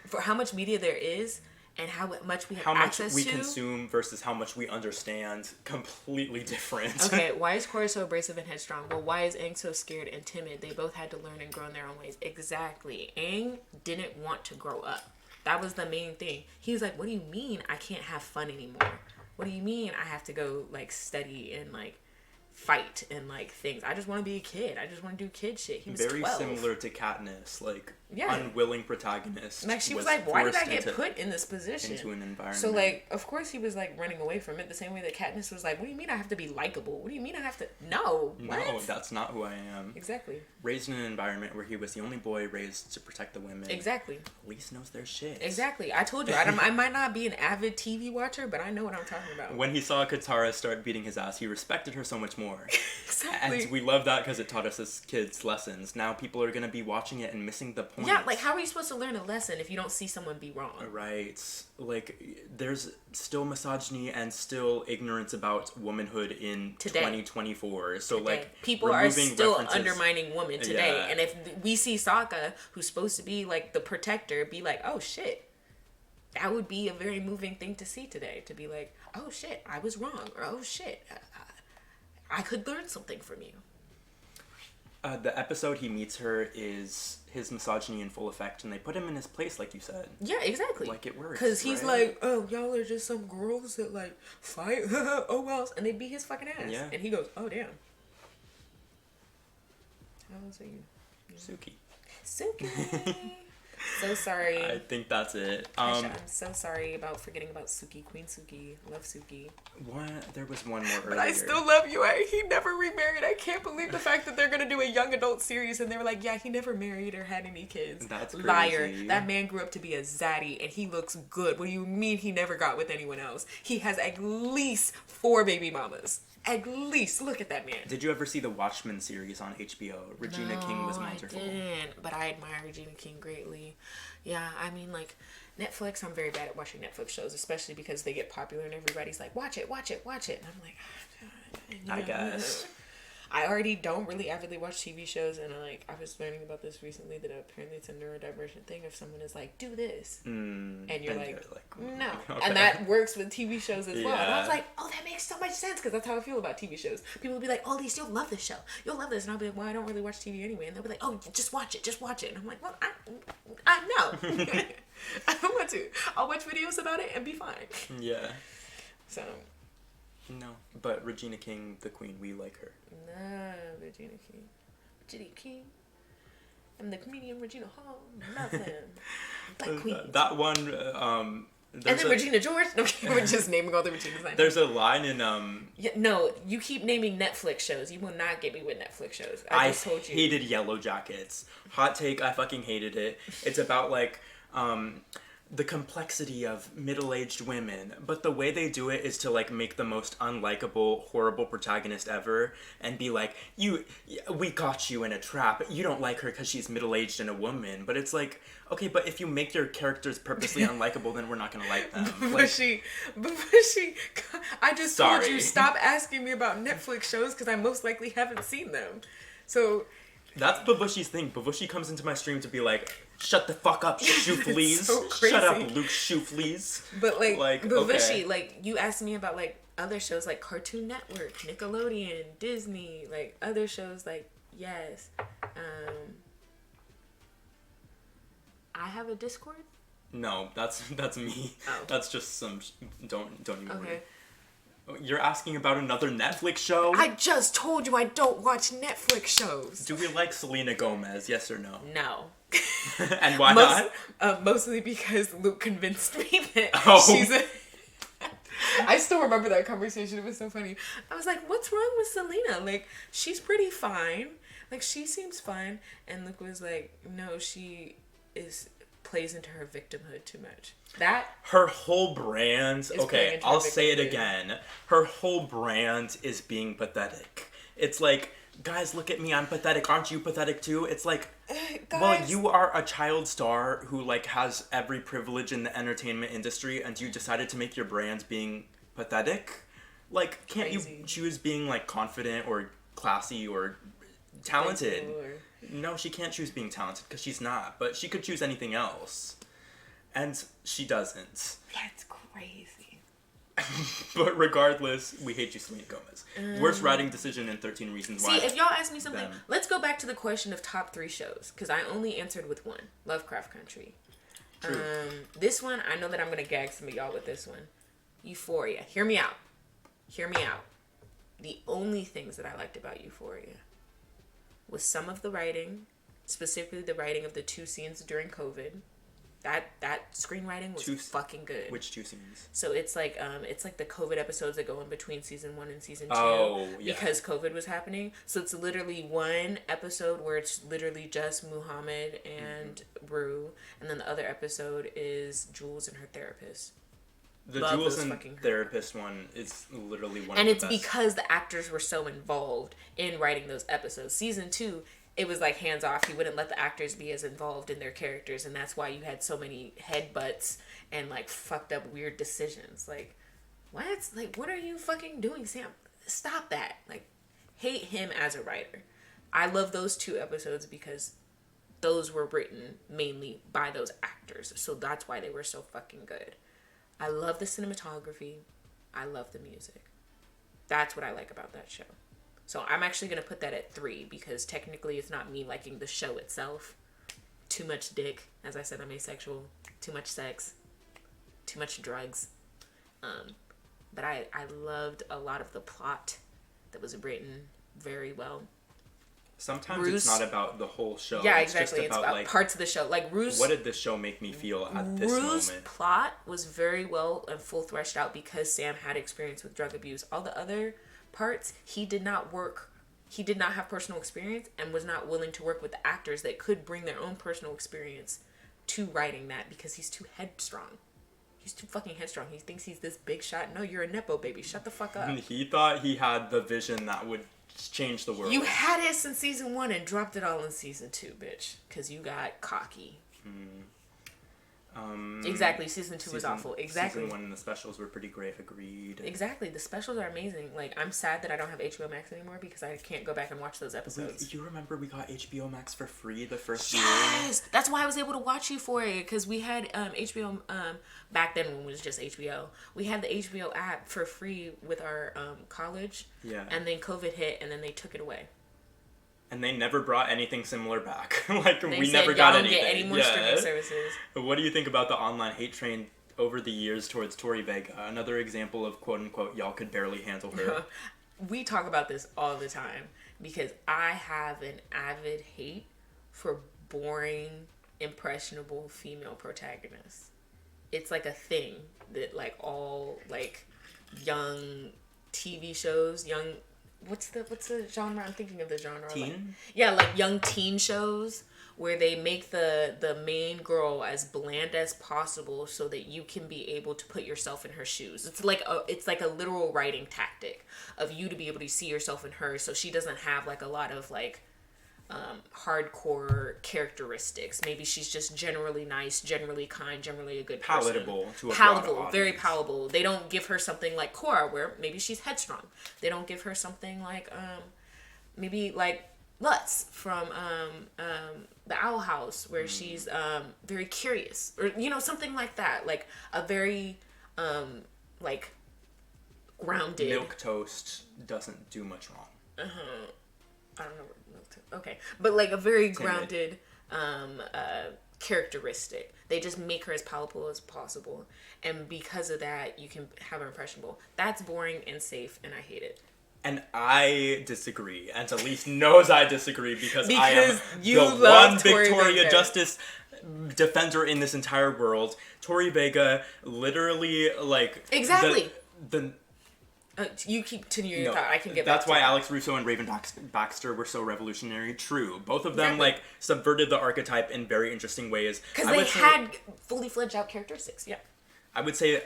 for how much media there is and how much we have how much access we to. consume versus how much we understand, completely different. Okay, why is Korra so abrasive and headstrong? Well, why is Aang so scared and timid? They both had to learn and grow in their own ways. Exactly. Aang didn't want to grow up. That was the main thing. He was like, what do you mean I can't have fun anymore? what do you mean I have to go like study and like fight and like things? I just want to be a kid. I just want to do kid shit. He was Very 12. similar to Katniss, like Yeah. unwilling protagonist. Like she was like, why did I forced get put in this position? into an environment? So like, of course he was like running away from it the same way that Katniss was like, what do you mean I have to be likable? What do you mean I have to? No. no, What? that's not who I am. Exactly. Raised in an environment where he was the only boy raised to protect the women. Exactly. At least knows their shit. Exactly. I told you, I might not be an avid TV watcher, but I know what I'm talking about. When he saw Katara start beating his ass, he respected her so much more. Exactly. And we love that because it taught us as kids lessons. Now people are going to be watching it and missing the point. Yeah, like how are you supposed to learn a lesson if you don't see someone be wrong? Right. Like, there's still misogyny and still ignorance about womanhood in Today. 2024. So, like, people are removing still references- undermining women today. Yeah. And if we see Sokka, who's supposed to be like the protector, be like, oh shit. That would be a very moving thing to see today. To be like, oh shit, I was wrong. Or oh shit, I could learn something from you. The episode he meets her is his misogyny in full effect, and they put him in his place, like you said. Yeah, exactly. Like, it works, Because he's right? like, oh, y'all are just some girls that like fight. Oh well, and they beat his fucking ass. Yeah. And he goes, oh damn. How old are you? Suki. Suki. So sorry. I think that's it. Aisha, I'm so sorry about forgetting about Suki. Queen Suki. Love Suki. There was one more earlier. But I still love you. He never remarried. I can't believe the fact that they're going to do a young adult series and they were like, yeah, he never married or had any kids. That's Liar. crazy. That man grew up to be a zaddy and he looks good. What do you mean he never got with anyone else? He has at least 4 baby mamas. At least. Look at that man. Did you ever see the Watchmen series on HBO? Regina King was wonderful. I didn't, but I admire Regina King greatly. Yeah, I mean, like, Netflix, I'm very bad at watching Netflix shows, especially because they get popular and everybody's like, watch it, watch it, watch it. And I'm like, I guess. I already don't really avidly watch TV shows, and I was learning about this recently that apparently it's a neurodivergent thing. If someone is like, do this, and you're then like, you're no. okay. And that works with TV shows as well. And I was Yeah. like, oh, that makes so much sense, because that's how I feel about TV shows. People will be like, oh, Lise, you'll love this show. You'll love this. And I'll be like, well, I don't really watch TV anyway. And they'll be like, oh, just watch it. Just watch it. And I'm like, well, I know. I don't want to. I'll watch videos about it and be fine. Yeah. So, No. But Regina King, the queen, we like her. nah, Regina King. Regina King. I'm the comedian Regina Hall. Nothing. Black Queen. That one, And there's then Regina George. No, we're just naming all the Reginas. There's a line in, Yeah, no, you keep naming Netflix shows. You will not get me with Netflix shows. I I just told you. hated Yellow Jackets. Hot take, I fucking hated it. It's about, like, the complexity of middle-aged women, but the way they do it is to, like, make the most unlikable, horrible protagonist ever and be like, we got you in a trap. You don't like her because she's middle-aged and a woman. But it's like, okay, but if you make your characters purposely unlikable, then we're not gonna like them. Like, I just told Sorry. you, stop asking me about Netflix shows because I most likely haven't seen them. So, that's Babushi's thing. Babushi comes into my stream to be like, shut the fuck up, Shooflees. so Shut up, crazy. Luke Shooflees. but Like, Babushi, okay. like, you asked me about, like, other shows like Cartoon Network, Nickelodeon, Disney, like, other shows, like, yes. I have a Discord? No, that's me. Oh. That's just some. Don't even Okay. worry. You're asking about another Netflix show? I just told you I don't watch Netflix shows. Do we like Selena Gomez? Yes or no? No. And why not? Mostly because Luke convinced me that Oh. she's a... I still remember that conversation. It was so funny. I was like, what's wrong with Selena? Like, she's pretty fine. Like, she seems fine. And Luke was like, no, she plays into her victimhood too much. That... Her whole brand. playing Okay, into I'll her say it victimhood. again. Her whole brand is being pathetic. It's like, guys, look at me. I'm pathetic. Aren't you pathetic too? It's like, well, Guys. you are a child star who like has every privilege in the entertainment industry, and you decided to make your brand being pathetic. Like, can't Crazy. you choose being like confident or classy or talented? Or- No, she can't choose being talented because she's not. But she could choose anything else, and she doesn't. That's crazy. But regardless, we hate you, Selena Gomez. Worst writing decision in 13 Reasons Why. See, if y'all ask me something, them. let's go back to the question of top 3 shows, because I only answered with one, Lovecraft Country. True. This one, I know that I'm going to gag some of y'all with this one. Euphoria. Hear me out. Hear me out. The only things that I liked about Euphoria was some of the writing, specifically the writing of the 2 scenes during COVID. That screenwriting was fucking good. Which 2 scenes? So it's like the COVID episodes that go in between season 1 and season 2. Oh, yeah. Because COVID was happening. So it's literally one episode where it's literally just Muhammad and Rue, and then the other episode is Jules and her therapist. The Love Jules those and fucking therapist one is literally one and of it's the best. because the actors were so involved in writing those episodes. Season 2, it was like hands off. He wouldn't let the actors be as involved in their characters, and that's why you had so many headbutts and like fucked up weird decisions. Like, what? Like, what are you fucking doing, Sam? Stop that. Like, hate him as a writer. I love those 2 episodes because those were written mainly by those actors, so that's why they were so fucking good. I love the cinematography. I love the music. That's what I like about that show. So I'm actually going to put that at 3 because technically it's not me liking the show itself. Too much dick. As I said, I'm asexual. Too much sex. Too much drugs. But I loved a lot of the plot that was written very well. Sometimes Bruce, it's not about the whole show. Yeah, it's exactly. Just It's about, about like, parts of the show. Like Bruce. what did this show make me feel at this Rue's moment? plot was very well and full threshed out because Sam had experience with drug abuse. All the other parts, he did not have personal experience and was not willing to work with the actors that could bring their own personal experience to writing that because he's too headstrong. He's too fucking headstrong. He thinks he's this big shot. No, you're a Nepo baby. Shut the fuck up. He thought he had the vision that would change the world. You had it since season 1 and dropped it all in season 2, bitch. Because you got cocky. Exactly. Season 2 was awful. Exactly. Season 1 and the specials were pretty great. Agreed. Exactly. The specials are amazing. Like, I'm sad that I don't have HBO Max anymore because I can't go back and watch those episodes. You remember we got HBO Max for free the first year? Yes! That's why I was able to watch Euphoria because we had HBO, back then when it was just HBO. We had the HBO app for free with our college. Yeah. And then COVID hit and then they took it away. And they never brought anything similar back. Like, They we said, never y'all got don't anything. get any more streaming services. What do you think about the online hate train over the years towards Tori Vega? Another example of quote-unquote, y'all could barely handle her. We talk about this all the time because I have an avid hate for boring, impressionable female protagonists. It's like a thing that like all like young TV shows, what's the genre? I'm thinking of the genre. Teen? Like, yeah, like young teen shows where they make the main girl as bland as possible so that you can be able to put yourself in her shoes. It's like a literal writing tactic of you to be able to see yourself in her so she doesn't have like a lot of like hardcore characteristics. Maybe she's just generally nice, generally kind, generally a good person. Palatable to a broad Palatable, very audience. palatable. They don't give her something like Cora where maybe she's headstrong. They don't give her something like maybe like Lutz from the Owl House where she's very curious or something like that. Like a very like grounded. Milquetoast doesn't do much wrong. I don't know what okay, but like a very grounded characteristic. They just make her as palatable as possible, and because of that, you can have her impressionable. That's boring and safe, and I hate it. And I disagree, and Elise knows I disagree because I am you the love one Tori Victoria Vega. Justice defender in this entire world. Tori Vega, literally, like Exactly. the You keep continuing your No, thought. I can get that's back why to it. Alex Russo and Raven Baxter were so revolutionary. True, both of them Exactly. like subverted the archetype in very interesting ways. Because I they would say- had fully fledged out characteristics. Yeah. I would say,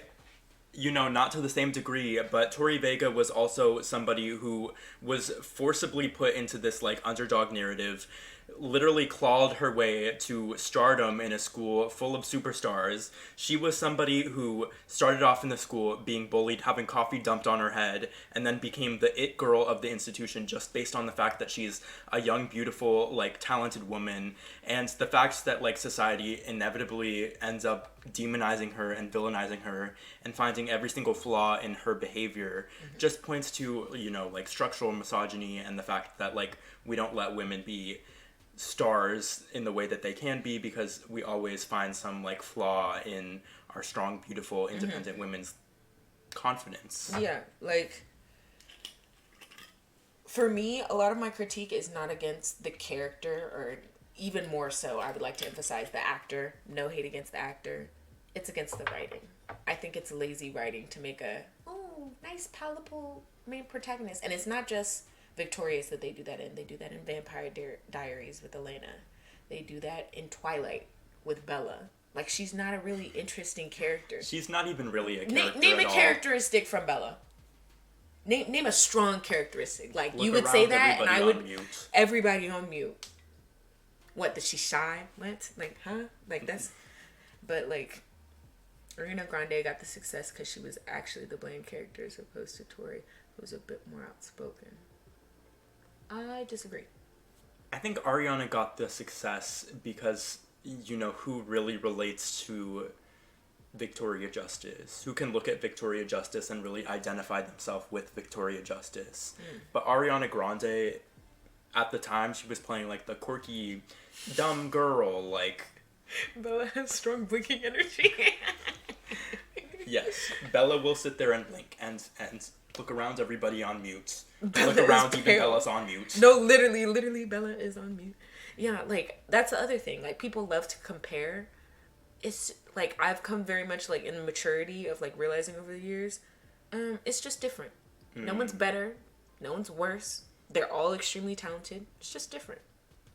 not to the same degree, but Tori Vega was also somebody who was forcibly put into this like underdog narrative, literally clawed her way to stardom in a school full of superstars. She was somebody who started off in the school being bullied, having coffee dumped on her head, and then became the it girl of the institution just based on the fact that she's a young, beautiful, like, talented woman, and the fact that, like, society inevitably ends up demonizing her and villainizing her and finding every single flaw in her behavior just points to, like, structural misogyny and the fact that, like, we don't let women be stars in the way that they can be because we always find some like flaw in our strong, beautiful, independent women's confidence. Yeah, like, for me, a lot of my critique is not against the character, or even more so, I would like to emphasize the actor. No hate against the actor. It's against the writing. I think it's lazy writing to make a, nice, palatable main protagonist. And it's not just Victorious that they do that in. They do that in Vampire Diaries with Elena. They do that in Twilight with Bella. Like, she's not a really interesting character. She's not even really a character Name at a all. characteristic from Bella. Name a strong characteristic. Like, Look you would say around, that, and I everybody would... on mute. Everybody on mute. What, is she shy? What? Like, huh? Like, that's... But, like, Ariana Grande got the success because she was actually the blame character as opposed to Tori, who was a bit more outspoken. I disagree. I think Ariana got the success because, who really relates to Victoria Justice, who can look at Victoria Justice and really identify themselves with Victoria Justice. But Ariana Grande, at the time, she was playing, like, the quirky, dumb girl, like... Bella has strong blinking energy. Yes, Bella will sit there and blink and look around everybody on mute. Bella Look around, is even pale. Bella's on mute. No, literally, Bella is on mute. Yeah, like, that's the other thing. Like, people love to compare. It's, like, I've come very much, like, in the maturity of, like, realizing over the years, it's just different. No one's better. No one's worse. They're all extremely talented. It's just different.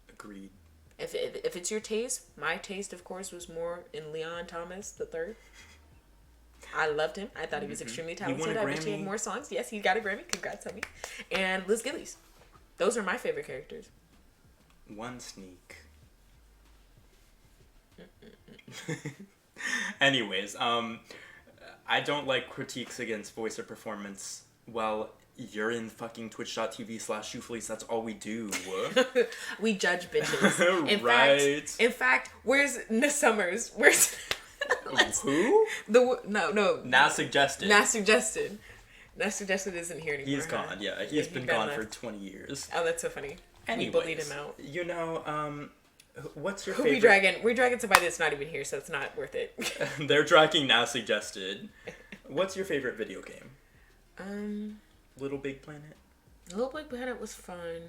Agreed. If it's your taste, my taste, of course, was more in Leon Thomas III. I loved him. I thought he was extremely won a talented. I wish he had Grammy. more songs. Yes, he got a Grammy. Congrats on me. And Liz Gillies. Those are my favorite characters. One sneak. Anyways, I don't like critiques against voice or performance. Well, you're in fucking twitch.tv/shoefleece. That's all we do. We judge bitches. Right. In fact, where's Miss Summers? Where's Who? No. Nas suggested. Nas suggested. Nas suggested isn't here anymore. He's gone, yeah. He's been gone for 20 years. Oh, that's so funny. Anyways, We bullied him out. What's your Who favorite? we dragging? We're dragging somebody that's not even here, so it's not worth it. They're dragging Now Suggested. What's your favorite video game? Little Big Planet? Little Big Planet was fun.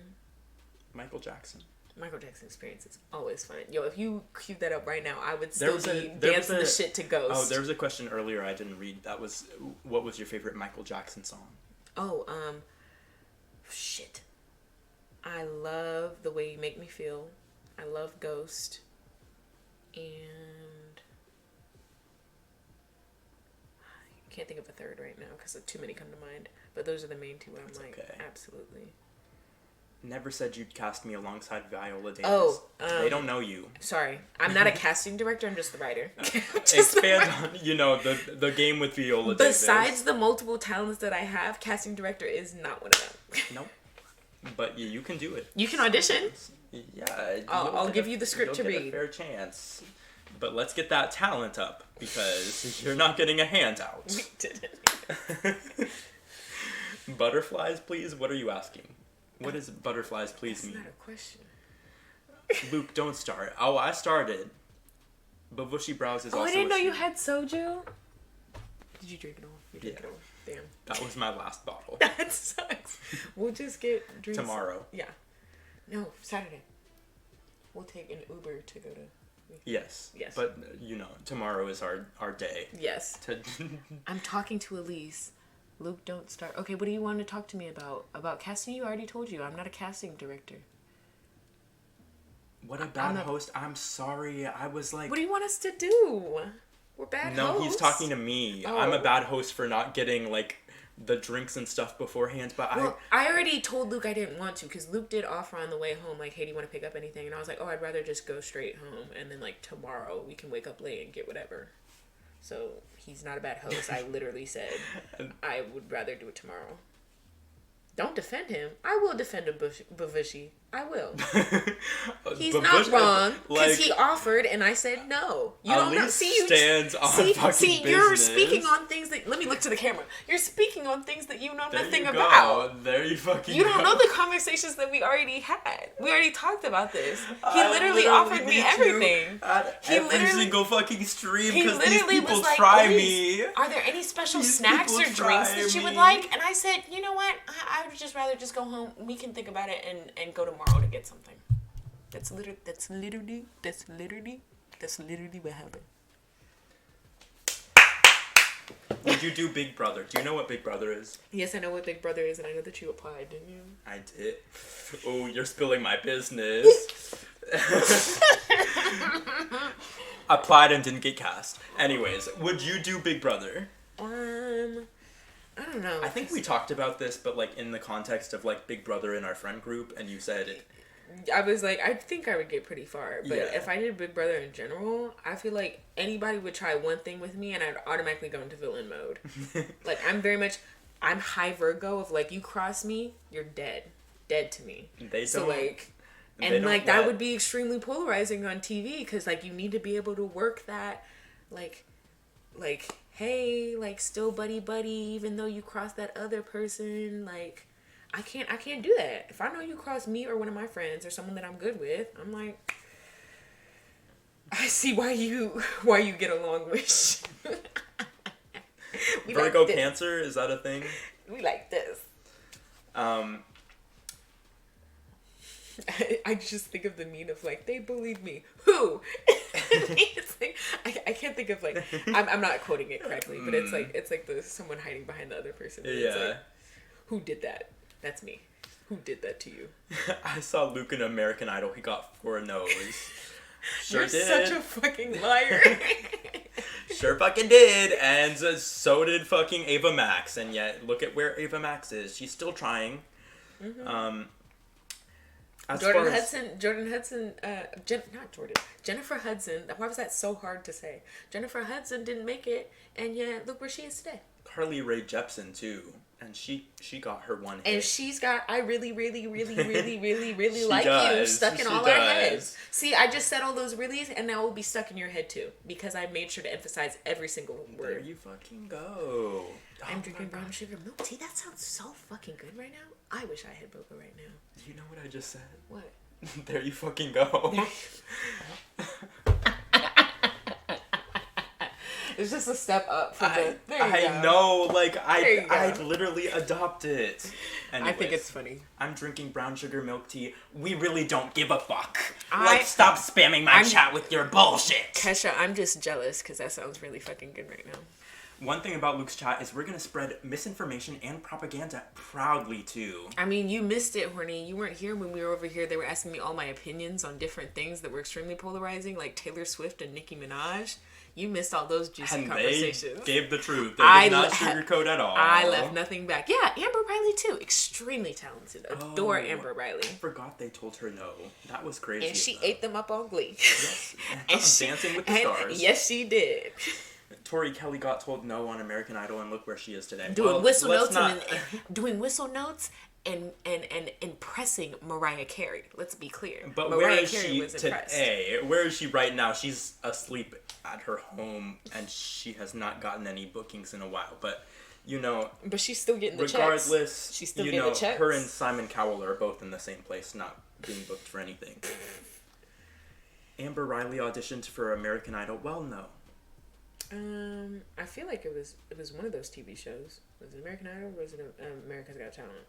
Michael Jackson. Michael Jackson Experience is always fun. Yo, if you queue that up right now, I would There still was be there dancing was the shit to Ghost. Oh, there was a question earlier I didn't read. That was, what was your favorite Michael Jackson song? Oh, shit. I love The Way You Make Me Feel. I love Ghost. And I can't think of a third right now because too many come to mind. But those are the main two where I'm That's like, okay. absolutely. Never said you'd cast me alongside Viola Davis. Oh, they don't know you. Sorry. I'm not a casting director, I'm just the writer. Expand on, the game with Viola Davis. Besides the multiple talents that I have, casting director is not one of them. Nope. But you can do it. You can audition. Yeah. I'll give you the script you'll to get read. a fair chance. But let's get that talent up because you're not getting a handout. We didn't. Butterflies, please? What are you asking? What does butterflies, please That's mean? not a question. Luke, don't start. Oh, I started. But Bushy Brows is Oh, also I didn't know a you she. had soju. Did you drink it all? You drank Yeah. it all. Damn. That was my last bottle. That sucks. We'll just get drinks. Tomorrow. Yeah. No, Saturday. We'll take an Uber to go to... Yes. Yes. But, tomorrow is our day. Yes. To I'm talking to Elise. Luke, don't start. Okay, what do you want to talk to me about? About casting? You already told you. I'm not a casting director. What a bad host. I'm sorry. I was like... What do you want us to do? We're bad No, hosts. he's talking to me. Oh. I'm a bad host for not getting, the drinks and stuff beforehand, but Well, I already told Luke I didn't want to, because Luke did offer on the way home, like, hey, do you want to pick up anything? And I was like, oh, I'd rather just go straight home, and then, tomorrow we can wake up late and get whatever. So, he's not a bad host. I literally said I would rather do it tomorrow. Don't defend him. I will defend a Bavushi. I will. But He's not wrong because like, he offered and I said no. You at don't know. least See, you stands on fucking you're business. speaking on things that. Let me look to the camera. You're speaking on things that you know There nothing you go. about. There you fucking You don't go. know the conversations that we already had. We already talked about this. He I literally offered me need you everything. At He every literally- single fucking stream He because these literally people was like, try "Please, me. are there any special These snacks people or drinks try that you would me." like?" And I said, "You know what? I would just rather just go home. We can think about it and go tomorrow to get something." That's literally what happened. Would you do Big Brother? Do you know what Big Brother is? Yes, I know what Big Brother is, and I know that you applied, didn't you? I did. Oh, you're spilling my business. Applied and didn't get cast. Anyways, would you do Big Brother? I don't know. I think we talked about this, but like in the context of like Big Brother in our friend group, and you said I was like, I think I would get pretty far. But Yeah. if I did Big Brother in general, I feel like anybody would try one thing with me and I'd automatically go into villain mode. Like, I'm high Virgo of like, you cross me, you're dead. Dead to me. they So don't. like, they and don't like, that let- would be extremely polarizing on TV because like, you need to be able to work that, like, hey, like, still buddy, even though you cross that other person, like, I can't do that. If I know you cross me or one of my friends or someone that I'm good with, I'm like, I see why you get along with. We Virgo like this. Cancer, is that a thing? We like this. Um, I just think of the meme of like, they believe me. Who? It's like I can't think of like I'm not quoting it correctly, but it's like the someone hiding behind the other person. And it's yeah. like, who did that? That's me. Who did that to you? I saw Luke in American Idol. He got 4 no's. Sure You're did. such a fucking liar. Sure fucking did. And so did fucking Ava Max. And yet, look at where Ava Max is. She's still trying. As Jordan far as- Hudson, Jennifer Hudson. Why was that so hard to say? Jennifer Hudson didn't make it, and yet look where she is today. Carly Rae Jepsen too, and she got her one hit. And she's got I really She like you does. stuck in She all our does. heads. See, I just said all those reallys, and now it will be stuck in your head too because I made sure to emphasize every single There word. you fucking go. I'm Oh drinking my brown God. sugar milk tea. That sounds so fucking good right now. I wish I had boba right now. You know what I just said? What? There you fucking go. It's just a step up from the. There you I go. know, like There you go. I'd literally adopt it. I think Anyways, it's funny. I'm drinking brown sugar milk tea. We really don't give a fuck. I- Like, stop spamming my I'm- chat with your bullshit. Kesha, I'm just jealous because that sounds really fucking good right now. One thing about Luke's chat is we're gonna spread misinformation and propaganda proudly too. I mean, you missed it, Horny. You weren't here when we were over here. They were asking me all my opinions on different things that were extremely polarizing, like Taylor Swift and Nicki Minaj. You missed all those juicy And they conversations. gave the truth. They I did not le- sugarcoat at all. I left nothing back. Yeah, Amber Riley too. Extremely talented. Adore Oh, Amber Riley. I forgot they told her no. That was crazy. And she of them. ate them up on Glee. Yes. Dancing with the Stars. Yes, she did. Tori Kelly got told no on American Idol, and look where she is today. Doing Well, whistle let's notes not- and doing whistle notes and impressing Mariah Carey. Let's be clear. But Mariah where is Carey she was impressed. today? Where is she right now? She's asleep at her home, and she has not gotten any bookings in a while. But you know, But she's still getting the checks. regardless, She's still you getting know, the checks. her and Simon Cowell are both in the same place, not being booked for anything. Amber Riley auditioned for American Idol. Well, no. I feel like it was one of those TV shows. Was it American Idol or was it America's Got Talent?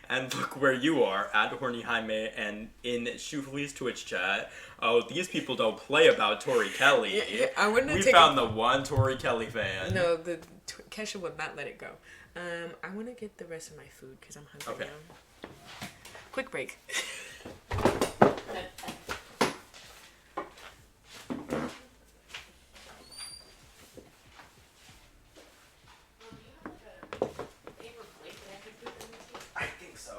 And look where you are, at Horny Jaime, and in Shufli's Twitch chat. Oh, these people don't play about Tori Kelly. Yeah, I wouldn't We take found the one Tori Kelly fan. No, Kesha would not let it go. I want to get the rest of my food because I'm hungry Okay. now. Quick break. I think so.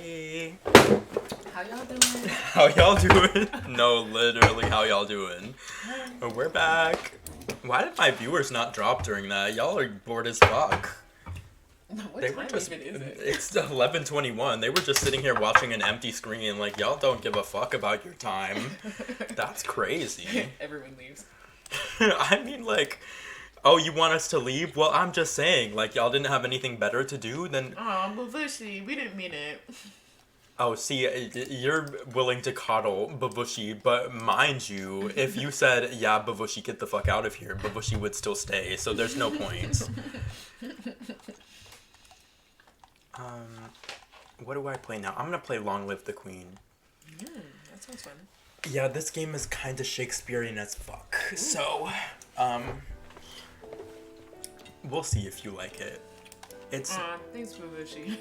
Hey. How y'all doing? How y'all doing? No, literally, how y'all doing? Oh, we're back. Why did my viewers not drop during that? Y'all are bored as fuck. What They time were just. even is it? It's 11:21. They were just sitting here watching an empty screen. Like, y'all don't give a fuck about your time. That's crazy. Everyone leaves. I mean, like, oh, you want us to leave? Well, I'm just saying, like, y'all didn't have anything better to do than. Oh, Bavushi, we didn't mean it. Oh, see, you're willing to coddle Bavushi, but mind you, if you said, yeah, Bavushi, get the fuck out of here, Bavushi would still stay, so there's no point. What do I play now? I'm gonna play Long Live the Queen. That sounds fun. Yeah, this game is kind of Shakespearean as fuck, so, we'll see if you like it. It's... Thanks, Bavushi.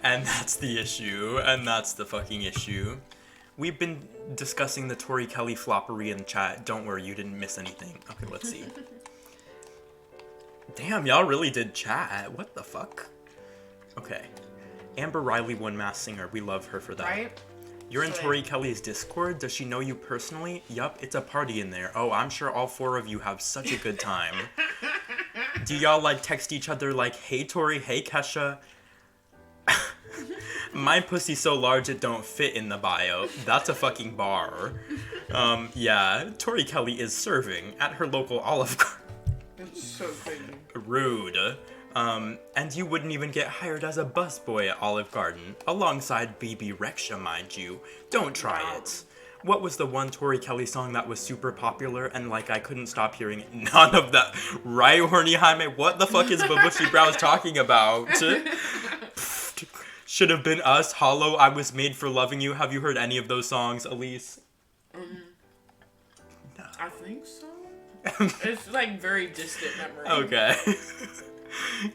And that's the issue, and that's the fucking issue. We've been discussing the Tori Kelly floppery in chat. Don't worry, you didn't miss anything. Okay, let's see. Damn, y'all really did chat. What the fuck? Okay. Amber Riley won Masked Singer. We love her for that. Right? You're in Sweet. Tori Kelly's Discord? Does she know you personally? Yup, it's a party in there. Oh, I'm sure all four of you have such a good time. Do y'all, like, text each other like, hey Tori, hey Kesha? My pussy so large it don't fit in the bio. That's a fucking bar. Yeah, Tori Kelly is serving at her local Olive Garden. It's so crazy. Rude. And you wouldn't even get hired as a busboy at Olive Garden, alongside BB Rexha, mind you. Don't try it. What was the one Tori Kelly song that was super popular and, like, I couldn't stop hearing it? None of that. Right, Horny Jaime? What the fuck is Babushi Brows talking about? Should have been us. Hollow, I was made for loving you. Have you heard any of those songs, Elise? I think so. It's like very distant memory. Okay.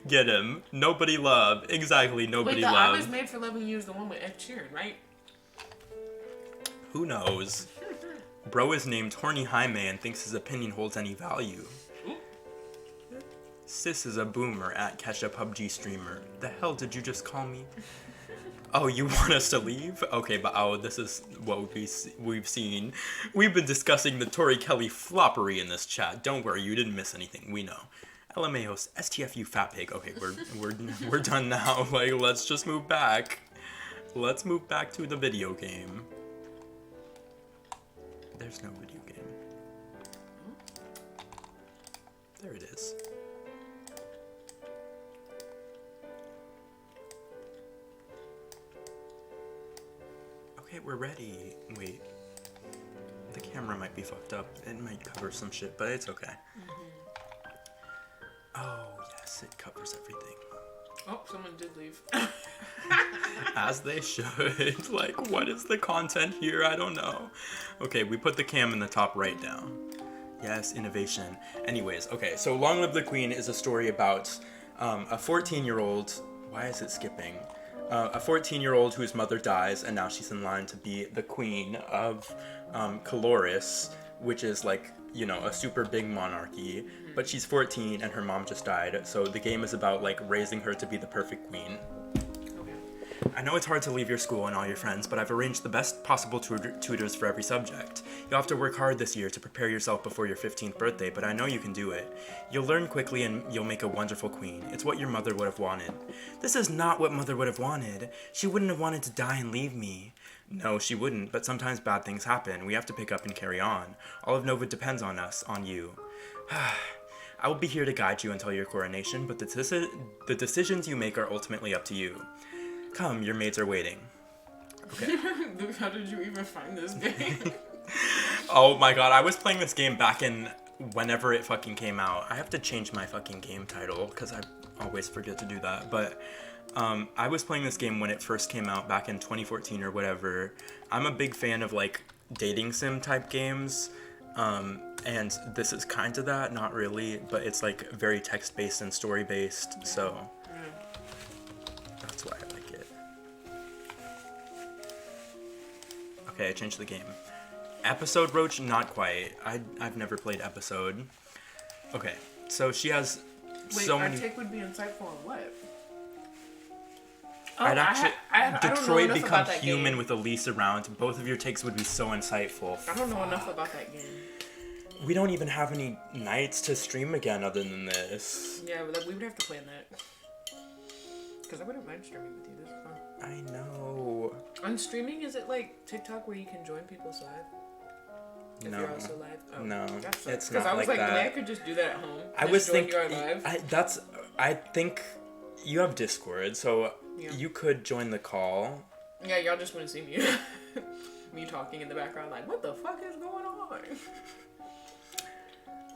Get him. Nobody love. Exactly, nobody Wait, the I love. Was Made for Loving You is the one with Ed Sheeran, right? Who knows? Bro is named Horny Jaime and thinks his opinion holds any value. Sis is a boomer at Kesha PUBG streamer. The hell did you just call me? Oh, you want us to leave? Okay, but this is what we've seen. We've been discussing the Tori Kelly floppery in this chat. Don't worry, you didn't miss anything. We know. LMAOs, STFU fat pig. Okay, we're done now. Like, let's just move back. Let's move back to the video game. There's no video game. There it is. Okay, we're ready. Wait. The camera might be fucked up. It might cover some shit, but it's okay. Oh, yes, it covers everything. Oh, someone did leave. As they should. Like, what is the content here? I don't know. Okay, we put the cam in the top right down. Yes, innovation. Anyways, okay, so Long Live the Queen is a story about a 14-year-old... Why is it skipping? A 14-year-old whose mother dies, and now she's in line to be the queen of Caloris, which is, like, you know, a super big monarchy. But she's 14, and her mom just died, so the game is about, like, raising her to be the perfect queen. I know it's hard to leave your school and all your friends, but I've arranged the best possible tutors for every subject. You'll have to work hard this year to prepare yourself before your 15th birthday, but I know you can do it. You'll learn quickly and you'll make a wonderful queen. It's what your mother would have wanted. This is not what mother would have wanted. She wouldn't have wanted to die and leave me. No, she wouldn't, but sometimes bad things happen. We have to pick up and carry on. All of Nova depends on us, on you. I will be here to guide you until your coronation, but the decisions you make are ultimately up to you. Come, your maids are waiting. Okay. How did you even find this game? Oh my god, I was playing this game back in whenever it fucking came out. I have to change my fucking game title, because I always forget to do that. But I was playing this game when it first came out back in 2014 or whatever. I'm a big fan of, like, dating sim type games. And this is kind of that, not really, but it's, like, very text-based and story-based, so that's why I like it. Okay, I changed the game. Episode Roach? Not quite. I've never played Episode. Okay, so she has Wait, so our many... take would be insightful on what? I'd actually I don't know Detroit enough become about that human game. with Elise around. Both of your takes would be so insightful. I don't know enough about that game. We don't even have any nights to stream again other than this. Yeah, we would have to plan that. Because I wouldn't mind streaming with you. This is fun. I know. On streaming, is it like TikTok where you can join people's live? If No. you're also live? Oh, No, that sucks. it's 'Cause not I was like like, that. I could just do that at home. I Just was join thinking. your live. I think you have Discord, so Yeah. you could join the call. Yeah, y'all just wouldn't see me. Me talking in the background, like, what the fuck is going on?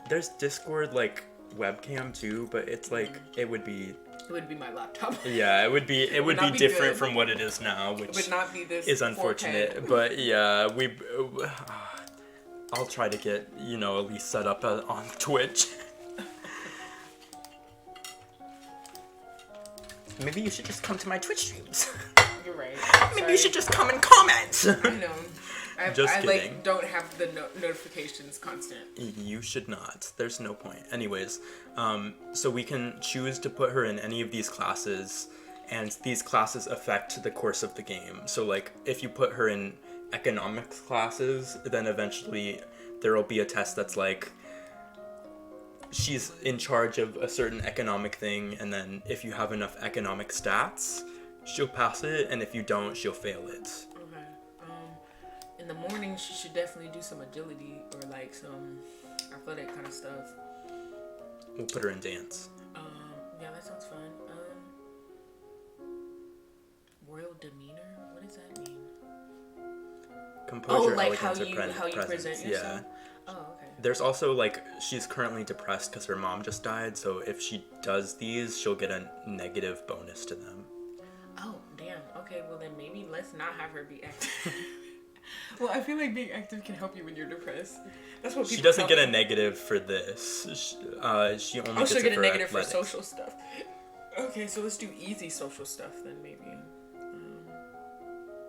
There's Discord like webcam too, but it's like it would be. It would be my laptop. Yeah, it would be. It would not be be different good. from what it is now, It which would not be this is unfortunate. 4K. But yeah, I'll try to get at least set up on Twitch. Maybe you should just come to my Twitch streams. You're right. Maybe you should just come and comment. I know. Just I kidding. like don't have the notifications constant. You should not. There's no point. Anyways, so we can choose to put her in any of these classes, and these classes affect the course of the game. So like, if you put her in economics classes, then eventually there will be a test that's like, she's in charge of a certain economic thing, and then if you have enough economic stats, she'll pass it, and if you don't, she'll fail it. Okay. In the morning, she should definitely do some agility or like some athletic kind of stuff. We'll put her in dance. Yeah, that sounds fun. Royal demeanor. What does that mean? Composure, like elegance, how or you presence. present yourself. Yeah. Oh, okay. There's also like, she's currently depressed because her mom just died, so if she does these, she'll get a negative bonus to them. Oh, damn. Okay, well then maybe let's not have her be active. Well, I feel like being active can help you when you're depressed. That's what people She doesn't tell get a me. negative for this. She only Oh, gets she'll it get a for negative athletics. for social stuff. Okay, so let's do easy social stuff then, maybe.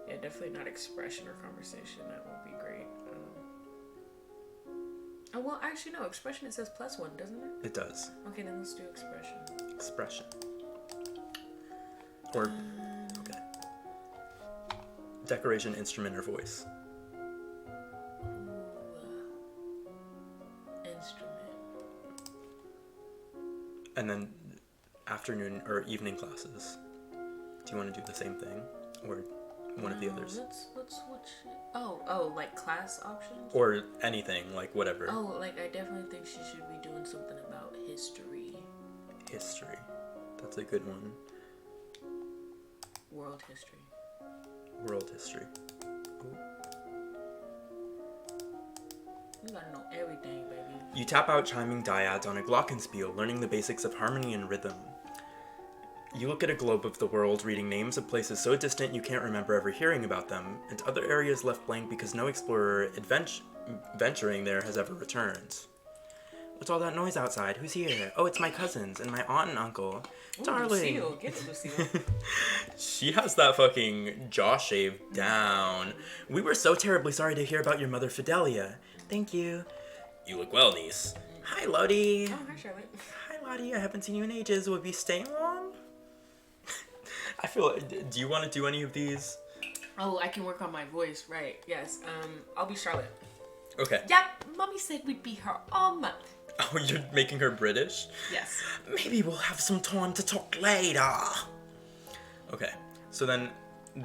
Yeah, definitely not expression or conversation. That would be great. Oh, well, actually, no. Expression, it says +1, doesn't it? It does. Okay, then let's do expression. Expression. Or, okay. Decoration, instrument, or voice. Instrument. And then afternoon or evening classes. Do you want to do the same thing? Or one of the others? Let's switch it. Oh, like class options? Or anything, like whatever. Oh, like I definitely think she should be doing something about history. History. That's a good one. World history. World history. Ooh. You gotta know everything, baby. You tap out chiming dyads on a glockenspiel, learning the basics of harmony and rhythm. You look at a globe of the world, reading names of places so distant you can't remember ever hearing about them, and other areas left blank because no explorer venturing there has ever returned. What's all that noise outside? Who's here? Oh, it's my cousins and my aunt and uncle. Ooh, Darling. Lucille. Get it, Lucille. She has that fucking jaw shaved down. We were so terribly sorry to hear about your mother, Fidelia. Thank you. You look well, niece. Hi, Lottie. Oh, hi, Charlotte. Hi, Lottie. I haven't seen you in ages. Will you be staying long? I feel like, do you want to do any of these? Oh, I can work on my voice, right? Yes. I'll be Charlotte. Okay. Yep. Mommy said we'd be here all month. Oh, you're making her British? Yes. Maybe we'll have some time to talk later. Okay, so then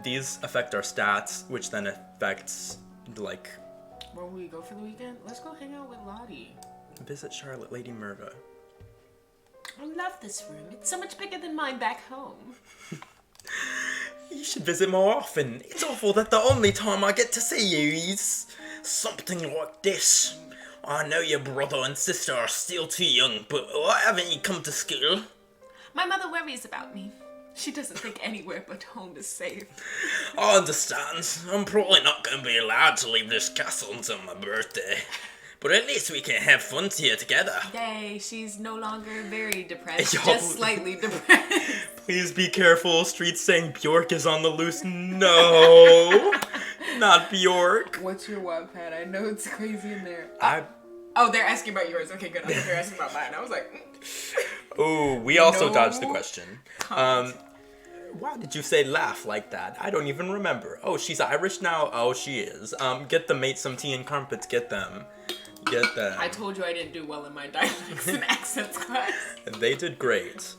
these affect our stats, which then affects, like, Where will we go for the weekend? Let's go hang out with Lottie. visit Charlotte, Lady Merva. I love this room. It's so much bigger than mine back home. You should visit more often. It's awful that the only time I get to see you is something like this. I know your brother and sister are still too young, but why haven't you come to school? My mother worries about me. She doesn't think anywhere but home is safe. I understand. I'm probably not going to be allowed to leave this castle until my birthday. But at least we can have fun here together. Yay, she's no longer very depressed, Yo. just slightly depressed. Please be careful. Streets saying Bjork is on the loose. No. Not Bjork. What's your Wattpad? I know it's crazy in there. I... Oh, they're asking about yours. Okay, good. I thought they were asking about mine. I was like, Ooh, we also No dodged the question. comment. Why did you say laugh like that? I don't even remember. Oh, she's Irish now? Oh, she is. Get them, mate, some tea and crumpets. Get them. Get them. I told you I didn't do well in my dialects and accents class. They did great.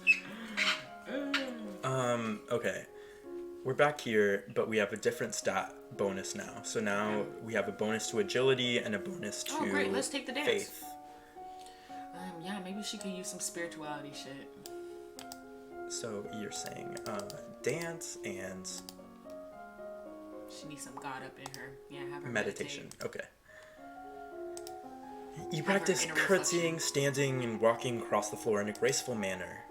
Okay. We're back here, but we have a different stat bonus now. So now we have a bonus to agility and a bonus to great. Let's take the dance. faith. Yeah, maybe she could use some spirituality shit. So you're saying dance and She needs some God up in her. Yeah, have her meditation. meditate. Okay. You Have practice her inner curtsying, reflection. standing, and walking across the floor in a graceful manner.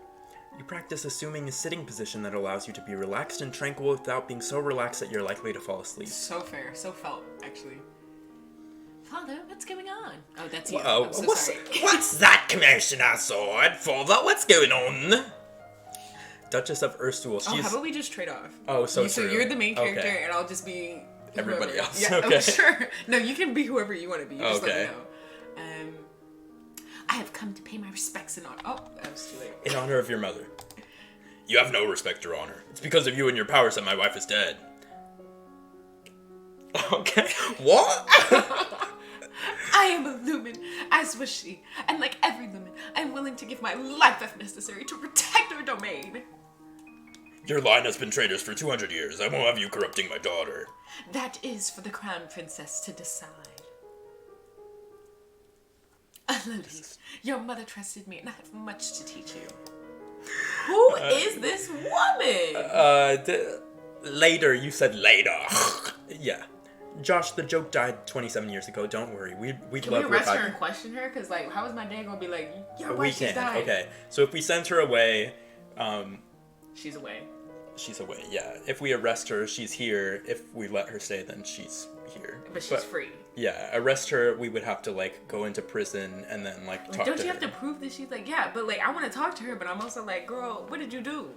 You practice assuming a sitting position that allows you to be relaxed and tranquil without being so relaxed that you're likely to fall asleep. So fair. So felt, actually. Father, what's going on? Oh, that's you. Whoa, I'm so sorry. what's that commotion I saw? Father, what's going on? Duchess of Erstwhile. Oh, She's how about we just trade off? Oh, so So true. you're the main character, Okay. and I'll just be Everybody whoever. else. Yeah, Okay. oh, sure. No, you can be whoever you want to be. You just Okay. let me know. I have come to pay my respects and honor. Oh, that was too late. in honor of your mother. You have no respect, Your Honor. It's because of you and your powers that my wife is dead. Okay. What? I am a lumen, as was she, and like every lumen, I am willing to give my life if necessary to protect our domain. Your line has been traitors for 200 years. I won't have you corrupting my daughter. That is for the crown princess to decide. Ladies, your mother trusted me, and I have much to teach you. Who is this woman? Later, you said later. Yeah. Josh, the joke died 27 years ago. Don't worry. We'd Can love we arrest her and question her? Because, like, how is my dad going to be like, yeah, why We she's can. died? Okay. So if we send her away, She's away. she's away. Yeah. If we arrest her, she's here. If we let her stay, then she's here. But she's free. Yeah. Arrest her, we would have to, like, go into prison and then, like, talk Don't to you her. have to prove that she's like, yeah, but like, I want to talk to her, but I'm also like, girl, what did you do?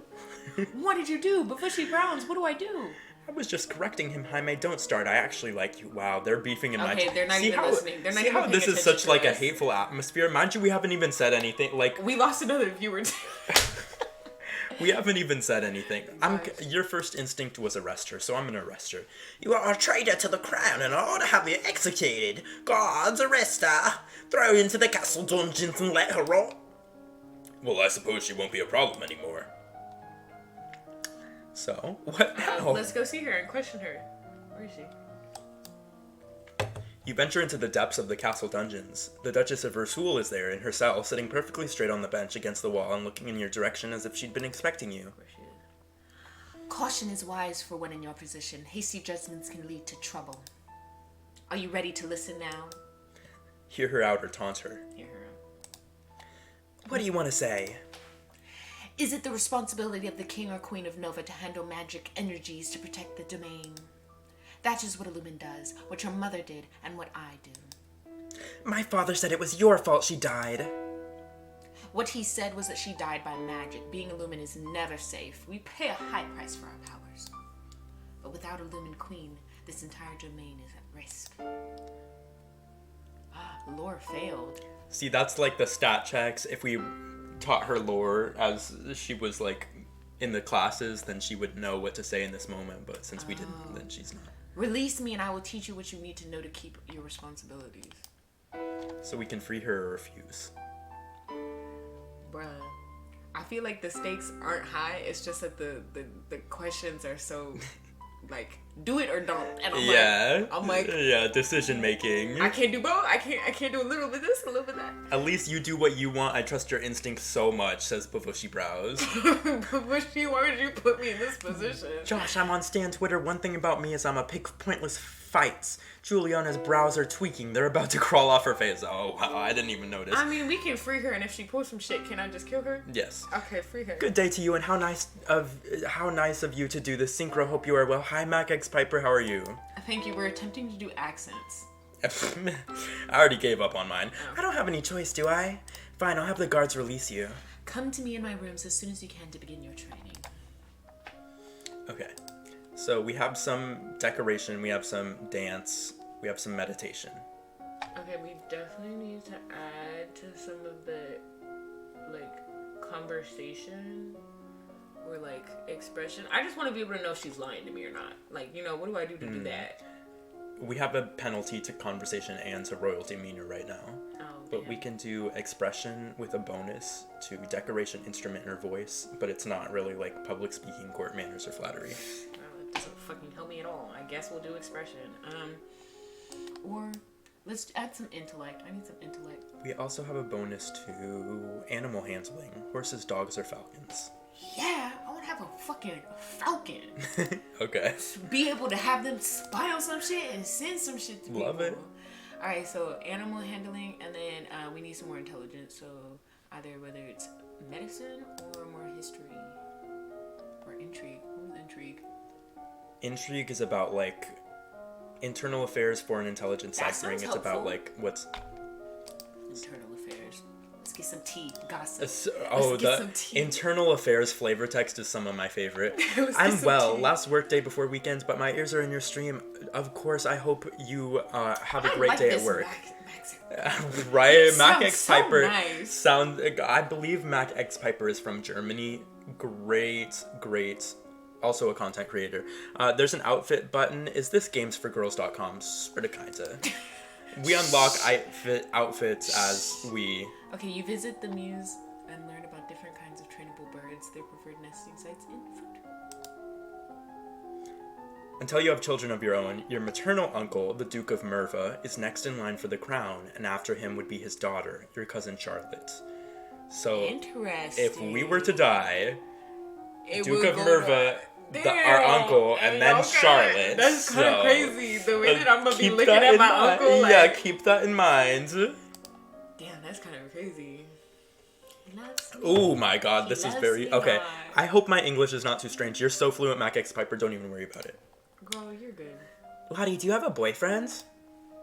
What did you do? Before she browns, what do I do? I was just correcting him, Jaime. Don't start. I actually like you. Wow, they're beefing in my... Okay, they're not See even how, listening. They're not see even how paying this is attention such, to like, a us. hateful atmosphere? Mind you, we haven't even said anything. Like, We lost another viewer too. we haven't even said anything. Gosh. Your first instinct was arrest her, so I'm gonna arrest her. You are a traitor to the crown, and I ought to have you executed. Guards, arrest her. Throw her into the castle dungeons and let her rot. Well, I suppose she won't be a problem anymore. So, what now? Let's go see her and question her. Where is she? You venture into the depths of the castle dungeons. The Duchess of Ersul is there in her cell, sitting perfectly straight on the bench against the wall and looking in your direction as if she'd been expecting you. Where she is. Caution is wise for one in your position. Hasty judgments can lead to trouble. Are you ready to listen now? Hear her out or taunt her. Hear her. What do you want to say? Is it the responsibility of the king or queen of Nova to handle magic energies to protect the domain? That is what a lumen does, what your mother did, and what I do. My father said it was your fault she died. What he said was that she died by magic. Being a lumen is never safe. We pay a high price for our powers. But without a lumen queen, this entire domain is at risk. Lore failed. See, that's like the stat checks. If we taught her lore as she was like in the classes, then she would know what to say in this moment. But since we didn't, then she's not. Release me and I will teach you what you need to know to keep your responsibilities. So we can free her or refuse. Bruh. I feel like the stakes aren't high. It's just that the questions are so like, do it or don't. And I'm like, yeah, decision making. I can't do both. I can't do a little bit this, a little bit that. At least you do what you want. I trust your instincts so much, says Bavushy Brows. But why would you put me in this position? Josh, I'm on Stan Twitter. One thing about me is I'm a pick pointless fights. Juliana's brows are tweaking. They're about to crawl off her face. Oh, wow, I didn't even notice. I mean, we can free her, and if she pulls some shit, can I just kill her? Yes. Okay, free her. Good day to you, and how nice of you to do this. Synchro, hope you are well. Hi, Mac X Piper, how are you? Thank you. We're attempting to do accents. I already gave up on mine. Oh. I don't have any choice, do I? Fine, I'll have the guards release you. Come to me in my rooms as soon as you can to begin your training. Okay. So we have some decoration, we have some dance, we have some meditation. Okay, we definitely need to add to some of the, like, conversation or like expression. I just want to be able to know if she's lying to me or not. Like, you know, what do I do to do that? We have a penalty to conversation and to royalty meter right now. Oh, But we can do expression with a bonus to decoration, instrument, or voice, but it's not really like public speaking, court manners, or flattery. Well, it doesn't fucking help me at all. I guess we'll do expression. Or let's add some intellect. I need some intellect. We also have a bonus to animal handling, horses, dogs, or falcons. Yeah, I want to have a fucking falcon. Okay. Be able to have them spy on some shit and send some shit to people. Love it. All right, so animal handling, and then we need some more intelligence. So either whether it's medicine or more history or intrigue. What was intrigue? Intrigue is about like internal affairs, foreign intelligence, That ciphering. sounds It's about helpful. like what's Internal affairs. Let's get some tea, gossip. oh Let's get the some tea. internal affairs flavor text is some of my favorite. Let's get I'm some well. tea. Last work day before weekends, but my ears are in your stream. Of course, I hope you have a I great like day this at work. Max. Right, Mac Sounds X so Piper nice. I believe Mac X Piper is from Germany. Great. Also a content creator. There's an outfit button. Is this gamesforgirls.com? Sorta kinda. We unlock outfits as we. Okay, you visit the muse and learn about different kinds of trainable birds, their preferred nesting sites in fruit. Until you have children of your own, your maternal uncle, the Duke of Merva, is next in line for the crown, and after him would be his daughter, your cousin Charlotte. So, Interesting. if we were to die, It Duke would of go Merva, our uncle, and then okay. Charlotte. That's kind of So, crazy. The way that I'm gonna be keep looking that at in my mind. uncle. Like, Yeah, keep that in mind. damn, that's kind of crazy. He loves me. Oh my god, this is loves very. me Okay, not. I hope my English is not too strange. You're so fluent, Mac X Piper, don't even worry about it. Girl, you're good. Lottie, do you have a boyfriend?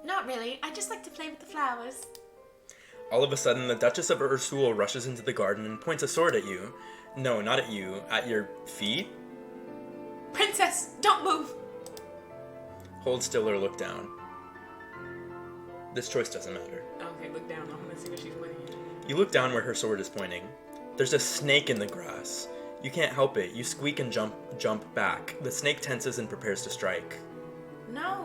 Not really. I just like to play with the flowers. All of a sudden, the Duchess of Ursul rushes into the garden and points a sword at you. No, not at you. At your feet? Princess, don't move. Hold still or look down. This choice doesn't matter. Okay, look down. I'm gonna see what she's pointing at. You look down where her sword is pointing. There's a snake in the grass. You can't help it. You squeak and jump back. The snake tenses and prepares to strike. No.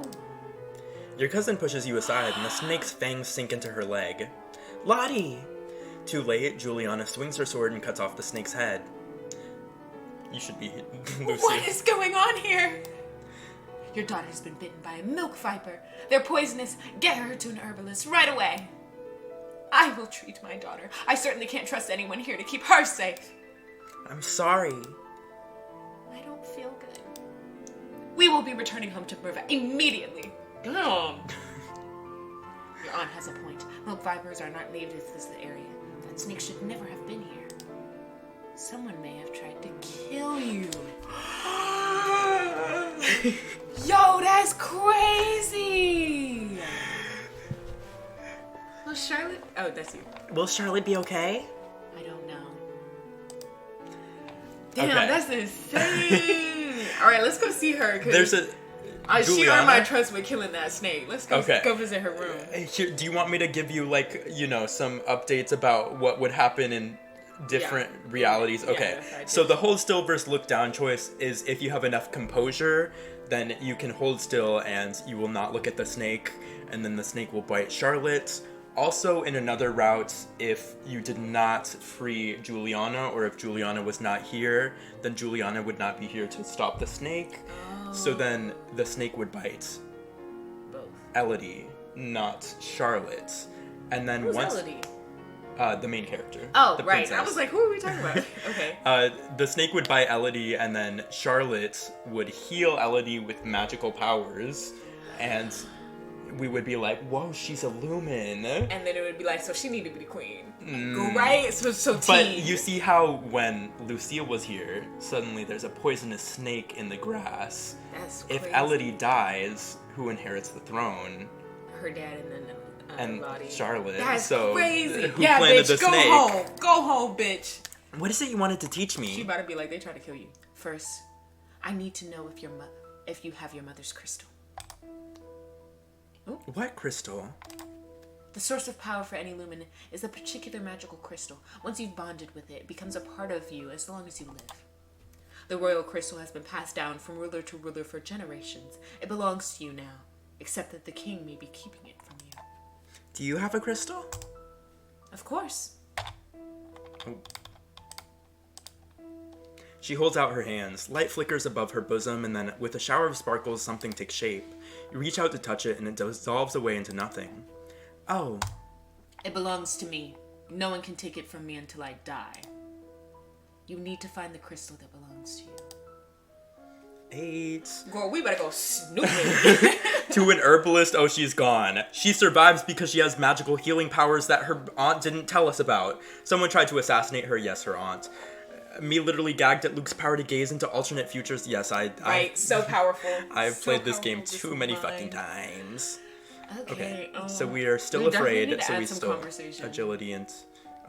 Your cousin pushes you aside, and the snake's fangs sink into her leg. Lottie! Too late, Juliana swings her sword and cuts off the snake's head. You should be Lucy. What is going on here? Your daughter's been bitten by a milk viper. They're poisonous. Get her to an herbalist right away. I will treat my daughter. I certainly can't trust anyone here to keep her safe. I'm sorry. I don't feel good. We will be returning home to Merva immediately. Damn. Your aunt has a point. Milk vipers are not native to this area. That snake should never have been here. Someone may have tried to kill you. Yo, that's crazy. Well, Charlotte. Oh, that's you. Will Charlotte be okay? I don't know. Damn, Okay. that's insane. All right, let's go see her. There's a. She Juliana? earned my trust with killing that snake. Let's go, Okay. go visit her room. Here, do you want me to give you, like, you know, some updates about what would happen in different realities? Yeah, Okay. that's right. So the hold still versus look down choice is if you have enough composure, then you can hold still and you will not look at the snake, and then the snake will bite Charlotte. Also, in another route, if you did not free Juliana, or if Juliana was not here, then Juliana would not be here to stop the snake. So then the snake would bite Both. Elodie, not Charlotte. And then Who's once Elodie? the main character. Oh, the right. I princess. was like, who are we talking about? Okay. The snake would bite Elodie, and then Charlotte would heal Elodie with magical powers, and we would be like, whoa, she's a lumen. And then it would be like, so she needed to be the queen. Right? So But teen. you see how when Lucille was here, suddenly there's a poisonous snake in the grass. That's crazy. If Elodie dies, who inherits the throne? Her dad and then And Lottie. Charlotte. That's so crazy. Who Yeah, planted bitch, the go snake? home. Go home, bitch. What is it you wanted to teach She me? about to be like, they tried to kill you. First, I need to know if you have your mother's crystal. What crystal? The source of power for any lumen is a particular magical crystal. Once you've bonded with it, it becomes a part of you as long as you live. The royal crystal has been passed down from ruler to ruler for generations. It belongs to you now, except that the king may be keeping it from you. Do you have a crystal? Of course. Oh. She holds out her hands. Light flickers above her bosom, and then, with a shower of sparkles, something takes shape. You reach out to touch it, and it dissolves away into nothing. Oh. It belongs to me. No one can take it from me until I die. You need to find the crystal that belongs to you. 8. Girl, we better go snooping. To an herbalist, oh, she's gone. She survives because she has magical healing powers that her aunt didn't tell us about. Someone tried to assassinate her, yes, her aunt. Me literally gagged at Luke's power to gaze into alternate futures, yes, Right, so powerful. I've So played this game powerful, too this many line. fucking times. Okay. So we are still we definitely afraid, need to so add we some still conversation. agility and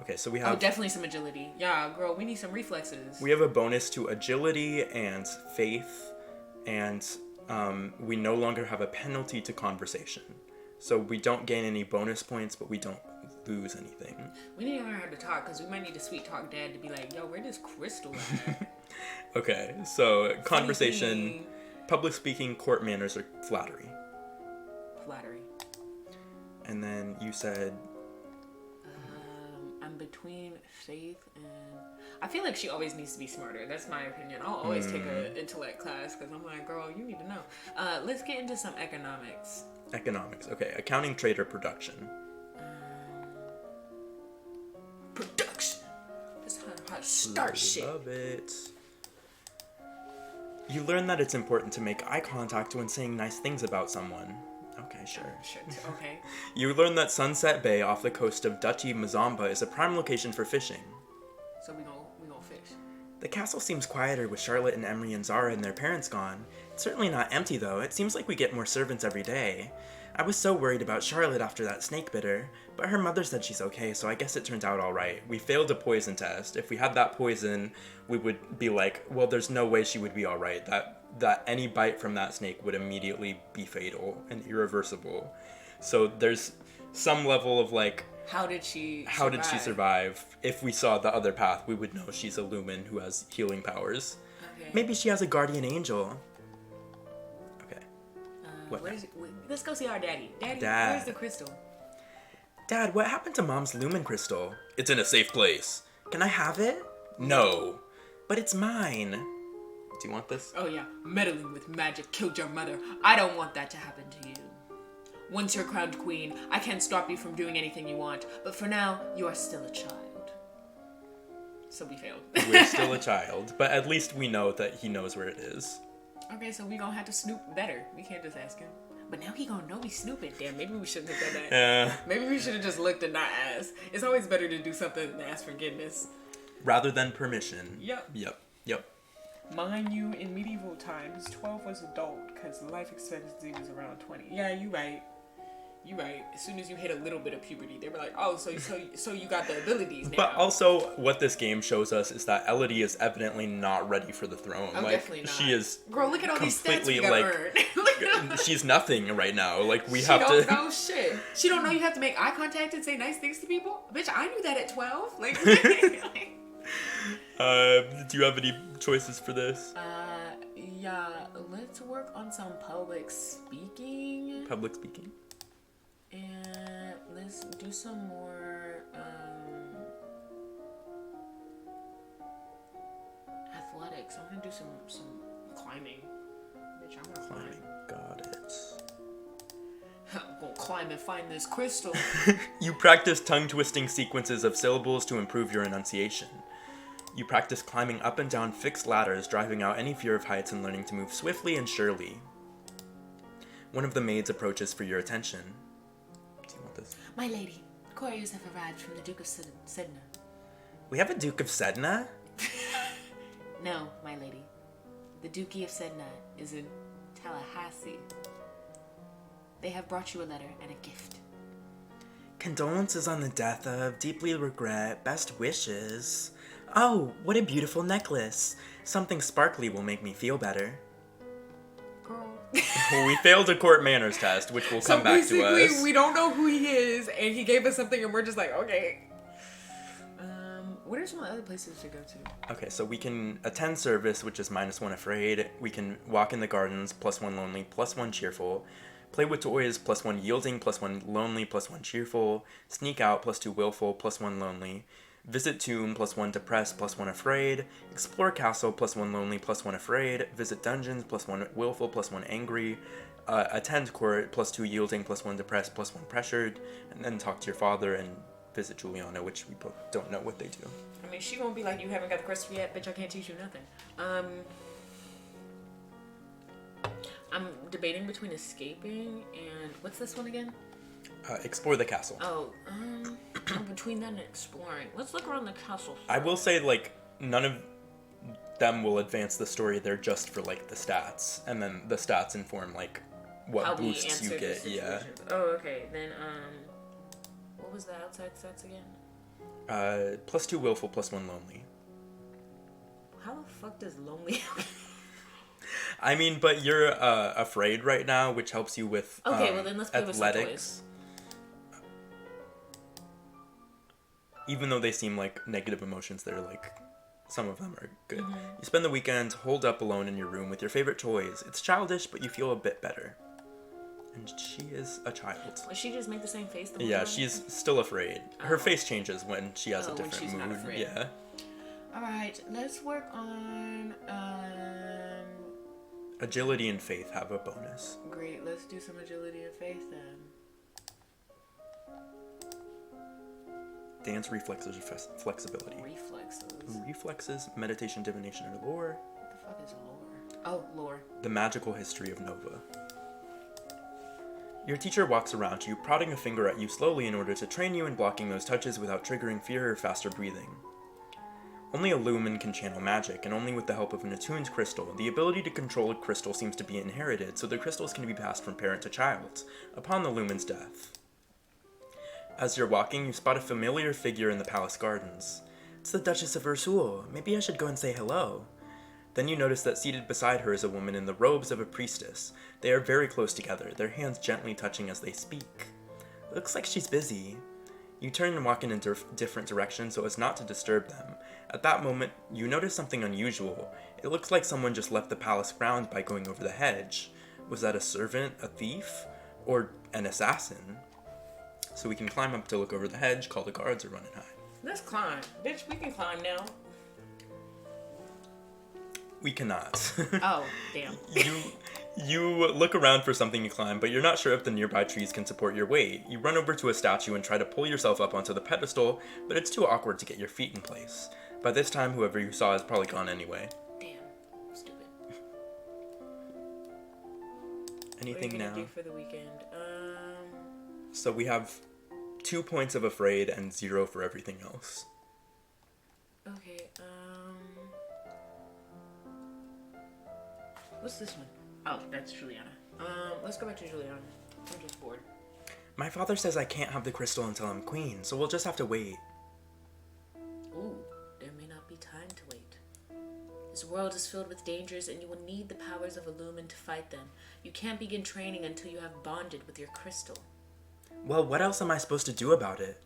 okay, so we Oh, have definitely some agility. Yeah, girl, we need some reflexes. we have a bonus to agility and faith, and we no longer have a penalty to conversation. So we don't gain any bonus points, but we don't lose anything. We need to learn how to talk, because we might need to sweet talk Dad to be like, yo, where does Crystal at? Okay, so conversation, Funny public speaking, court manners, or flattery. Flattery. And then you said I'm between faith and... I feel like she always needs to be smarter. That's my opinion. I'll always take an intellect class, because I'm like, girl, you need to know. Let's get into some economics. economics. Okay, accounting, trade, or production. Production. That's how to start shit. Love it. You learn that it's important to make eye contact when saying nice things about someone. Okay, sure. Shit. Okay. You learn that Sunset Bay off the coast of Duchy Mazamba is a prime location for fishing. So we gonna fish. The castle seems quieter with Charlotte and Emery and Zara and their parents gone. It's certainly not empty though. It seems like we get more servants every day. I was so worried about Charlotte after that snake bit her, but her mother said she's okay, so I guess it turned out alright. We failed a poison test. If we had that poison, we would be like, well, there's no way she would be alright. That any bite from that snake would immediately be fatal and irreversible. So there's some level of like, How did she survive? If we saw the other path, we would know she's a lumen who has healing powers. Okay. Maybe she has a guardian angel. Okay. What now? Let's go see our daddy. Daddy, Dad. where's the crystal? Dad, what happened to Mom's lumen crystal? It's in a safe place. Can I have it? No. But it's mine. Do you want this? Oh yeah, meddling with magic killed your mother. I don't want that to happen to you. Once you're crowned queen, I can't stop you from doing anything you want, but for now, you are still a child. So we failed. We're still a child, but at least we know that he knows where it is. Okay, so we gonna have to snoop better. We can't just ask him. But now he gonna know we snooping. Damn, maybe we shouldn't have done that. Yeah. Maybe we should have just looked and not asked. It's always better to do something than ask forgiveness. Rather than permission. Yep. Yep. Mind you, in medieval times, 12 was adult, because life expectancy was around 20. Yeah, you right. You right. As soon as you hit a little bit of puberty, they were like, oh, so you got the abilities now. But also, what this game shows us is that Elodie is evidently not ready for the throne. Oh, definitely not. She is Girl, look at all these stats we completely, gotta earn. she's nothing right now. Like, we She have don't to... know shit. She don't know you have to make eye contact and say nice things to people? Bitch, I knew that at 12. Like, do you have any choices for this? yeah, let's work on some public speaking. Public speaking. And let's do some more athletics. I'm gonna do some climbing. Bitch, I'm gonna climb. Got it. I'm gonna climb and find this crystal. You practice tongue-twisting sequences of syllables to improve your enunciation. You practice climbing up and down fixed ladders, driving out any fear of heights and learning to move swiftly and surely. One of the maids approaches for your attention. Do you want this? My lady, couriers have arrived from the Duke of Sedna. We have a Duke of Sedna? No, my lady. The Duke of Sedna is in Tallahassee. They have brought you a letter and a gift. Condolences on the death of, deeply regret, best wishes. Oh, what a beautiful necklace. Something sparkly will make me feel better. Girl. We failed a court manners test, which will come back to us. We don't know who he is, and he gave us something, and we're just like, okay. What are some other places to go to? Okay, so we can attend service, which is -1 afraid. We can walk in the gardens, +1 lonely, +1 cheerful. Play with toys, +1 yielding, +1 lonely, +1 cheerful. Sneak out, +2 willful, +1 lonely. Visit tomb, +1 depressed, +1 afraid. Explore castle, +1 lonely, +1 afraid. Visit dungeons, +1 willful, +1 angry. Attend court, +2 yielding, +1 depressed, +1 pressured. And then talk to your father and visit Juliana, which we both don't know what they do. I mean, she won't be like, you haven't got the crystal yet, bitch, I can't teach you nothing. I'm debating between escaping and, what's this one again? Explore the castle. Oh, between that and exploring. Let's look around the castle. I will say, like, none of them will advance the story. They're just for, like, the stats. And then the stats inform, like, what How we boosts you answer the get. Yeah. situations. Oh, okay. Then, what was the outside stats again? +2 willful, +1 lonely. How the fuck does lonely I mean, but you're afraid right now, which helps you with Okay, well then let's play with some athletics. Even though they seem like negative emotions, they're like, some of them are good. Mm-hmm. You spend the weekend holed up alone in your room with your favorite toys. It's childish, but you feel a bit better. And she is a child. Does she just make the same face the whole Yeah, time? she's still afraid. Her Oh. face changes when she has a Oh, when different she's not mood. afraid. Yeah. Alright, let's work on, Agility and faith have a bonus. great, let's do some agility and faith then. Dance, reflexes, flexibility. Reflexes. Reflexes, meditation, divination, or lore. What the fuck is lore? Oh, lore. The magical history of Nova. Your teacher walks around you, prodding a finger at you slowly in order to train you in blocking those touches without triggering fear or faster breathing. Only a lumen can channel magic, and only with the help of an attuned crystal. The ability to control a crystal seems to be inherited, so the crystals can be passed from parent to child, upon the lumen's death. As you're walking, you spot a familiar figure in the palace gardens. It's the Duchess of Ursul. Maybe I should go and say hello. Then you notice that seated beside her is a woman in the robes of a priestess. They are very close together, their hands gently touching as they speak. Looks like she's busy. You turn and walk in a different direction so as not to disturb them. At that moment, you notice something unusual. It looks like someone just left the palace grounds by going over the hedge. Was that a servant, a thief, or an assassin? So we can climb up to look over the hedge, call the guards, or run and hide. Let's climb. Bitch, we can climb now. We cannot. Oh, damn. You look around for something to climb, but you're not sure if the nearby trees can support your weight. You run over to a statue and try to pull yourself up onto the pedestal, but it's too awkward to get your feet in place. By this time, whoever you saw is probably gone anyway. Damn. Stupid. Anything What are you now? gonna do for the weekend? So we have 2 points of afraid and 0 for everything else. Okay, what's this one? Oh, that's Juliana. Let's go back to Juliana. I'm just bored. My father says I can't have the crystal until I'm queen, so we'll just have to wait. Ooh, there may not be time to wait. This world is filled with dangers, and you will need the powers of Illumin to fight them. You can't begin training until you have bonded with your crystal. Well, what else am I supposed to do about it?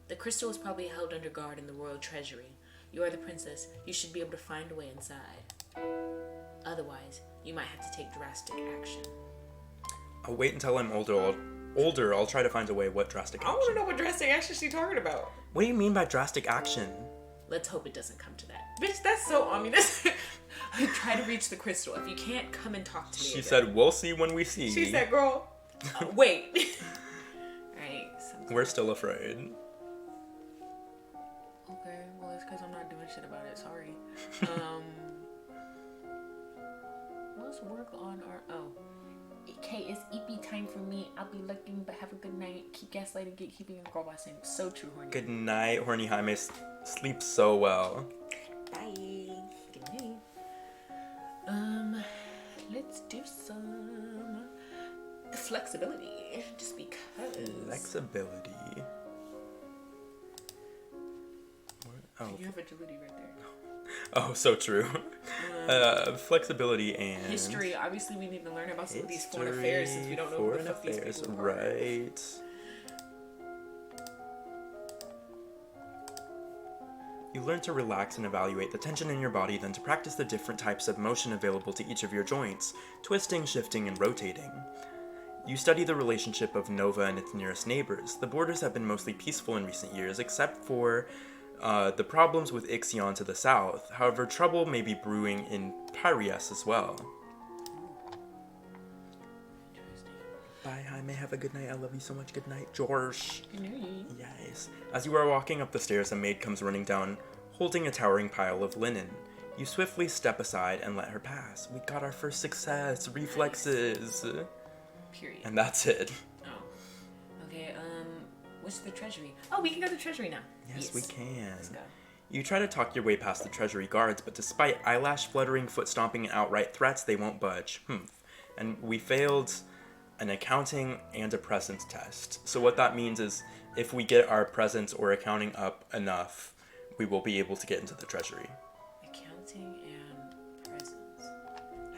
The crystal is probably held under guard in the royal treasury. You are the princess. You should be able to find a way inside. Otherwise, you might have to take drastic action. I'll wait until I'm older. I'll try to find a way. What drastic I want action? to know what drastic action she's talking about. What do you mean by drastic action? Let's hope it doesn't come to that. Bitch, that's so ominous. Try to reach the crystal. If you can't, come and talk to me. She again. said, we'll see when we see. She said, girl, wait. Alright. We're still afraid. Okay, well, it's because I'm not doing shit about it. Sorry. Let's work on our... Oh. Okay, it's EP time for me. I'll be looking, but have a good night. Keep gaslighting, gatekeeping, and girl bossing. So true, horny. Good night, horny Jaime. Sleep so well. Bye. Good night. Let's do some flexibility. Just because. Flexibility. Oh. You have agility right there. Oh, so true. Flexibility and History. Obviously, we need to learn about some of these foreign affairs since we don't know who the fuck these people are. Right. You You learn to relax and evaluate the tension in your body, then to practice the different types of motion available to each of your joints, twisting, shifting, and rotating. You study the relationship of Nova and its nearest neighbors. The borders have been mostly peaceful in recent years, except for the problems with Ixion to the south. However, trouble may be brewing in Piraeus as well. Bye, Jaime. Have a good night. I love you so much. Good night, George. Good night. Yes. As you are walking up the stairs, a maid comes running down, holding a towering pile of linen. You swiftly step aside and let her pass. We got our first success. Reflexes. Period. And that's it. Oh. Okay, what's the treasury? Oh, we can go to the treasury now. Yes, we can. Let's go. You try to talk your way past the treasury guards, but despite eyelash fluttering, foot stomping, and outright threats, they won't budge. And we failed an accounting and a presence test. So what that means is if we get our presence or accounting up enough, we will be able to get into the treasury. Accounting and presence.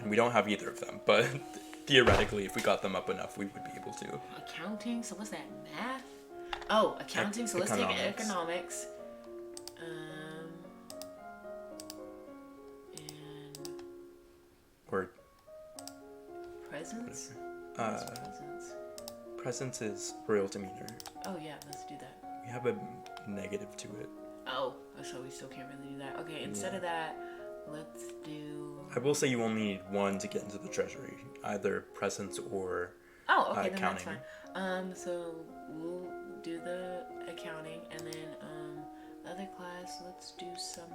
And we don't have either of them, but theoretically, if we got them up enough, we would be able to. Accounting? So what's that? Math? Oh, accounting. So let's take Economics. economics. And Or presence? uh, Presence. presence is royal demeanor. Oh yeah, let's do that. We have a negative to it. Oh, so we still can't really do that. Okay, instead of that, let's do... I will say you only need one to get into the treasury, either presence or Oh, okay, then accounting. that's fine. So we'll do the accounting, and then other class, let's do some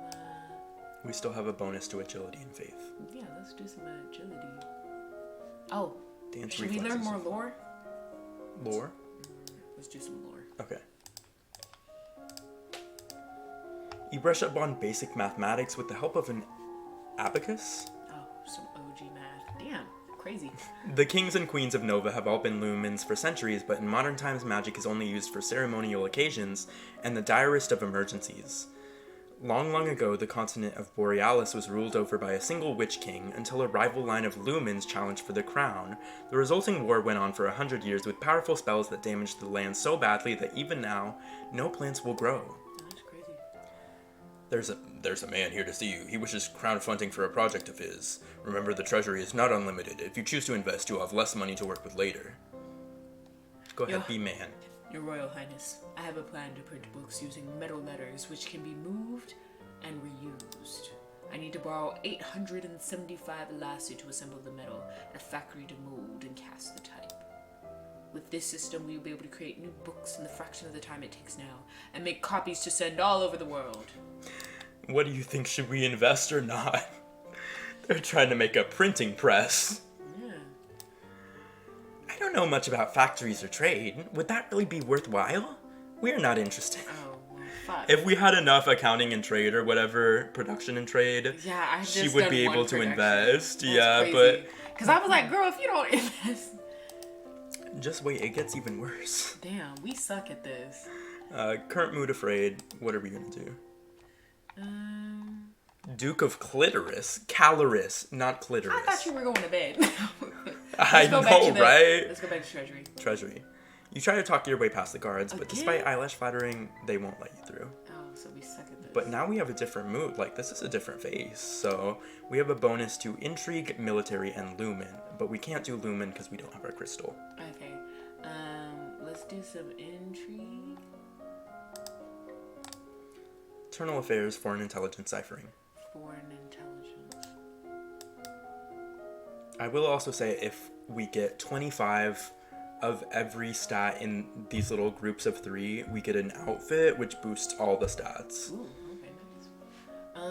We still have a bonus to agility and faith. yeah, let's do some agility. Oh, Dance should we learn reflexes. more lore? Lore? Let's do some lore. Okay. You brush up on basic mathematics with the help of an abacus? Oh, some OG math. Damn, crazy. The kings and queens of Nova have all been lumens for centuries, but in modern times magic is only used for ceremonial occasions and the direst of emergencies. Long, long ago, the continent of Borealis was ruled over by a single witch king until a rival line of lumens challenged for the crown. The resulting war went on for 100 years with powerful spells that damaged the land so badly that even now, no plants will grow. Oh, that's crazy. There's a man here to see you. He wishes crowdfunding for a project of his. Remember, the treasury is not unlimited. If you choose to invest, you'll have less money to work with later. Go ahead, Yeah. be man. Your Royal Highness, I have a plan to print books using metal letters which can be moved and reused. I need to borrow 875 elastu to assemble the metal, and a factory to mold and cast the type. With this system, we will be able to create new books in the fraction of the time it takes now, and make copies to send all over the world. What do you think? Should we invest or not? They're trying to make a printing press. Yeah. I don't know much about factories or trade. Would that really be worthwhile? We're not interested. Oh, well, fuck. If we had enough accounting and trade or whatever, production and trade, Yeah, I just she would done be one able to production. invest. That's Yeah, crazy. Because I was like, girl, if you don't invest... but just wait, it gets even worse. Damn, we suck at this. Current mood afraid. What are we gonna do? Duke of Clitoris. Caloris, not clitoris. I thought you were going to bed. I Let's go back know, to the- right? Let's go back to Treasury. Treasury. You try to talk your way past the guards, but Again? despite eyelash flattering, they won't let you through. Oh, so we suck at this. But now we have a different mood. Like, this is a different face. So we have a bonus to intrigue, military, and lumen. But we can't do lumen because we don't have our crystal. Okay. Let's do some intrigue. Internal affairs, foreign intelligence ciphering. Foreign intelligence. I will also say if we get 25 of every stat in these little groups of 3, we get an outfit which boosts all the stats. Ooh, okay, nice.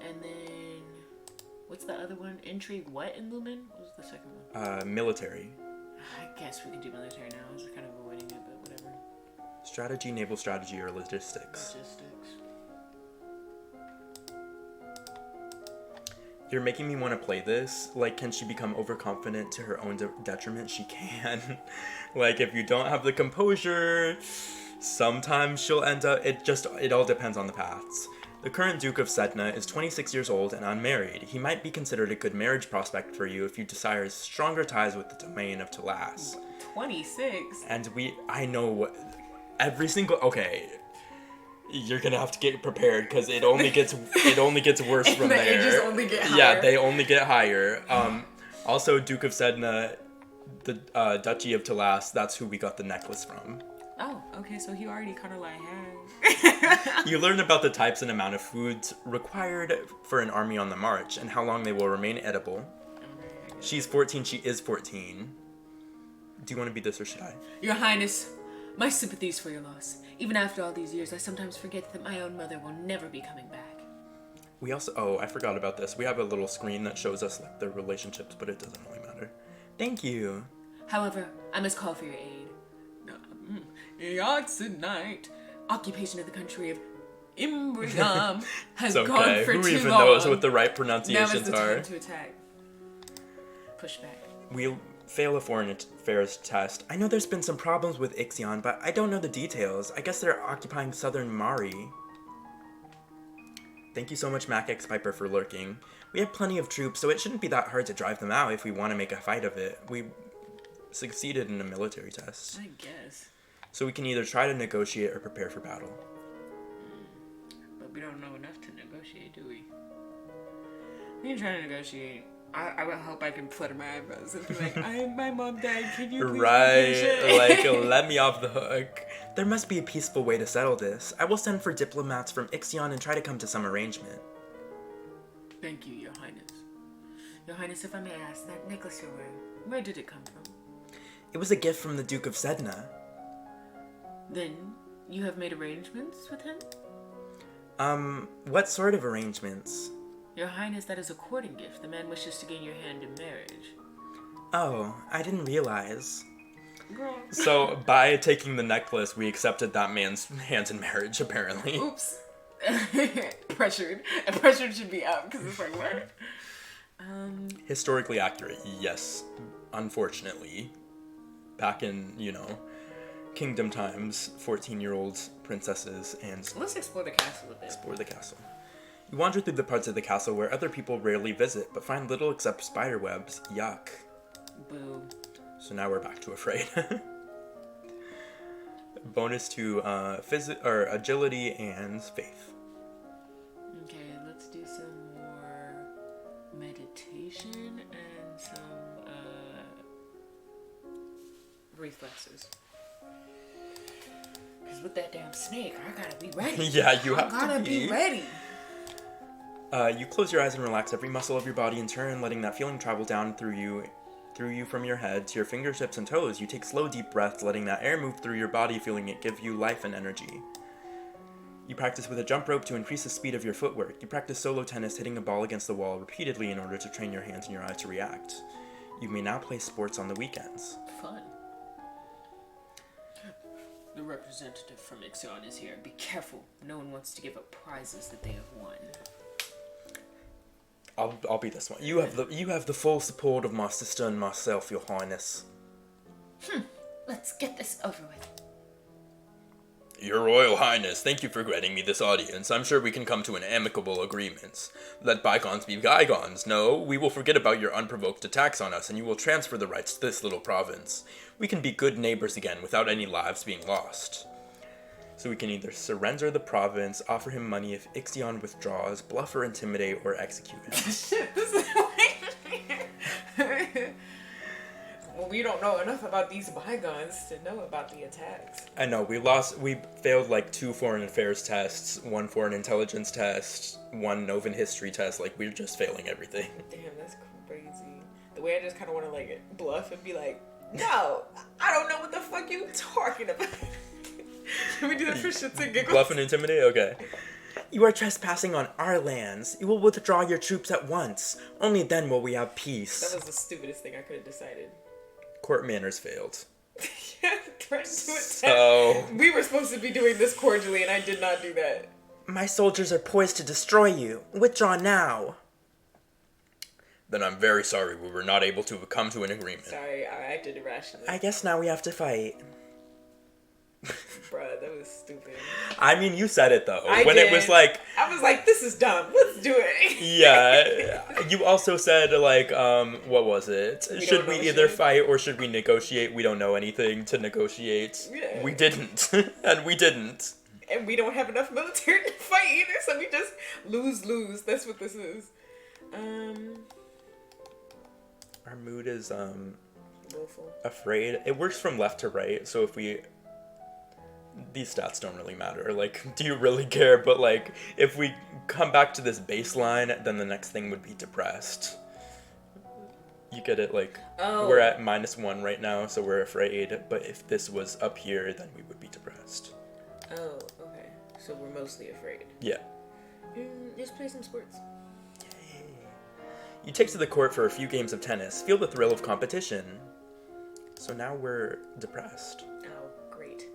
And then what's the other one? Intrigue what in Lumen? What was the second one? Military. I guess we can do military now. I was kind of avoiding it, but whatever. Strategy, naval strategy, or logistics. Logistics. You're making me want to play this. Like, can she become overconfident to her own detriment? She can. Like, if you don't have the composure, sometimes she'll end up... It all depends on the paths. The current Duke of Sedna is 26 years old and unmarried. He might be considered a good marriage prospect for you if you desire stronger ties with the domain of Talas. 26? And I know every single... Okay. You're gonna have to get prepared because it only gets worse from the there. ages only get Yeah, higher. they only get higher. Also, Duke of Sedna, the Duchy of Talas. That's who we got the necklace from. Oh, okay, so he already kind of like had. You learn about the types and amount of foods required for an army on the march and how long they will remain edible. She's 14. She is 14. Do you want to be this or should I? Your Highness, my sympathies for your loss. Even after all these years, I sometimes forget that my own mother will never be coming back. We also, oh, I forgot about this. We have a little screen that shows us like their relationships, but it doesn't really matter. Thank you. However, I must call for your aid. Night. Occupation of the country of Imbrium has It's gone okay. for Who too even long. knows what the right Now pronunciations is the are? time to attack. Push back. We fail a foreign affairs test. I know there's been some problems with Ixion, but I don't know the details. I guess they're occupying southern Mari. Thank you so much, Mac X Piper, for lurking. We have plenty of troops, so it shouldn't be that hard to drive them out if we want to make a fight of it. We succeeded in a military test. I guess. So we can either try to negotiate or prepare for battle. But we don't know enough to negotiate, do we? We can try to negotiate. I would hope I can flutter my eyebrows and be like, my mom died, can you please be Right, patient?" like, let me off the hook. There must be a peaceful way to settle this. I will send for diplomats from Ixion and try to come to some arrangement. Thank you, Your Highness. Your Highness, if I may ask, that necklace you're wearing, where did it come from? It was a gift from the Duke of Sedna. Then, you have made arrangements with him? What sort of arrangements? Your Highness, that is a courting gift. The man wishes to gain your hand in marriage. Oh, I didn't realize. Girl. So, by taking the necklace, we accepted that man's hands in marriage, apparently. Oops. Pressured. And pressured should be up, because it's like, what? Historically accurate, yes. Unfortunately. Back in, kingdom times, 14-year-old princesses and Let's explore the castle a bit. explore the castle. You wander through the parts of the castle where other people rarely visit, but find little except spider webs. Yuck. Boo. So now we're back to afraid. Bonus to agility and faith. Okay, let's do some more meditation and some reflexes. Because with that damn snake, I gotta be ready. Yeah, you have I gotta to be ready. You close your eyes and relax every muscle of your body in turn, letting that feeling travel down through you from your head to your fingertips and toes. You take slow, deep breaths, letting that air move through your body, feeling it give you life and energy. You practice with a jump rope to increase the speed of your footwork. You practice solo tennis, hitting a ball against the wall repeatedly in order to train your hands and your eyes to react. You may now play sports on the weekends. Fun. The representative from Ixion is here. Be careful. No one wants to give up prizes that they have won. I'll be this one. You have the full support of my sister and myself, Your Highness. Let's get this over with. Your Royal Highness, thank you for granting me this audience. I'm sure we can come to an amicable agreement. Let bygones be bygones. No, we will forget about your unprovoked attacks on us, and you will transfer the rights to this little province. We can be good neighbors again without any lives being lost. So we can either surrender the province, offer him money if Ixion withdraws, bluff or intimidate, or execute him. Shit, this is well, we don't know enough about these bygones to know about the attacks. I know, we failed like 2 foreign affairs tests, 1 foreign intelligence test, 1 Novan history test, like we're just failing everything. Damn, that's crazy. The way I just kind of want to like bluff and be like, no, I don't know what the fuck you talking about. Can we do that for shits and giggles? Bluff and intimidate? Okay. You are trespassing on our lands. You will withdraw your troops at once. Only then will we have peace. That was the stupidest thing I could have decided. Court manners failed. Threat to attack. So, We were supposed to be doing this cordially, and I did not do that. my soldiers are poised to destroy you. Withdraw now. Then I'm very sorry we were not able to come to an agreement. Sorry, I acted irrationally. I guess now we have to fight. Bruh, that was stupid. I mean, you said it though. I When did. it was like, I was like, this is dumb. Let's do it. yeah. You also said like, what was it? We Should don't we know either shit. fight or should we negotiate? We don't know anything to negotiate. Yeah. We didn't. And we didn't. and we don't have enough military to fight either, so we just lose. That's what this is. Our mood is Willful. afraid. It works from left to right, so if we... These stats don't really matter. Like, do you really care? But, like, if we come back to this baseline, then the next thing would be depressed. You get it? Like, we're at -1 right now, so we're afraid. But if this was up here, then we would be depressed. Oh, okay. So we're mostly afraid. Yeah. Let's play some sports. You take to the court for a few games of tennis. Feel the thrill of competition. So now we're depressed. Oh, great.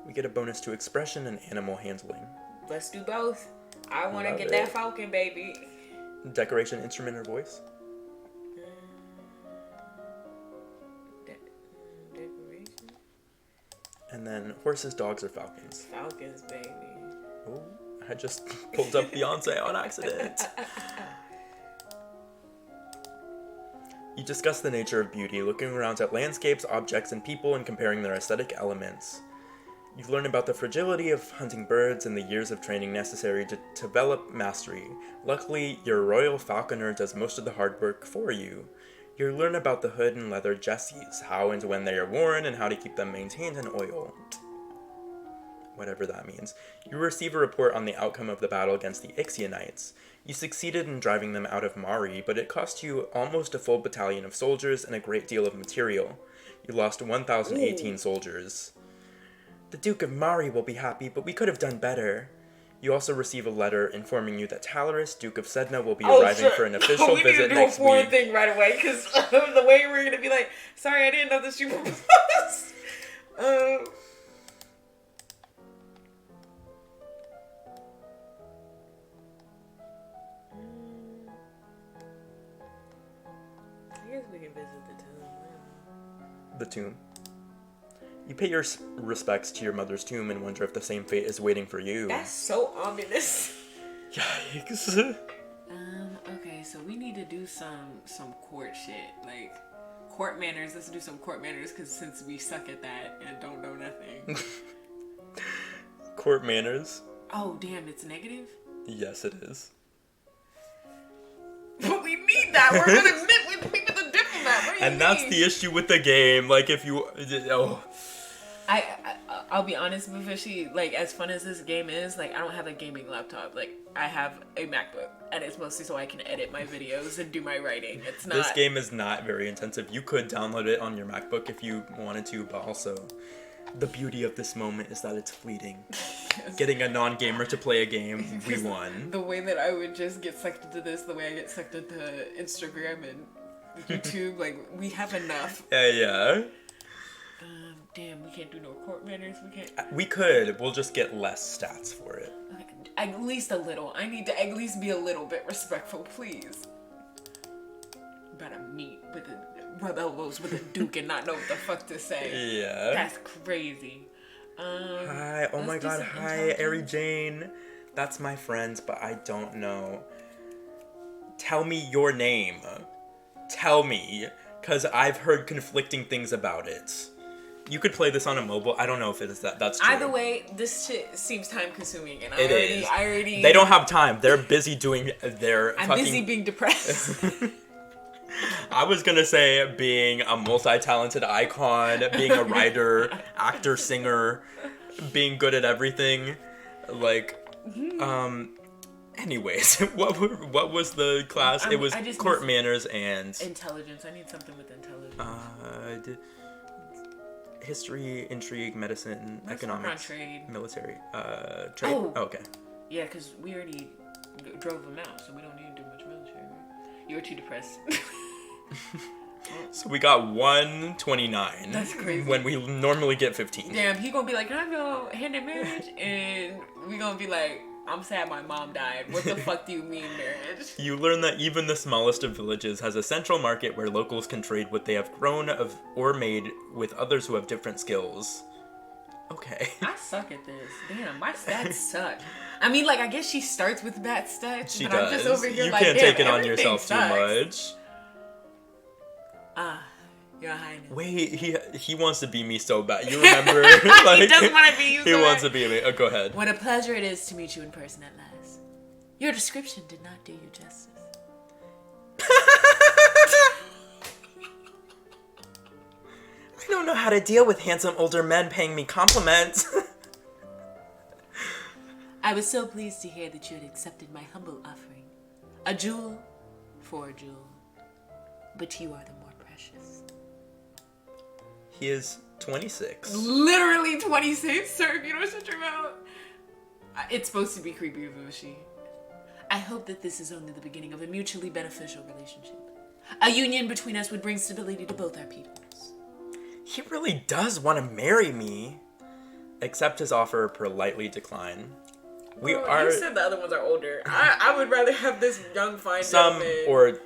We get a bonus to expression and animal handling. Let's do both. I want to Love get it. that falcon, baby. Decoration, instrument, or voice? Decoration. And then horses, dogs, or falcons. Falcons, baby. Oh, I just pulled up Beyonce on accident. You discuss the nature of beauty, looking around at landscapes, objects, and people and comparing their aesthetic elements. You learn about the fragility of hunting birds and the years of training necessary to develop mastery. Luckily, your royal falconer does most of the hard work for you. You learn about the hood and leather jesses, how and when they are worn, and how to keep them maintained and oiled. Whatever that means. You receive a report on the outcome of the battle against the Ixionites. You succeeded in driving them out of Mari, but it cost you almost a full battalion of soldiers and a great deal of material. You lost 1,018 soldiers. The Duke of Mari will be happy, but we could have done better. You also receive a letter informing you that Talaris, Duke of Sedna, will be arriving for an official visit next We need to do a foreign week. thing right away, because the way we're going to be like, sorry, I didn't know this you proposed. I guess we can visit the tomb. The tomb. You pay your respects to your mother's tomb and wonder if the same fate is waiting for you. That's so ominous. Yikes. Okay, so we need to do some court shit, like court manners. Let's do some court manners, because since we suck at that and don't know nothing. Court manners. Oh damn, it's negative. Yes, it is. But we need that. We're gonna meet with the diplomat. What do you And that's mean? the issue with the game. Like, if you... Oh. I'll be honest, Mufashi, like, as fun as this game is, like, I don't have a gaming laptop. Like, I have a MacBook, and it's mostly so I can edit my videos and do my writing. It's not... This game is not very intensive. You could download it on your MacBook if you wanted to, but also... The beauty of this moment is that it's fleeting. Getting a non-gamer to play a game, we won. The way that I would just get sucked into this, the way I get sucked into Instagram and YouTube, like, we have enough. Yeah. Damn, we can't do no court manners. We can't. We could. We'll just get less stats for it. At least a little. I need to at least be a little bit respectful, please. Better meet with the rub elbows with a duke and not know what the fuck to say. Yeah. That's crazy. Hi. Oh let's my do god. some Hi, intelligence. Ari Jane. That's my friend, but I don't know. Tell me your name. Tell me. Because I've heard conflicting things about it. You could play this on a mobile. I don't know if it is that. That's true. Either way, this shit seems time consuming, and It is. I already. They don't have time. They're busy doing their I'm fucking... busy being depressed. I was gonna say being a multi-talented icon, being a writer, actor, singer, being good at everything. Like, anyways, what was the class? It was I just court need- manners and Intelligence. I need something with intelligence. history, intrigue, medicine, Let's work on economics, trade. military, trade. Oh. Okay. Yeah, because we already drove them out, so we don't need to do much military. Right? You were too depressed. So we got 129. That's crazy. When we normally get 15. Damn, he gonna be like, can I go hand in marriage? And we gonna be like, I'm sad my mom died. What the fuck do you mean marriage? You learn that even the smallest of villages has a central market where locals can trade what they have grown of or made with others who have different skills. Okay. I suck at this. Damn, my stats suck. I mean, like, I guess she starts with bad stats, She but does. I'm just over here You like, can't damn, take it on everything yourself sucks. too much. Your Highness. Wait, he wants to be me so bad. You remember? Like, He does want to be you. He so wants bad. to be me. Oh, go ahead. What a pleasure it is to meet you in person at last. Your description did not do you justice. I don't know how to deal with handsome older men paying me compliments. I was so pleased to hear that you had accepted my humble offering. A jewel for a jewel. But you are the more precious. He is 26. Literally 26, sir, if you know what you're about. It's supposed to be creepy, Vushi. I hope that this is only the beginning of a mutually beneficial relationship. A union between us would bring stability to both our peoples. He really does want to marry me. Accept his offer, politely decline. We are You said the other ones are older. I would rather have this young fine some gentleman. or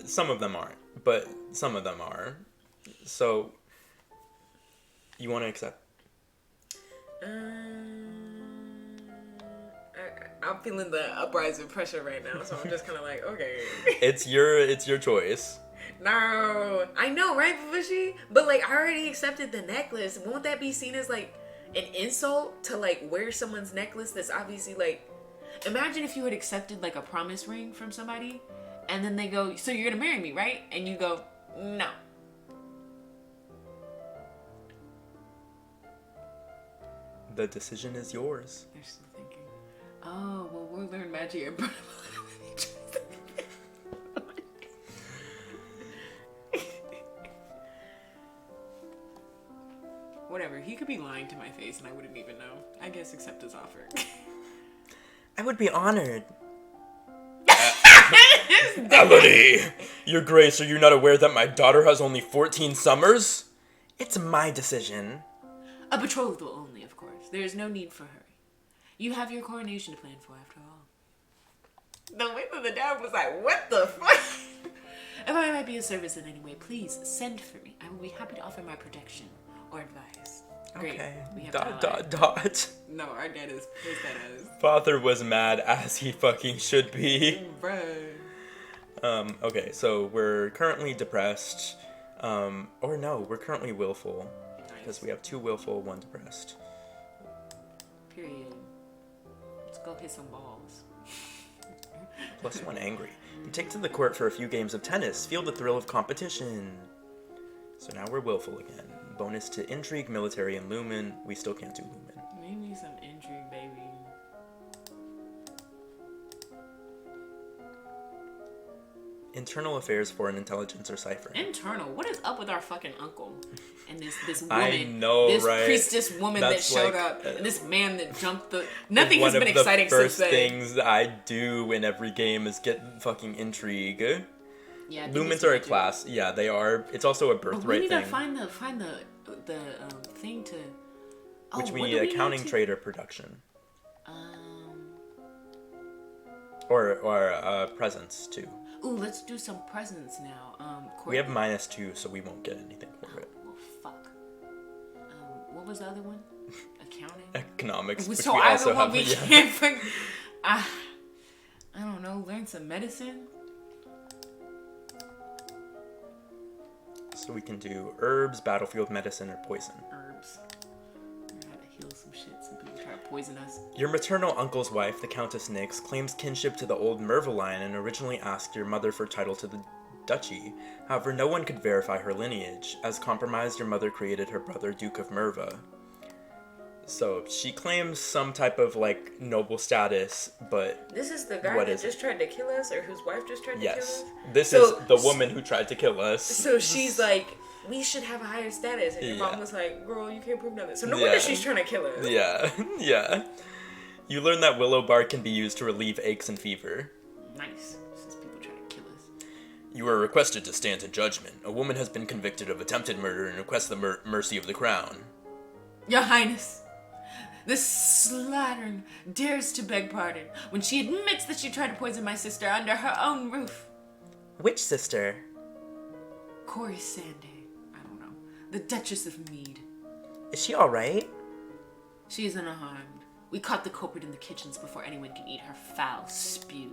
some of them aren't, but some of them are. So you want to accept? I'm feeling the uprising pressure right now, so I'm just kind of like, okay. It's your choice. No, I know, right, Vushi? But like, I already accepted the necklace. Won't that be seen as like an insult to like wear someone's necklace? That's obviously like, imagine if you had accepted like a promise ring from somebody, and then they go, "So you're gonna marry me, right?" And you go, "No." The decision is yours. They're still thinking, "Oh, well, we'll learn magic and burn them." Whatever, he could be lying to my face and I wouldn't even know. I guess accept his offer. I would be honored. Elodie! Your Grace, are you not aware that my daughter has only 14 summers? It's my decision. A betrothal only, of course. There is no need for hurry. You have your coronation to plan for, after all. The way that the dad was like, what the fuck? If I might be of service in any way, please send for me. I will be happy to offer my protection or advice. Great. Okay. We have Dot, ally. dot, dot. No, our dad is pissed at us. Father was mad as he fucking should be. Bruh. Okay, so we're currently depressed. Or no, we're currently willful. Because we have 2 willful, 1 depressed. Period. Let's go hit some balls. Plus 1 angry. You take to the court for a few games of tennis. Feel the thrill of competition. So now we're willful again. Bonus to intrigue, military, and lumen. We still can't do lumen. Maybe me some intrigue, baby. Internal affairs, foreign intelligence, or cipher. Internal. What is up with our fucking uncle? And this woman, I know, this right? priestess woman That's that showed like, up, and this man that jumped the. Nothing has One been of the exciting first since then. things I do in every game is get fucking intrigue. Yeah, I think Lumens it's are a magic. class. Yeah, they are. It's also a But we birthright need thing. to find the thing to. Which we what need do accounting, to- trade, or production. Um. Or presence, too. Ooh, let's do some presents now. We have -2, so we won't get anything for it. Well, fuck. What was the other one? Accounting. Economics, which So we either also one have. we Yeah. can't. I don't know. Learn some medicine. So we can do herbs, battlefield medicine, or poison. Herbs. We're gonna have to heal some shit. Some people try to poison us. Your maternal uncle's wife, the Countess Nyx, claims kinship to the old Merva line and originally asked your mother for title to the duchy. However, no one could verify her lineage. As compromised, your mother created her brother, Duke of Merva. So she claims some type of like noble status, but This is the guy What that is just tried to kill us, or whose wife just tried to kill yes, us. this So- is the woman who tried to kill us. So she's like, we should have a higher status, and your Yeah. mom was like, girl, you can't prove nothing. So no Yeah. wonder she's trying to kill us. Yeah, yeah. You learn that willow bark can be used to relieve aches and fever. Nice. Since people try to kill us. You are requested to stand to judgment. A woman has been convicted of attempted murder and requests the mercy of the crown. Your Highness, this slattern dares to beg pardon when she admits that she tried to poison my sister under her own roof. Which sister? Corey Sanday, I don't know. The Duchess of Mead. Is she alright? She is unharmed. We caught the culprit in the kitchens before anyone can eat her foul spew.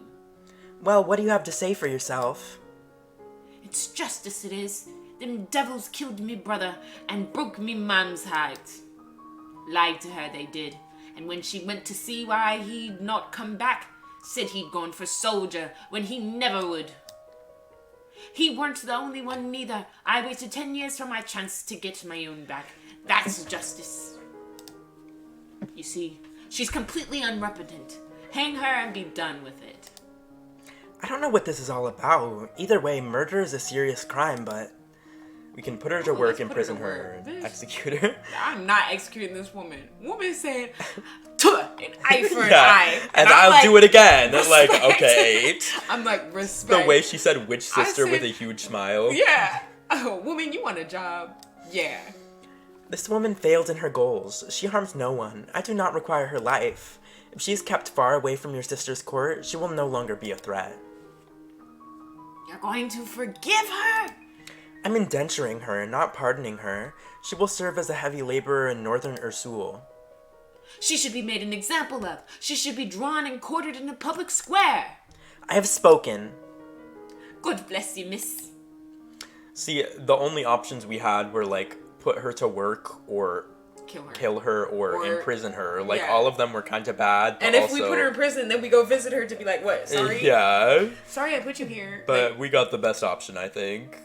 Well, what do you have to say for yourself? It's justice, it is. Them devils killed me brother and broke me mom's heart. Lied to her, they did. And when she went to see why he'd not come back, said he'd gone for soldier when he never would. He weren't the only one neither. I waited 10 years for my chance to get my own back. That's justice. You see, she's completely unrepentant. Hang her and be done with it. I don't know what this is all about. Either way, murder is a serious crime, but we can put her to work, let's put her to imprison her, work, and bitch. execute her. I'm not executing this woman. Woman said, "Tuh, an eye for an Yeah, eye." and I'm I'll like, do it again. They're like, respect. okay. I'm like, respect. The way she said witch sister said- with a huge smile. Yeah. Oh, woman, you want a job? Yeah. This woman failed in her goals. She harms no one. I do not require her life. If she is kept far away from your sister's court, she will no longer be a threat. You're going to forgive her? I'm indenturing her, not pardoning her. She will serve as a heavy laborer in northern Ursul. She should be made an example of. She should be drawn and quartered in a public square. I have spoken. God bless you, miss. See, the only options we had were like put her to work or Kill her. or Or- imprison her. Like yeah. all of them were kind of bad. But And if also, we put her in prison, then we go visit her to be like, what? Sorry? Yeah, Sorry I put you here. but Like, we got the best option, I think.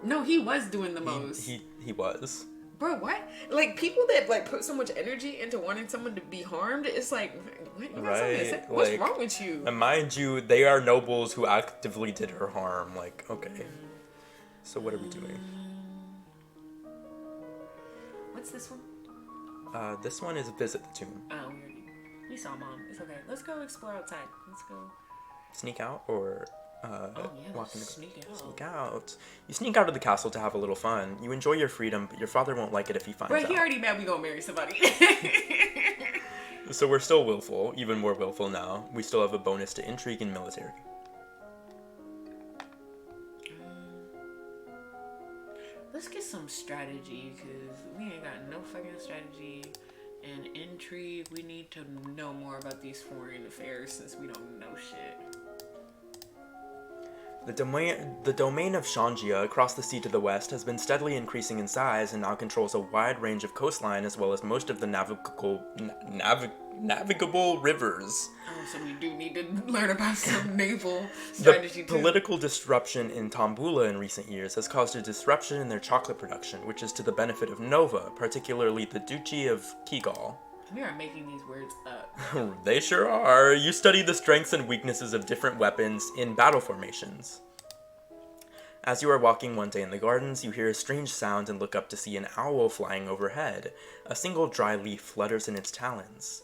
no, he was doing the most. He was. Bro, what? Like, people that, like, put so much energy into wanting someone to be harmed, it's like, what? You got something to say? Right, What's like- wrong with you? And mind you, they are nobles who actively did her harm. Like, okay. So what are we doing? What's this one? This one is visit the tomb. Oh, we saw mom. It's okay. Let's go explore outside. Let's go. Sneak out or Oh, yeah, walk let's in the sneak out. Sneak out. You sneak out of the castle to have a little fun. You enjoy your freedom, but your father won't like it if he finds Bro, out. he already mad we gonna marry somebody. So we're still willful, even more willful now. We still have a bonus to intrigue and military. Let's get some strategy, because we ain't got no fucking strategy. And intrigue, we need to know more about these foreign affairs since we don't know shit. The domain of Shanjia across the sea to the west has been steadily increasing in size and now controls a wide range of coastline as well as most of the navigable rivers. Oh, so we do need to learn about some naval The strategy too. political disruption in Tambula in recent years has caused a disruption in their chocolate production, which is to the benefit of Nova, particularly the Duchy of Kigal. We are making these words up. They sure are. You study the strengths and weaknesses of different weapons in battle formations. As you are walking one day in the gardens, you hear a strange sound and look up to see an owl flying overhead. A single dry leaf flutters in its talons.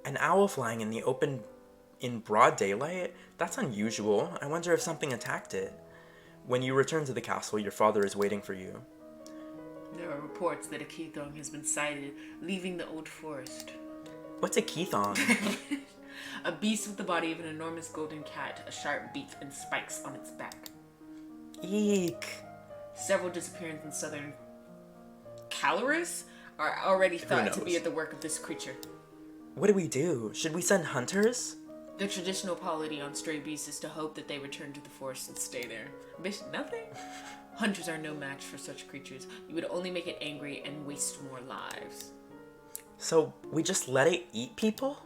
An owl flying in the open in broad daylight? That's unusual. I wonder if something attacked it. When you return to the castle, your father is waiting for you. There are reports that a Keithong has been sighted leaving the old forest. What's a Keithong? A beast with the body of an enormous golden cat, a sharp beak, and spikes on its back. Eek. Several disappearances in southern Caloris are already thought to be knows? at the work of this creature. What do we do? Should we send hunters? The traditional polity on stray beasts is to hope that they return to the forest and stay there. Bitch, nothing? Hunters are no match for such creatures. You would only make it angry and waste more lives. So we just let it eat people?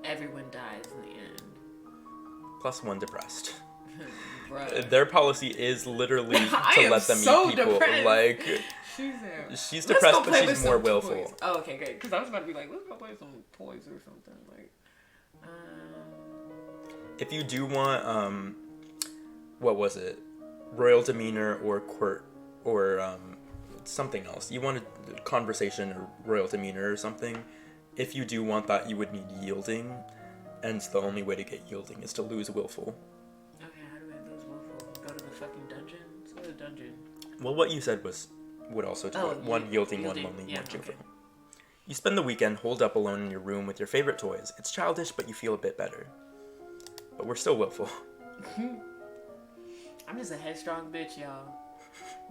Everyone dies in the end. Plus one depressed. Bruh. Their policy is literally I to am let them so eat people. depressed. Like, Let's she's go depressed, play but with she's more some willful. toys. Oh, okay, good. Because I was about to be like, let's go play some toys or something. Like, If you do want, what was it? Royal demeanor or court or something else. You want a conversation or royal demeanor or something. If you do want that, you would need yielding. And the only way to get yielding is to lose willful. okay, how do I lose willful? Go to the fucking dungeon? Let's go to the dungeon. Well, what you said would also do Oh, it. One yielding, one yielding. lonely, Yeah, one cheerful. okay. You spend the weekend holed up alone in your room with your favorite toys. It's childish, but you feel a bit better. But we're still willful. I'm just a headstrong bitch, y'all.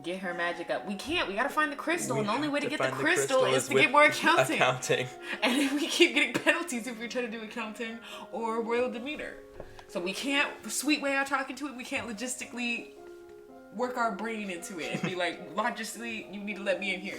Get her magic up. We can't. We gotta find the crystal, and the only way to get the crystal is to get more accounting. And then we keep getting penalties if we try to do accounting or royal demeanor. So we can't sweet way our talking to it. We can't logistically work our brain into it and be like, logically, you need to let me in here.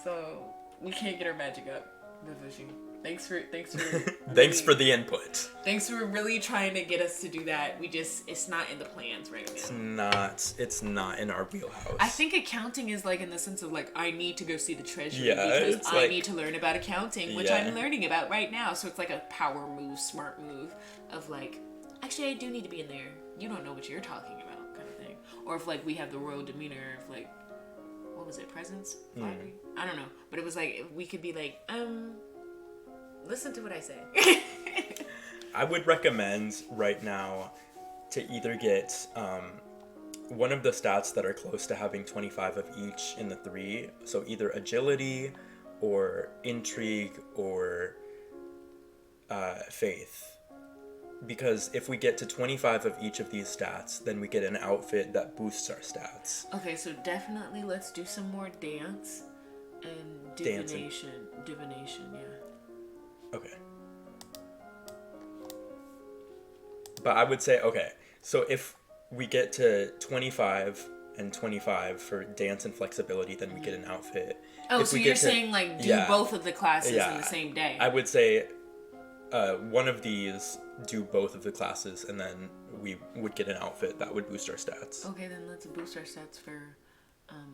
So we can't get our magic up. Vivushi. Thanks for Thanks for the input. Thanks for really trying to get us to do that. It's not in the plans right now. It's not in our wheelhouse. I think accounting is like in the sense of like I need to go see the treasury Yeah, because it's I like- need to learn about accounting, which Yeah. I'm learning about right now. So it's like a power move, smart move of like, actually I do need to be in there. You don't know what you're talking about, kind of thing. Or if like we have the royal demeanor of like, what was it, presence, flattery? I don't know, but it was like if we could be like, listen to what I say. I would recommend right now to either get one of the stats that are close to having 25 of each in the 3. So either agility or intrigue or faith. Because if we get to 25 of each of these stats, then we get an outfit that boosts our stats. Okay, so definitely let's do some more dance and Dancing. Divination, yeah. Okay. But I would say, okay, so if we get to 25 and 25 for dance and flexibility, then we get an outfit. Oh, If so we you're get to- saying like do yeah. both of the classes Yeah. in the same day? I would say one of these do both of the classes, and then we would get an outfit that would boost our stats. Okay, then let's boost our stats for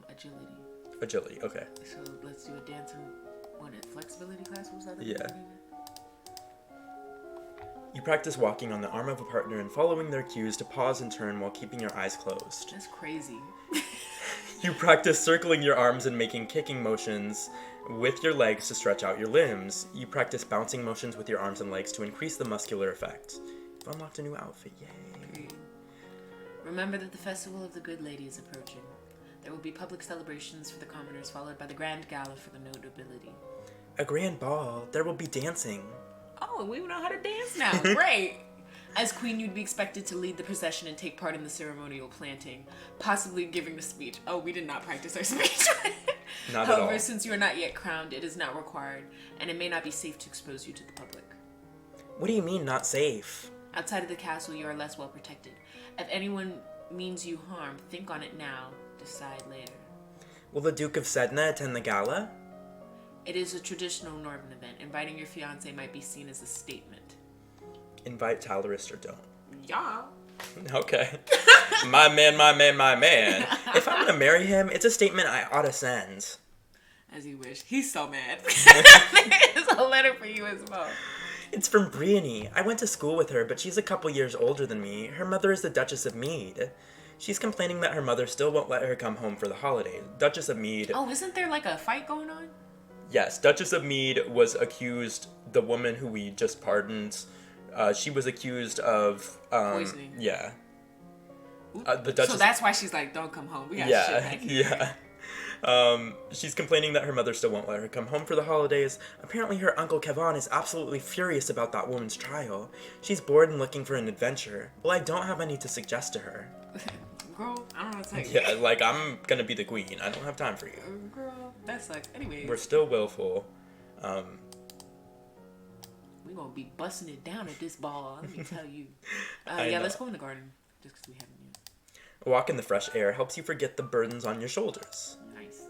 agility. Agility, okay. So let's do a dance and flexibility class? What was that? Yeah. You practice walking on the arm of a partner and following their cues to pause and turn while keeping your eyes closed. That's crazy. You practice circling your arms and making kicking motions with your legs to stretch out your limbs. You practice bouncing motions with your arms and legs to increase the muscular effect. You've unlocked a new outfit, yay. Remember that the Festival of the Good Lady is approaching. There will be public celebrations for the commoners, followed by the grand gala for the notability. A grand ball, there will be dancing. Oh, we know how to dance now. Great! As queen, you'd be expected to lead the procession and take part in the ceremonial planting, possibly giving the speech. Oh, we did not practice our speech. Not at However, all. since you are not yet crowned, it is not required, and it may not be safe to expose you to the public. What do you mean, not safe? Outside of the castle, you are less well protected. If anyone means you harm, think on it now, decide later. Will the Duke of Sedna attend the gala? It is a traditional Northern event. Inviting your fiance might be seen as a statement. Invite Talorist or don't. Yeah. Okay. My man. If I'm gonna marry him, it's a statement I ought to send. As you wish. He's so mad. There's a letter for you as well. It's from Briony. I went to school with her, but she's a couple years older than me. Her mother is the Duchess of Mead. She's complaining that her mother still won't let her come home for the holiday. Duchess of Mead... Oh, isn't there like a fight going on? Yes, Duchess of Mead was accused, the woman who we just pardoned, she was accused of... Poisoning. Yeah. The Duchess... So that's why she's like, don't come home. We got shit back here. Yeah. She's complaining that her mother still won't let her come home for the holidays. Apparently her Uncle Kevon is absolutely furious about that woman's trial. She's bored and looking for an adventure. Well, I don't have any to suggest to her. Girl, I don't know what to tell you. Yeah, like, I'm gonna be the queen. I don't have time for you. Girl, that sucks. Anyways, We're still willful. we gonna be busting it down at this ball. Let me tell you. I Yeah, know. let's go in the garden. Just because we haven't yet. A walk in the fresh air helps you forget the burdens on your shoulders. Nice.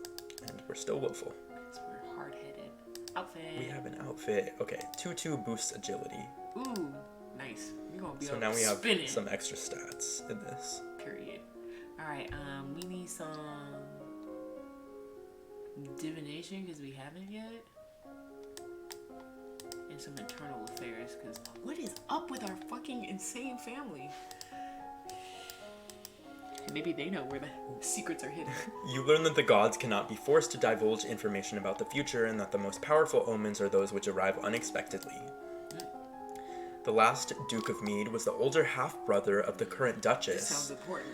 And we're still willful. Because we're hard-headed. Outfit. We have an outfit. Okay, 2-2 boosts agility. Ooh, nice. We're gonna be So up now we have spinning. some extra stats in this. Period. Alright, we need some divination because we haven't yet. And some internal affairs because what is up with our fucking insane family? Maybe they know where the secrets are hidden. You learn that the gods cannot be forced to divulge information about the future and that the most powerful omens are those which arrive unexpectedly. The last Duke of Mead was the older half-brother of the current This Duchess. sounds important.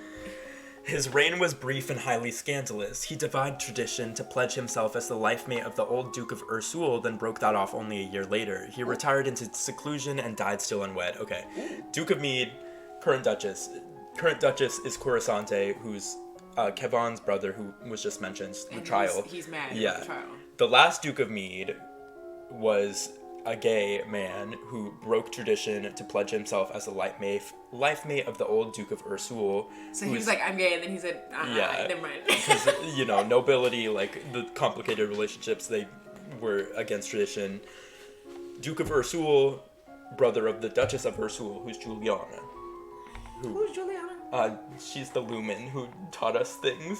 His reign was brief and highly scandalous. He defied tradition to pledge himself as the life mate of the old Duke of Ursul, then broke that off only a year later. He retired into seclusion and died still unwed. Okay. Duke of Mead, current Duchess. Current Duchess is Coruscante, who's Kevon's brother, who was just mentioned, the And trial. He's mad Yeah. about the trial. The last Duke of Mead was a gay man who broke tradition to pledge himself as a life mate of the old Duke of Ursul. So he was like, I'm gay, and then he said, Yeah. never mind. Because, nobility, like, the complicated relationships, they were against tradition. Duke of Ursul, brother of the Duchess of Ursul, who's Juliana. Who's Juliana? She's the Lumen who taught us things.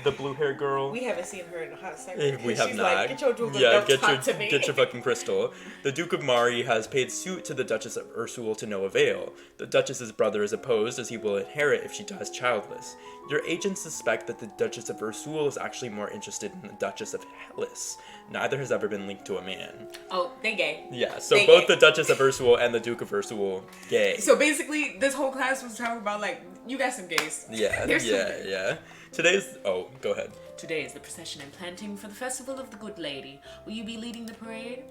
The blue hair girl. We haven't seen her in a hot second. We have She's not. like, get your jewels yeah, and don't talk to me. get your fucking crystal. The Duke of Mari has paid suit to the Duchess of Ursul to no avail. The Duchess's brother is opposed as he will inherit if she dies childless. Your agents suspect that the Duchess of Ursul is actually more interested in the Duchess of Hellas. Neither has ever been linked to a man. Oh, they gay. Yeah, so They both gay. the Duchess of Ursul and the Duke of Ursul, gay. So basically, this whole class was talking about, like, you got some gays. Yeah, There's some yeah, gays. yeah. Today's... Oh, go ahead. Today is the procession and planting for the Festival of the Good Lady. Will you be leading the parade?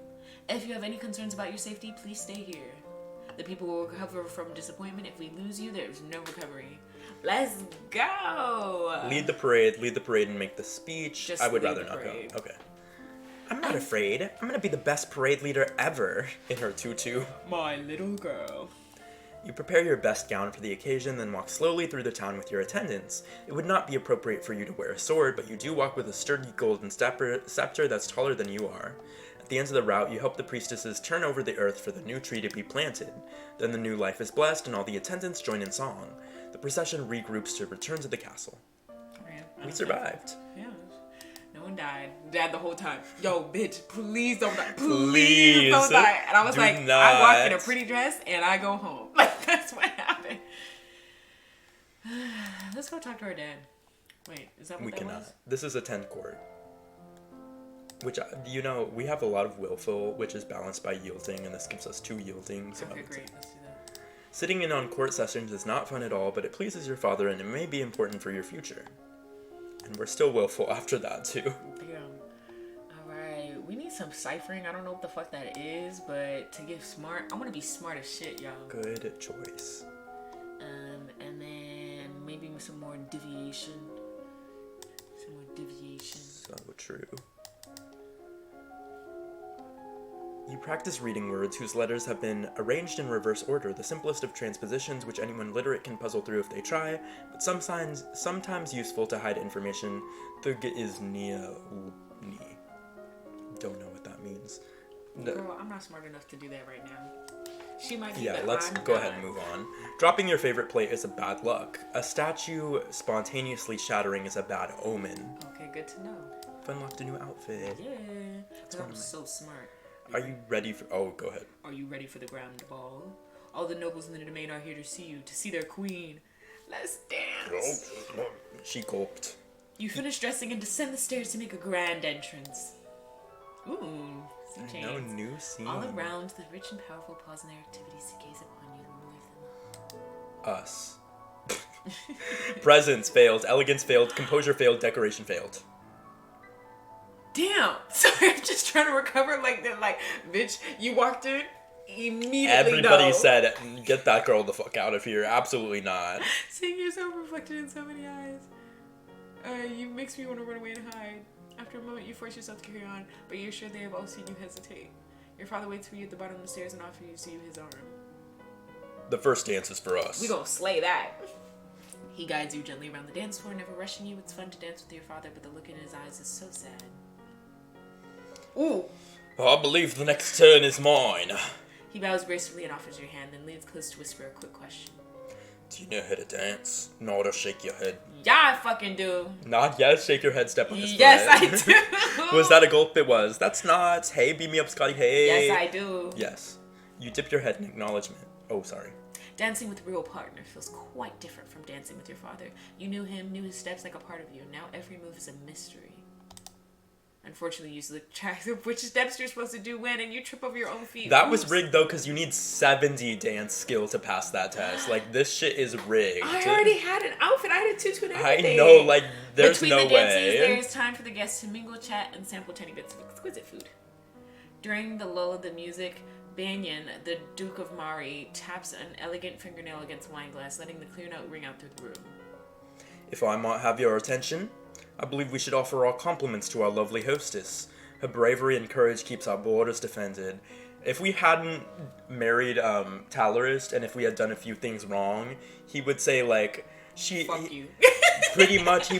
If you have any concerns about your safety, please stay here. The people will recover from disappointment. If we lose you, there is no recovery. Let's go! Lead the parade, and make the speech. Just I would lead rather the not go. parade. Okay. I'm not afraid. I'm gonna be the best parade leader ever in her tutu. My little girl. You prepare your best gown for the occasion, then walk slowly through the town with your attendants. It would not be appropriate for you to wear a sword, but you do walk with a sturdy golden scepter that's taller than you are. At the end of the route, you help the priestesses turn over the earth for the new tree to be planted. Then the new life is blessed, and all the attendants join in song. The procession regroups to return to the castle. We survived. Yeah. No one died. Died the whole time. Yo, bitch, please don't die. Please don't die. And I was do like, not. I walk in a pretty dress and I go home. Like, that's what happened. Let's go talk to our dad. Wait, is that what We that cannot. was? This is a 10 court. Which, we have a lot of willful, which is balanced by yielding, and this gives us 2 yielding. So Okay, great. Let's do that. Sitting in on court sessions is not fun at all, but it pleases your father and it may be important for your future. And we're still willful after that, too. Damn. Alright, we need some ciphering. I don't know what the fuck that is, but to get smart, I want to be smart as shit, y'all. Good choice. And then maybe some more deviation. Some more deviation. So true. You practice reading words whose letters have been arranged in reverse order, the simplest of transpositions which anyone literate can puzzle through if they try, but sometimes useful to hide information. The g is nia ni. Don't know what that means. Girl, I'm not smart enough to do that right now. She might be, Yeah, but let's I'm go not. ahead and move on. Dropping your favorite plate is a bad luck. A statue spontaneously shattering is a bad omen. Okay, good to know. Fun luck to new outfit. Yeah, because one I'm of my- so smart. Are you ready for... Oh, go ahead. Are you ready for the grand ball? All the nobles in the domain are here to see you, to see their queen. Let's dance. She gulped. You finish dressing and descend the stairs to make a grand entrance. Ooh, some No chains. new scene. All around, the rich and powerful pause in their activities to gaze upon you and move them up. Us. Presence failed. Elegance failed. Composure failed. Decoration failed. Damn! Sorry, I'm just trying to recover like that. Like, bitch, you walked in immediately. Everybody no. said, get that girl the fuck out of here. Absolutely not. Seeing yourself reflected in so many eyes. You makes me want to run away and hide. After a moment, you force yourself to carry on, but you're sure they have all seen you hesitate. Your father waits for you at the bottom of the stairs and offers you his arm. The first dance is for us. We gonna slay that. He guides you gently around the dance floor, never rushing you. It's fun to dance with your father, but the look in his eyes is so sad. Ooh! I believe the next turn is mine. He bows gracefully and offers your hand, then leans close to whisper a quick question. Do you know how to dance? Nod or shake your head. Yeah, I fucking do. Nod, yes. Shake your head, step on his Yes, foot. I do. Was that a gulp? It was. That's not. Hey, beat me up, Scotty. Hey. Yes, I do. Yes. You dip your head in acknowledgement. Oh, sorry. Dancing with a real partner feels quite different from dancing with your father. You knew him, knew his steps like a part of you. Now every move is a mystery. Unfortunately, you look track of which steps you're supposed to do when, and you trip over your own feet. That was Oops. rigged though, because you need 70 dance skill to pass that test. Like, this shit is rigged. I already had an outfit. I had a tutu and I everything. know, like, there's Between no the dances, way. there is time for the guests to mingle, chat, and sample tiny bits of exquisite food. During the lull of the music, Banyan, the Duke of Mari, taps an elegant fingernail against a wine glass, letting the clear note ring out through the room. If I might have your attention, I believe we should offer our compliments to our lovely hostess. Her bravery and courage keeps our borders defended, if we hadn't married Talarist, and if we had done a few things wrong, he would say like Fuck you. pretty much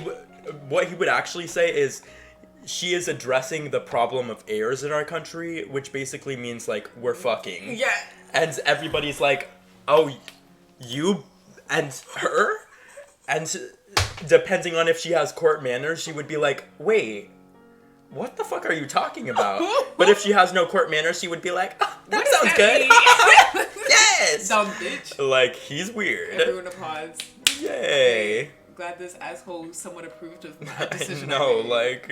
what he would actually say is she is addressing the problem of heirs in our country, which basically means like we're fucking. Yeah. And everybody's like, oh, you and her? And depending on if she has court manners, she would be like, wait, what the fuck are you talking about? But if she has no court manners, she would be like, oh, that sounds good. Yes! Dumb bitch. Like, he's weird. Everyone applauds. Yay. Glad this asshole somewhat approved of my decision. No, I made. like,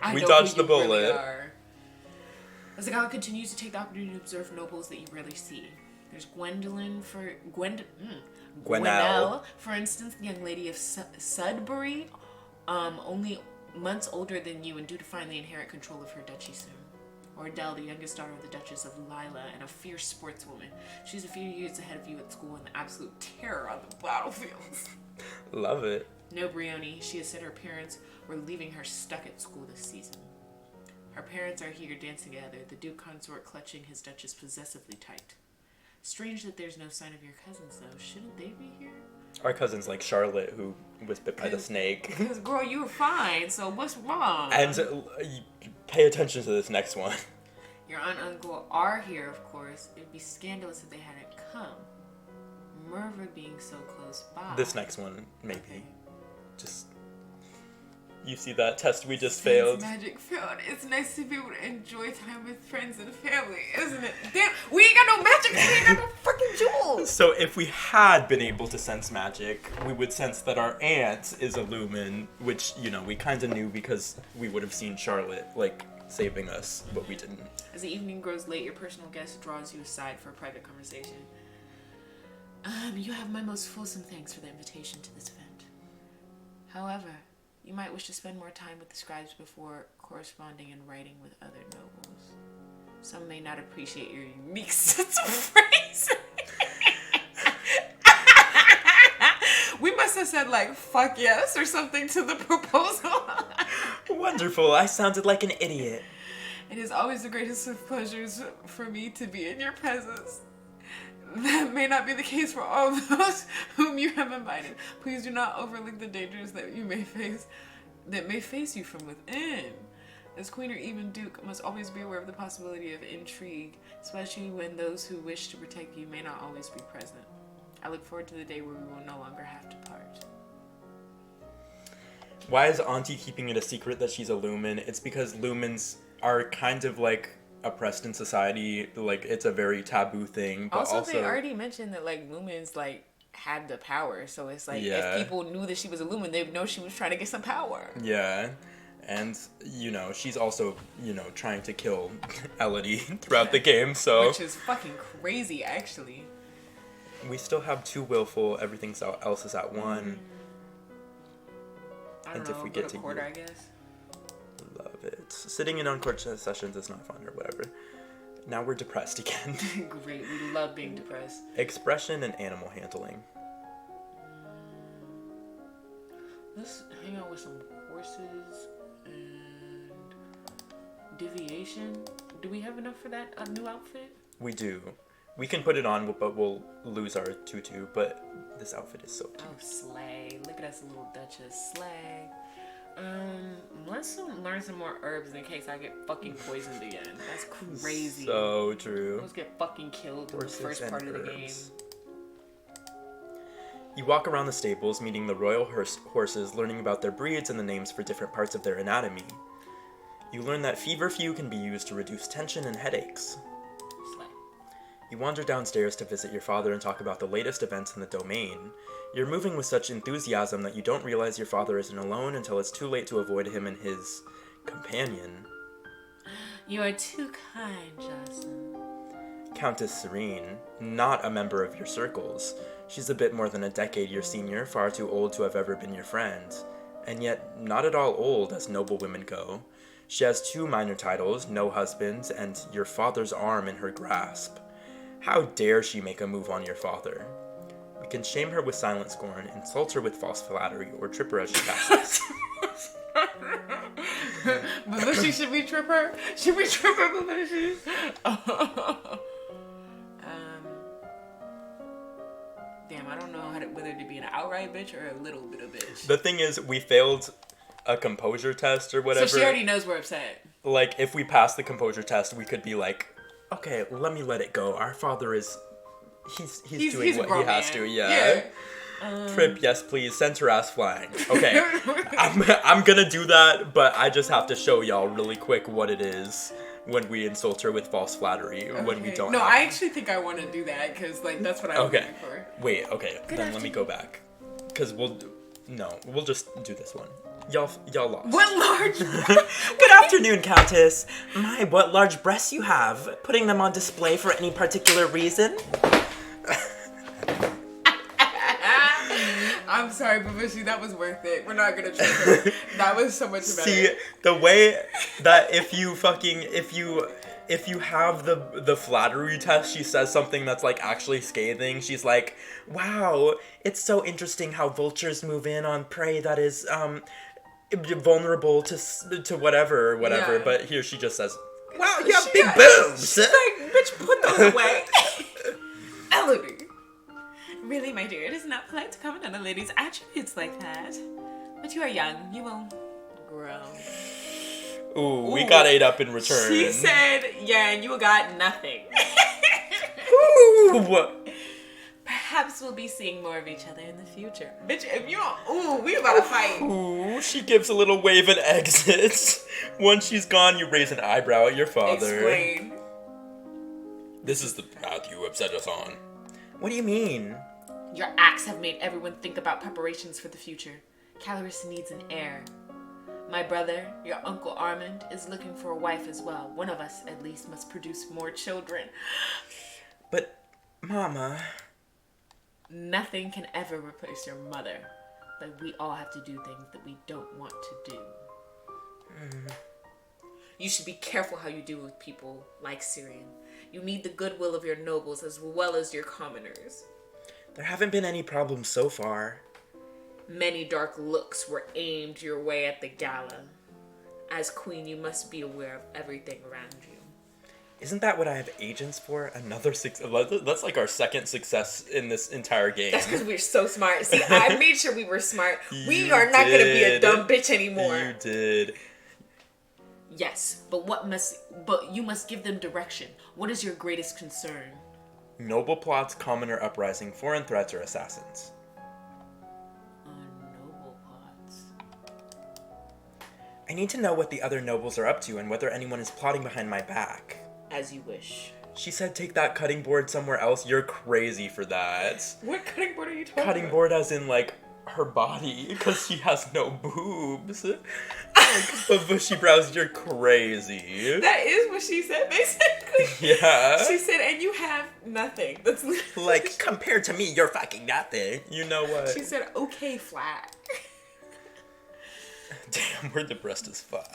I we know dodged who the you really bullet. are. As the god continues to take the opportunity to observe nobles that you rarely see. There's Gwenelle, for instance, the young lady of Sudbury, only months older than you and due to finally inherit control of her duchy soon. Or Adele, the youngest daughter of the Duchess of Lila and a fierce sportswoman. She's a few years ahead of you at school and an absolute terror on the battlefields. Love it. No Brioni, she has said her parents were leaving her stuck at school this season. Her parents are here dancing together, the Duke consort clutching his Duchess possessively tight. Strange that there's no sign of your cousins, though. Shouldn't they be here? Our cousin's like Charlotte, who was bit by the snake. Because, girl, you were fine, so what's wrong? And pay attention to this next one. Your aunt and uncle are here, of course. It'd be scandalous if they hadn't come. Merva being so close by. This next one, maybe. Okay. Just... You see that test we just Since failed? magic failed. It's nice to be able to enjoy time with friends and family, isn't it? Damn, we ain't got no magic, we ain't got no freaking jewels. So if we had been able to sense magic, we would sense that our aunt is a lumen, which, you know, we kind of knew because we would have seen Charlotte, like, saving us, but we didn't. As the evening grows late, your personal guest draws you aside for a private conversation. You have my most fulsome thanks for the invitation to this event. However, you might wish to spend more time with the scribes before corresponding and writing with other nobles. Some may not appreciate your unique sense of phrasing. We must have said like, fuck yes or something to the proposal. Wonderful, I sounded like an idiot. It is always the greatest of pleasures for me to be in your presence. That may not be the case for all of those whom you have invited. Please do not overlook the dangers that may face you from within. As queen or even duke, must always be aware of the possibility of intrigue, especially when those who wish to protect you may not always be present. I look forward to the day where we will no longer have to part. Why is Auntie keeping it a secret that she's a lumen? It's because lumens are kind of like oppressed in society. Like, it's a very taboo thing. But also they already mentioned that like lumens like had the power, so it's like Yeah. if people knew that she was a lumen, they'd know she was trying to get some power. Yeah. And, you know, she's also, you know, trying to kill Elodie throughout the game, so... Which is fucking crazy, actually. We still have 2 willful, everything else is at 1. I don't And know, if we go get to to quarter, you. I guess. Love it. Sitting in on court sessions is not fun or whatever. Now we're depressed again. Great, we love being depressed. Expression and animal handling. Let's hang out with some horses and deviation. Do we have enough for that new outfit? We do. We can put it on, but we'll lose our tutu, but this outfit is so cute. Oh, slay. Look at us, little duchess. Slay. Let's learn some more herbs in case I get fucking poisoned again. That's crazy. So true. Let's get fucking killed in the Horses first and part of the game. herbs. You walk around the stables, meeting the royal horses, learning about their breeds and the names for different parts of their anatomy. You learn that feverfew can be used to reduce tension and headaches. Slay. You wander downstairs to visit your father and talk about the latest events in the domain. You're moving with such enthusiasm that you don't realize your father isn't alone until it's too late to avoid him and his companion. You are too kind, Jocelyn. Countess Serene, not a member of your circles. She's a bit more than a decade your senior, far too old to have ever been your friend. And yet, not at all old as noble women go. She has 2 minor titles, no husband, and your father's arm in her grasp. How dare she make a move on your father? We can shame her with silent scorn, insult her with false flattery, or trip her as she passes. Belushi, should we trip her? Should we trip her, Belushi? Damn, I don't know whether to be an outright bitch or a little bit of bitch. The thing is, we failed a composure test or whatever. So she already knows we're upset. Like, if we pass the composure test, we could be like, okay, let me let it go. Our father is, he's doing a what he grown has man. to, yeah. Trip, yes please, send her ass flying. Okay, I'm gonna do that, but I just have to show y'all really quick what it is when we insult her with false flattery, when we don't No, have I actually think I want to do that, because, like, that's what I'm Okay. looking for. Wait, okay, then let me go back. Because we'll just do this one. Y'all lost. What large? Good afternoon, Countess. My, what large breasts you have. Putting them on display for any particular reason? I'm sorry, Babushi, that was worth it. We're not gonna trip her. That was so much better. See, the way that if you have the flattery test, she says something that's like actually scathing. She's like, wow, it's so interesting how vultures move in on prey that is vulnerable to whatever. Yeah. But here she just says, Wow, you have She big got- boobs! She's like, bitch, put those away. Elodie. Really, my dear, it is not polite to comment on a lady's attributes like that. But you are young. You will grow. ooh, we Ooh. got 8 up in return. She said, yeah, and you got nothing. Ooh. Perhaps we'll be seeing more of each other in the future. Bitch, if you don't, ooh, we about to fight. Ooh, she gives a little wave and exits. Once she's gone, you raise an eyebrow at your father. Explain. This is the path you have set us on. What do you mean? Your acts have made everyone think about preparations for the future. Caloris needs an heir. My brother, your Uncle Armand, is looking for a wife as well. One of us, at least, must produce more children. But, Mama... Nothing can ever replace your mother. But we all have to do things that we don't want to do. You should be careful how you deal with people like Syrian. You need the goodwill of your nobles as well as your commoners. There haven't been any problems so far. Many dark looks were aimed your way at the gala. As queen, you must be aware of everything around you. Isn't that what I have agents for? Another six. That's like our second success in this entire game. That's because we're so smart. See, I made sure we were smart. We You are not going to be a did. dumb bitch anymore. You did. Yes, but you must give them direction. What is your greatest concern? Noble plots, commoner uprising, foreign threats, or assassins. Noble plots. I need to know what the other nobles are up to and whether anyone is plotting behind my back. As you wish. She said take that cutting board somewhere else. You're crazy for that. What cutting board are you talking Cutting about? board as in like her body, because she has no boobs. Like, but bushy brows, you're crazy. That is what she said, basically. Yeah. She said, and you have nothing. That's literally Like, compared to me, you're fucking nothing. You know what? She said, okay, flat. Damn, we're depressed as fuck.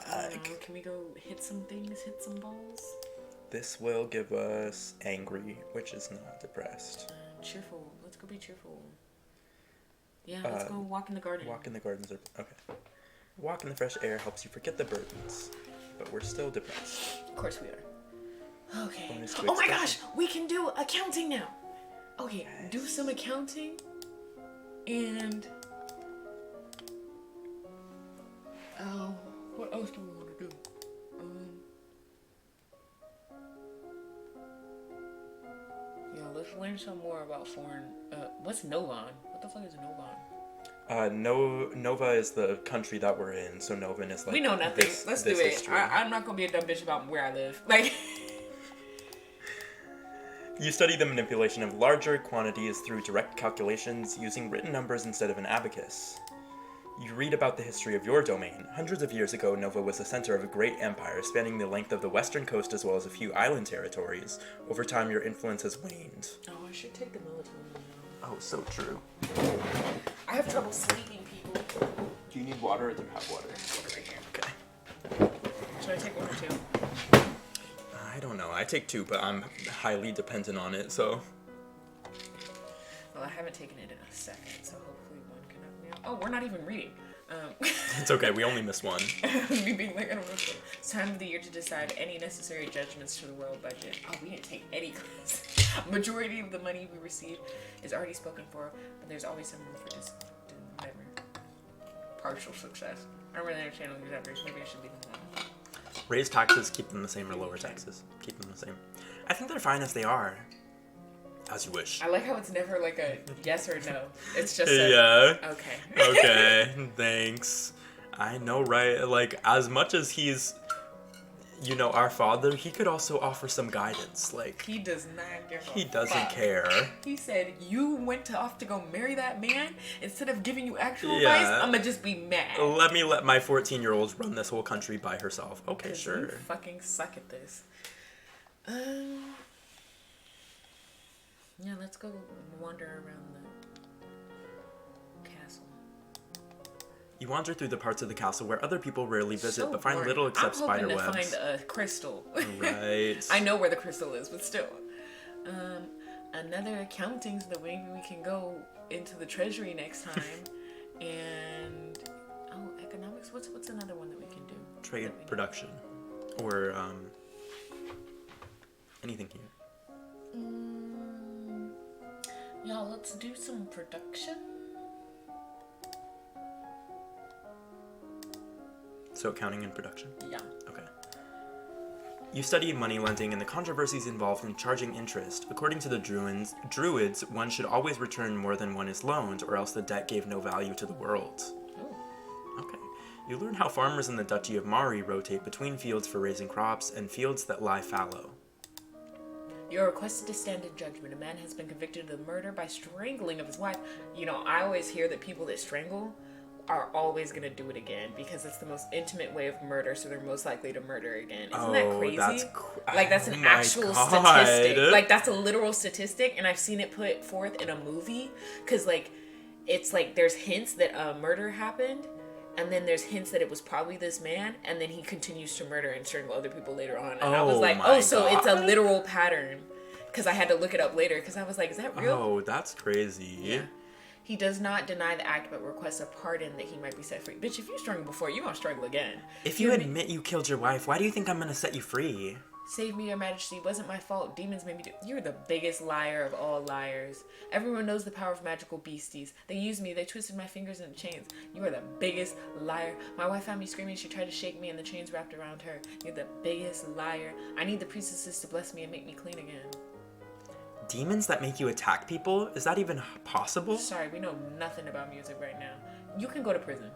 Can we go hit some things, hit some balls? This will give us angry, which is not depressed. Cheerful. Let's go be cheerful. Yeah, let's go walk in the garden. Walk in the gardens are okay. Walk in the fresh air helps you forget the burdens, but we're still depressed. Of course we are. Okay. Bonus to Oh my expression. gosh, we can do accounting now. Okay, do some accounting and what else do we want to do? Yeah, let's learn some more about foreign. What's Novan? What the fuck is Novan? Nova is the country that we're in, so Novan is like. We know nothing. Let's do it. history. I'm not gonna be a dumb bitch about where I live. Like. You study the manipulation of larger quantities through direct calculations using written numbers instead of an abacus. You read about the history of your domain. Hundreds of years ago, Nova was the center of a great empire spanning the length of the western coast as well as a few island territories. Over time, your influence has waned. Oh, I should take the melatonin. Oh, so true. I have trouble sleeping, people. Do you need water or do you have water? Okay. Should I take one or two? I don't know. I take 2, but I'm highly dependent on it, so. Well, I haven't taken it in a second, so hopefully one can help me out. Oh, we're not even reading. It's okay. We only missed one. Me being like, I don't know. It's time of the year to decide any necessary judgments to the world budget. Oh, we didn't take any class. Majority of the money we receive is already spoken for, but there's always some room for whatever. Partial success. I don't really understand all these efforts. Maybe I should leave them alone. Raise taxes, keep them the same, or lower taxes, keep them the same. I think they're fine as they are. As you wish. I like how it's never like a yes or no. It's just a, Yeah. okay. Okay, thanks. I know, right? Like, as much as he's, you know, our father, he could also offer some guidance. Like, He does not give a he doesn't fuck. care. He said, you went off to go marry that man? Instead of giving you actual Yeah. advice, I'm gonna just be mad. Let me let my 14-year-old run this whole country by herself. Okay, 'Cause sure. You fucking suck at this. Yeah, let's go wander around the castle. You wander through the parts of the castle where other people rarely visit, So but find boring. little except I'm hoping spider to webs. find a crystal. Right. I know where the crystal is, but still. Another accounting so that maybe we can go into the treasury next time. And economics. What's another one that we can do? Trade That we- production. Or anything here. Yeah, let's do some production. So accounting and production. Yeah. Okay. You study money lending and the controversies involved in charging interest. According to the Druids, one should always return more than one is loaned, or else the debt gave no value to the world. Oh. Okay. You learn how farmers in the Duchy of Mari rotate between fields for raising crops and fields that lie fallow. You are requested to stand in judgment. A man has been convicted of murder by strangling of his wife. You know, I always hear that people that strangle are always going to do it again because it's the most intimate way of murder, so they're most likely to murder again. Isn't that crazy? That's an my actual God. statistic. Like, that's a literal statistic, and I've seen it put forth in a movie because, like, it's like there's hints that a murder happened, and then there's hints that it was probably this man, and then he continues to murder and strangle other people later on. And I was Oh like, my so it's a God. literal pattern. Because I had to look it up later, because I was like, is that real? Oh, that's crazy. Yeah. He does not deny the act, but requests a pardon that he might be set free. Bitch, if you strangle before, you're gonna strangle again. If you admit you killed your wife, why do you think I'm gonna set you free? Save me, your majesty. Wasn't my fault. Demons made me do. You're the biggest liar of all liars. Everyone knows the power of magical beasties. They used me. They twisted my fingers into chains. You are the biggest liar. My wife found me screaming. She tried to shake me and the chains wrapped around her. You're the biggest liar. I need the priestesses to bless me and make me clean again. Demons that make you attack people? Is that even possible? Sorry, we know nothing about music right now. You can go to prison.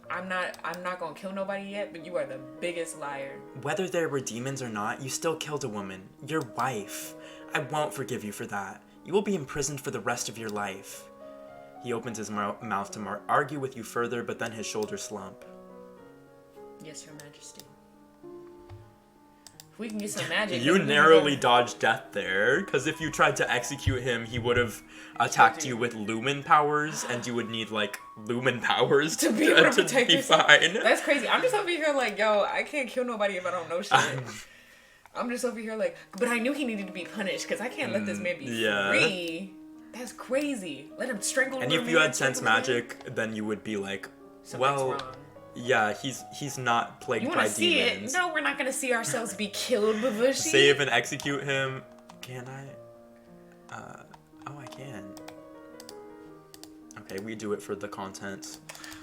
I'm not gonna kill nobody yet, but you are the biggest liar. Whether there were demons or not, you still killed a woman. Your wife. I won't forgive you for that. You will be imprisoned for the rest of your life. He opens his mouth to argue with you further, but then his shoulders slump. Yes, your majesty. If we can get some magic. You then we narrowly can- dodged death there, because if you tried to execute him, he would have attacked you with lumen powers, and you would need, like, lumen powers to be able to protect be yourself. fine. That's crazy. I'm just over here like, yo, I can't kill nobody if I don't know shit. I'm just over here like, but I knew he needed to be punished because I can't let this man be yeah. free. That's crazy. Let him strangle. And another if you man, had sense strangle him. magic, then you would be like, Something's well, wrong. yeah, he's not plagued You by want to see demons. it? No, we're not gonna see ourselves be killed, Babushi. Save and execute him. Can I? Oh, I can. Okay, we do it for the content.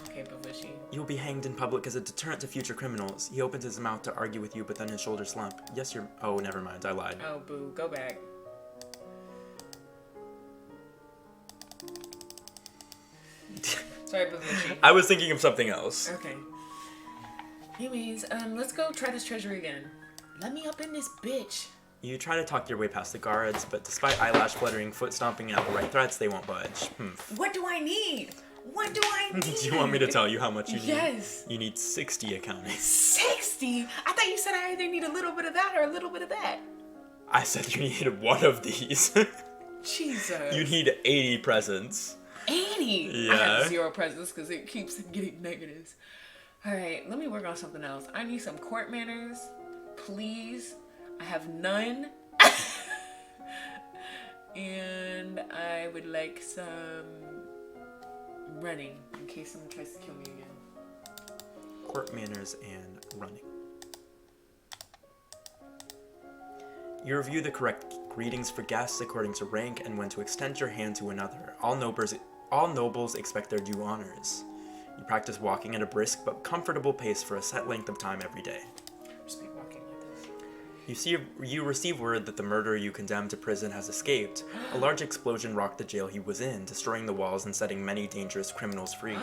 Okay, Babushi. You'll be hanged in public as a deterrent to future criminals. He opens his mouth to argue with you, but then his shoulders slump. Yes, you're... Oh, never mind. I lied. Oh, boo. Go back. Sorry, Babushi. I was thinking of something else. Okay. Anyways, let's go try this treasury again. Let me up in this bitch. You try to talk your way past the guards, but despite eyelash fluttering, foot stomping, and outright threats, they won't budge. What do I need? What do I need? Do you want me to tell you how much you need? Yes. You need 60 accounting. 60? I thought you said I either need a little bit of that or a little bit of that. I said you needed one of these. Jesus. You need 80 presents. 80? I Yeah. have 0 presents because it keeps getting negatives. Alright, let me work on something else. I need some court manners. Please. I have none. And I would like some running in case someone tries to kill me again. Court manners and running. You review the correct greetings for guests according to rank and when to extend your hand to another. All nobles expect their due honors. You practice walking at a brisk but comfortable pace for a set length of time every day. Just be walking like this. You receive word that the murderer you condemned to prison has escaped. A large explosion rocked the jail he was in, destroying the walls and setting many dangerous criminals free.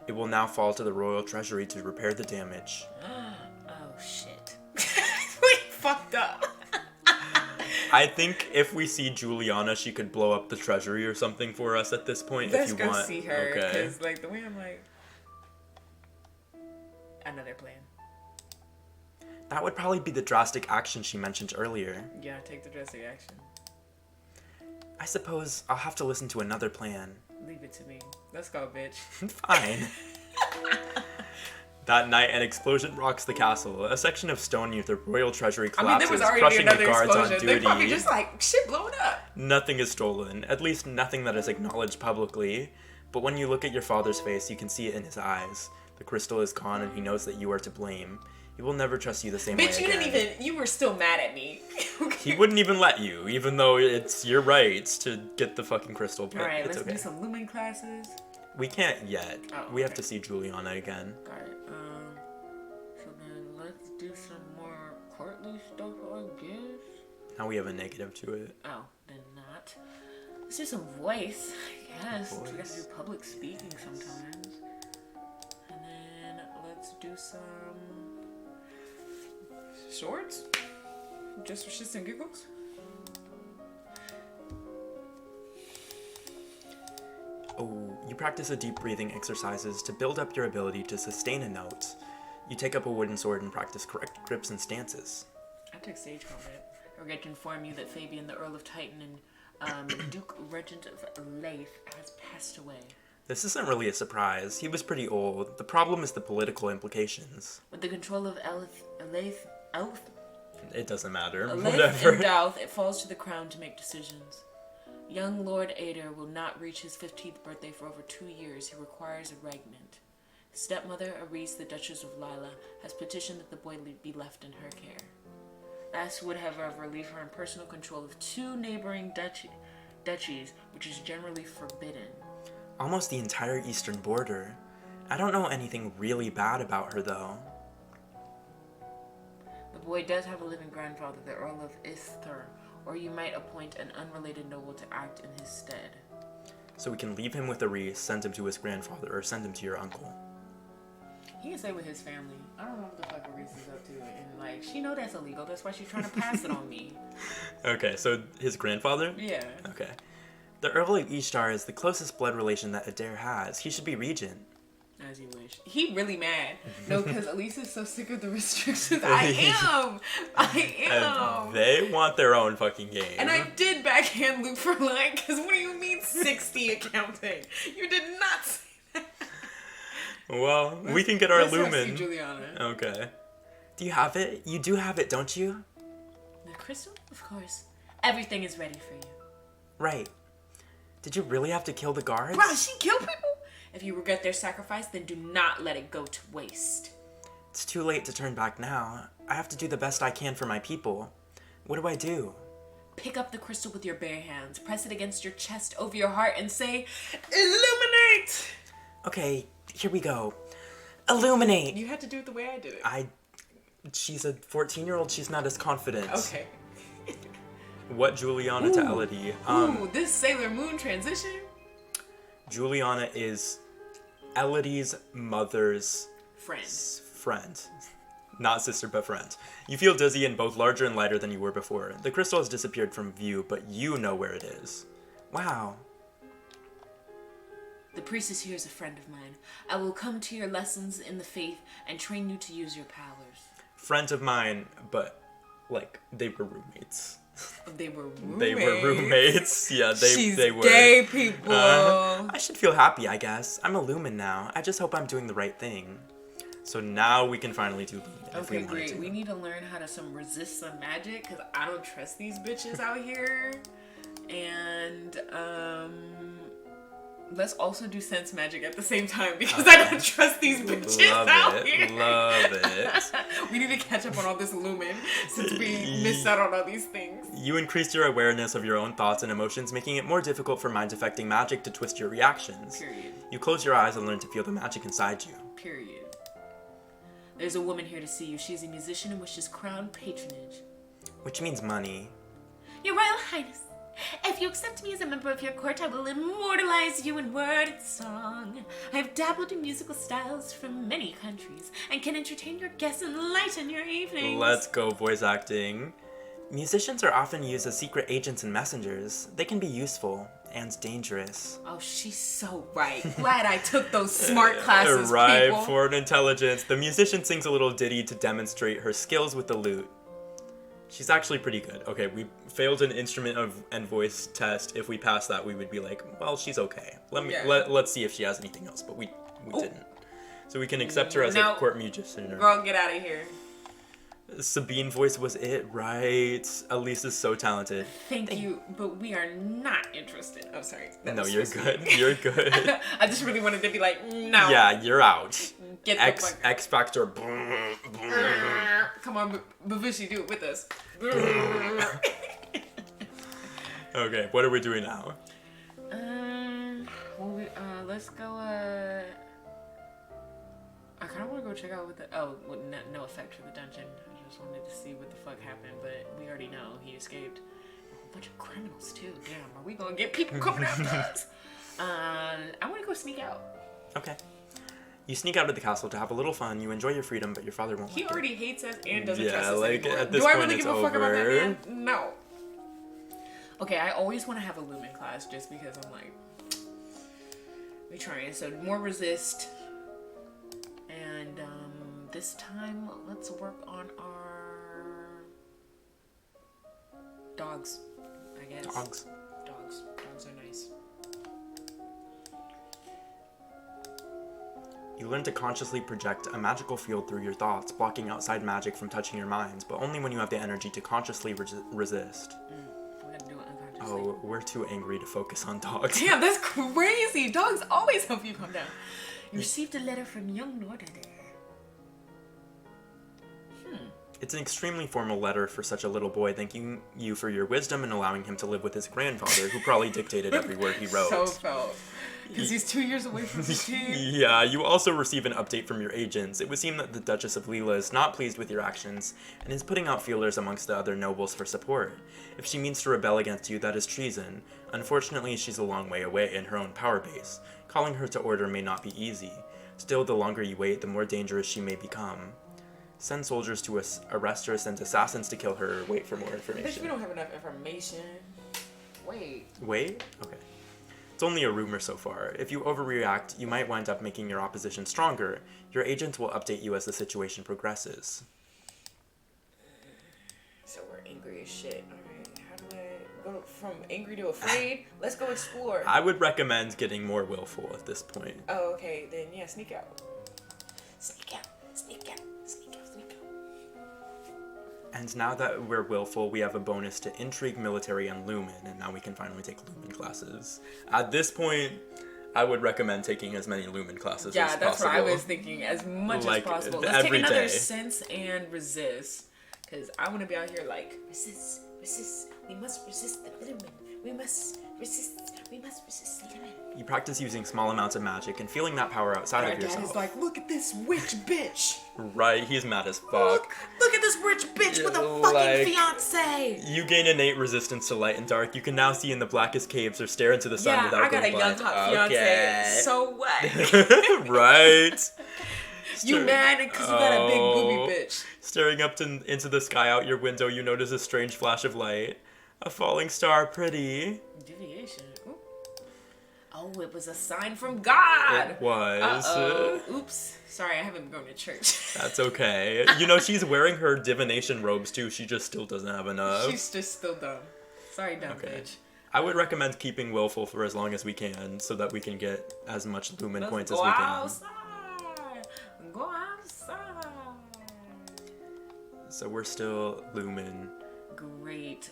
It will now fall to the royal treasury to repair the damage. Oh shit. We fucked up. I think if we see Juliana, she could blow up the treasury or something for us at this point. Let's if you go want. see her. Okay. Because, like, the way I'm like... Another plan. That would probably be the drastic action she mentioned earlier. Yeah, take the drastic action. I suppose I'll have to listen to another plan. Leave it to me. Let's go, bitch. Fine. That night, an explosion rocks the castle. A section of stone near the royal treasury collapses, there was already crushing the another guards explosion. on They're duty. probably just like, shit blowing up. Nothing is stolen, at least nothing that is acknowledged publicly. But when you look at your father's face, you can see it in his eyes. The crystal is gone and he knows that you are to blame. He will never trust you the same way Bitch, you again. didn't even, you were still mad at me. He wouldn't even let you, even though it's your right to get the fucking crystal, but Alright, it's let's okay. do some lumen classes. We can't yet. Oh, We have okay. to see Juliana again. Got it. So then let's do some more courtly stuff, I guess. Now we have a negative to it. Oh, then not. Let's do some voice, I guess. We gotta Voice. do public speaking sometimes. And then let's do some swords. Just for shits and giggles. Oh, you practice a deep breathing exercises to build up your ability to sustain a note. You take up a wooden sword and practice correct grips and stances. I took stage combat. I regret to inform you that Fabian, the Earl of Titan and Duke Regent of Leith, has passed away. This isn't really a surprise. He was pretty old. The problem is the political implications. With the control of Leith It doesn't matter. and Whatever. Douth, it falls to the crown to make decisions. Young Lord Ader will not reach his 15th birthday for over 2 years. He requires a regiment. Stepmother, Aris, the Duchess of Lila, has petitioned that the boy be left in her care. This would, however, leave her in personal control of 2 neighboring duchies, which is generally forbidden. Almost the entire eastern border. I don't know anything really bad about her, though. The boy does have a living grandfather, the Earl of Isther, or you might appoint an unrelated noble to act in his stead. So we can leave him with Aris, send him to his grandfather, or send him to your uncle. He can stay with his family. I don't know what the fuck Aris is up to, and like, she know that's illegal. That's why she's trying to pass it on me. Okay, so his grandfather? Yeah. Okay. The Earl of Ishtar is the closest blood relation that Adair has. He should be regent. As you wish. He really mad. No, because Elise is so sick of the restrictions. I am. And they want their own fucking game. And I did backhand Luke for lying, because what do you mean 60 accounting? You did not say that. Well, we can get our Let's go see lumen. Juliana. Okay. Do you have it? You do have it, don't you? The crystal? Of course. Everything is ready for you. Right. Did you really have to kill the guards? Bro, she killed people? If you regret their sacrifice, then do not let it go to waste. It's too late to turn back now. I have to do the best I can for my people. What do I do? Pick up the crystal with your bare hands, press it against your chest over your heart, and say, Illuminate! Okay, here we go. Illuminate! You had to do it the way I did it. She's a 14-year-old, she's not as confident. Okay. What Juliana to Elodie? Ooh, this Sailor Moon transition? Juliana is Elodie's mother's Friend. friend. Not sister, but friend. You feel dizzy and both larger and lighter than you were before. The crystal has disappeared from view, but you know where it is. Wow. The priestess here is a friend of mine. I will come to your lessons in the faith and train you to use your powers. Friend of mine, but, like, they were roommates. They were roommates. They were roommates. Yeah, She's they were. gay, people. I should feel happy, I guess. I'm a lumen now. I just hope I'm doing the right thing. So now we can finally do lumen if we Okay, wanted great. to. We need to learn how to resist some magic, because I don't trust these bitches out here. And, Let's also do sense magic at the same time because I don't trust these bitches out here. Love it. We need to catch up on all this lumen since we missed out on all these things. You increased your awareness of your own thoughts and emotions, making it more difficult for mind-affecting magic to twist your reactions. Period. You close your eyes and learn to feel the magic inside you. Period. There's a woman here to see you. She's a musician and wishes crown patronage. Which means money. Your Royal Highness, if you accept me as a member of your court, I will immortalize you in word and song. I have dabbled in musical styles from many countries and can entertain your guests and lighten your evenings. Let's go, voice acting. Musicians are often used as secret agents and messengers. They can be useful and dangerous. Oh, she's so right. Glad I took those smart classes, Right, people. foreign intelligence. The musician sings a little ditty to demonstrate her skills with the lute. She's actually pretty good. Okay, we failed an instrument and voice test. If we passed that, we would be like, well, she's okay. Let's see if she has anything else, but we didn't. So we can accept her as a court musician. Girl, get out of here. Sabine voice was it, right? Elise is so talented. Thank you, but we are not interested. Oh, sorry. No, you're good. You're good. I just really wanted to be like, no. Yeah, you're out. Get the fuck. X Factor. Come on, Bavushi, do it with us. Okay, what are we doing now? Let's go, I kind of want to go check out what the... Oh, well, no effect for the dungeon. I just wanted to see what the fuck happened, but we already know he escaped. A whole bunch of criminals, too. Damn, are we going to get people coming after us? I want to go sneak out. Okay. You sneak out of the castle to have a little fun. You enjoy your freedom, but your father won't. He let already hates us and doesn't trust us like anymore. at this Do I point really it's give a fuck about that over. man? No. Okay, I always want to have a lumen class just because I'm like, we trying. So more resist. And this time, let's work on our dogs, I guess. Dogs. Dogs are nice. You learn to consciously project a magical field through your thoughts, blocking outside magic from touching your minds, but only when you have the energy to consciously resist. We're gonna do it unconsciously. Oh, we're too angry to focus on dogs. Damn, that's crazy. Dogs always help you calm down. You received a letter from young Norda there. It's an extremely formal letter for such a little boy, thanking you for your wisdom and allowing him to live with his grandfather, who probably dictated every word he wrote. So felt. Because he's 2 years away from 15. Yeah, you also receive an update from your agents. It would seem that the Duchess of Leela is not pleased with your actions and is putting out feelers amongst the other nobles for support. If she means to rebel against you, that is treason. Unfortunately, she's a long way away in her own power base. Calling her to order may not be easy. Still, the longer you wait, the more dangerous she may become. Send soldiers to arrest her, send assassins to kill her. Wait for more Bitch, we information. don't have enough information. Wait. Wait? Okay. It's only a rumor so far. If you overreact, you might wind up making your opposition stronger. Your agents will update you as the situation progresses. So we're angry as shit. Alright, how do I go from angry to afraid? Let's go explore. I would recommend getting more willful at this point. Oh, okay, then yeah, sneak out. Sneak out, sneak out, sneak out, sneak out. And now that we're willful, we have a bonus to Intrigue, Military, and Lumen, and now we can finally take Lumen classes. At this point, I would recommend taking as many Lumen classes as possible. Yeah, that's what I was thinking, as much Like, as possible. Let's take every another day. sense and resist. Because I want to be out here like, resist, resist. We must resist the Lumen. We must resist the Lumen. You practice using small amounts of magic and feeling that power outside Our of dad yourself. is like, look at this witch bitch. Right, he's mad as fuck. Look at this rich bitch with a fucking Like- fiance. You gain innate resistance to light and dark. You can now see in the blackest caves or stare into the sun Yeah, without I got a being young blind. hot fiance. Okay. So what? Right. You mad because you got a big Oh. booby bitch. Staring up into the sky out your window, you notice a strange flash of light. A falling star, pretty. Deviation. Ooh. Oh, it was a sign from God. It was. Uh-oh. Oops. Sorry, I haven't been going to church. That's okay. You know, she's wearing her divination robes too. She just still doesn't have enough. She's just still dumb. Sorry, dumb Okay. bitch. I would recommend keeping willful for as long as we can, so that we can get as much lumen Let's points as go we can. outside. Go outside. So we're still lumen great.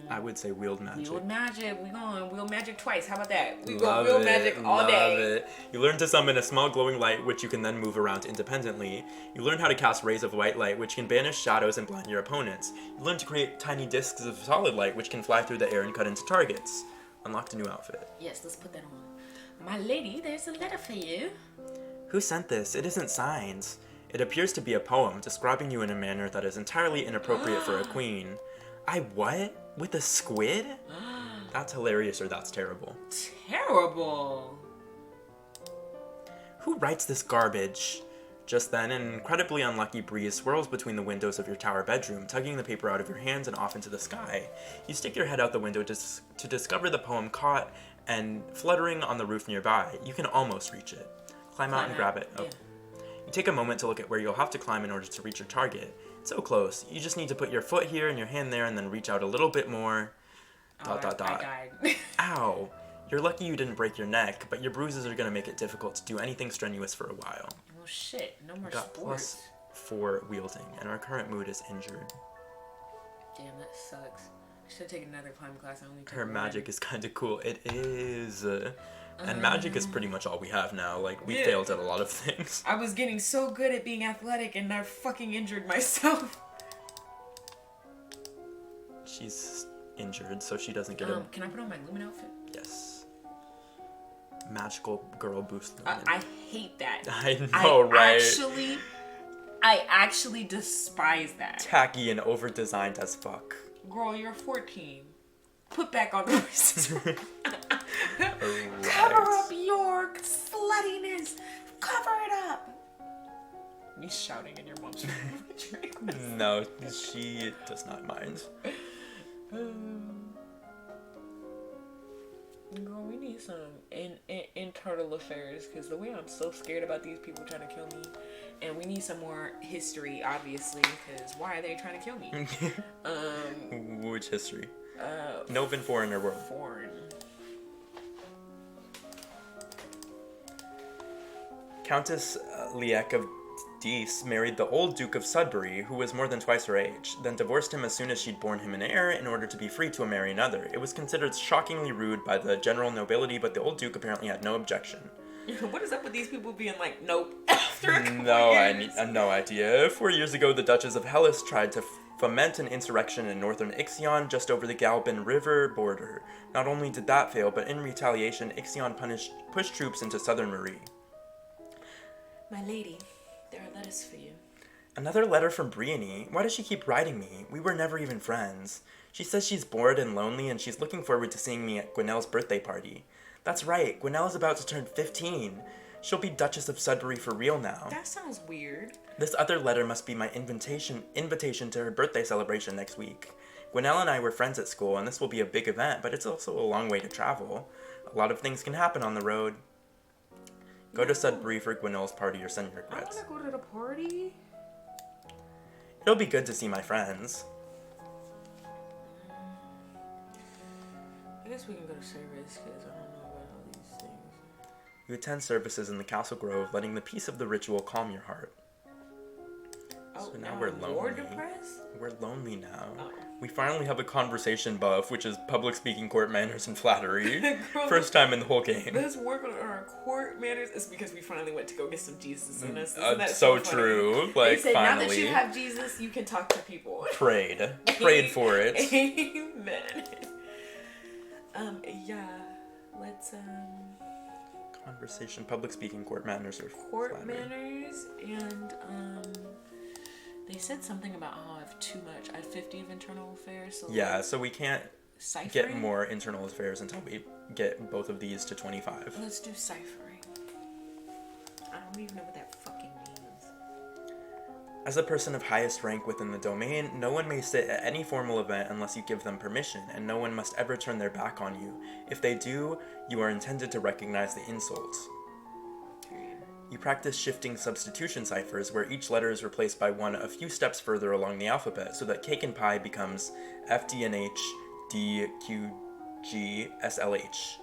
I would say wield magic. Wield magic. We going wield magic twice. How about that? We Love go wield it, magic all love day. it. You learn to summon a small glowing light, which you can then move around independently. You learn how to cast rays of white light, which can banish shadows and blind your opponents. You learn to create tiny discs of solid light, which can fly through the air and cut into targets. Unlocked a new outfit. Yes, let's put that on. My lady, there's a letter for you. Who sent this? It isn't signed. It appears to be a poem describing you in a manner that is entirely inappropriate for a queen. I what? With a squid? That's hilarious or that's terrible. Terrible. Who writes this garbage? Just then, an incredibly unlucky breeze swirls between the windows of your tower bedroom, tugging the paper out of your hands and off into the sky. You stick your head out the window to discover the poem caught and fluttering on the roof nearby. You can almost reach it. Climb out and grab it. Oh. Yeah. You take a moment to look at where you'll have to climb in order to reach your target. It's so close. You just need to put your foot here and your hand there and then reach out a little bit more. ... I died. Ow. You're lucky you didn't break your neck, but your bruises are going to make it difficult to do anything strenuous for a while. Well, shit. No more Got sports. +4 wielding, and our current mood is injured. Damn, that sucks. I should take another climb class. I only took Her one. magic is kind of cool. It is. And magic is pretty much all we have now. Like, we Yeah. failed at a lot of things. I was getting so good at being athletic and I fucking injured myself. She's injured, so she doesn't get a... Can I put on my Lumen outfit? Yes. Magical girl boost. Lumen. I hate that. I know, right? I actually despise that. Tacky and over-designed as fuck. Girl, you're 14. Put back on the braces. Right. Cover up your sluttiness. Cover it up. Me shouting in your mom's room. No, she does not mind. Girl, we need some internal affairs because the way I'm so scared about these people trying to kill me, and we need some more history, obviously, because why are they trying to kill me? Which history? Novin Foreigner World. Foreign. Countess Liek of Dees married the old Duke of Sudbury, who was more than twice her age, then divorced him as soon as she'd borne him an heir in order to be free to marry another. It was considered shockingly rude by the general nobility, but the old Duke apparently had no objection. What is up with these people being like, nope, after a couple No, years? no idea. 4 years ago, the Duchess of Hellas tried to foment an insurrection in northern Ixion, just over the Galban River border. Not only did that fail, but in retaliation, Ixion pushed troops into southern Marie. My lady, there are letters for you. Another letter from Briony. Why does she keep writing me? We were never even friends. She says she's bored and lonely and she's looking forward to seeing me at Gwinnell's birthday party. That's right, Gwinnell is about to turn 15. She'll be Duchess of Sudbury for real now. That sounds weird. This other letter must be my invitation to her birthday celebration next week. Gwinnell and I were friends at school and this will be a big event, but it's also a long way to travel. A lot of things can happen on the road. Go to Sudbury for Gwinnell's party or send your I regrets. want to go to the party. It'll be good to see my friends. I guess we can go to service because I don't know about all these things. You attend services in the Castle Grove, letting the peace of the ritual calm your heart. Oh, So now we're I'm more lonely. depressed? We're lonely now. Oh. We finally have a conversation buff, which is public speaking, court manners, and flattery. Girl, First time in the whole game. Let's work on our court manners. It's because we finally went to go get some Jesus in us. Isn't that So funny? true. They Like, said, now that finally. you have Jesus, you can talk to people. Prayed. Prayed for it. Amen. Yeah. Let's Conversation, public speaking, court manners, or court flattery. manners and they said something about how I have too much. I have 50 of internal affairs. So Yeah, so we can't ciphering. get more internal affairs until we get both of these to 25. Let's do ciphering. I don't even know what that fucking means. As a person of highest rank within the domain, no one may sit at any formal event unless you give them permission, and no one must ever turn their back on you. If they do, you are intended to recognize the insults. Period. You practice shifting substitution ciphers, where each letter is replaced by one a few steps further along the alphabet, so that cake and pie becomes F, D, and H, D, Q, G, S, L, H.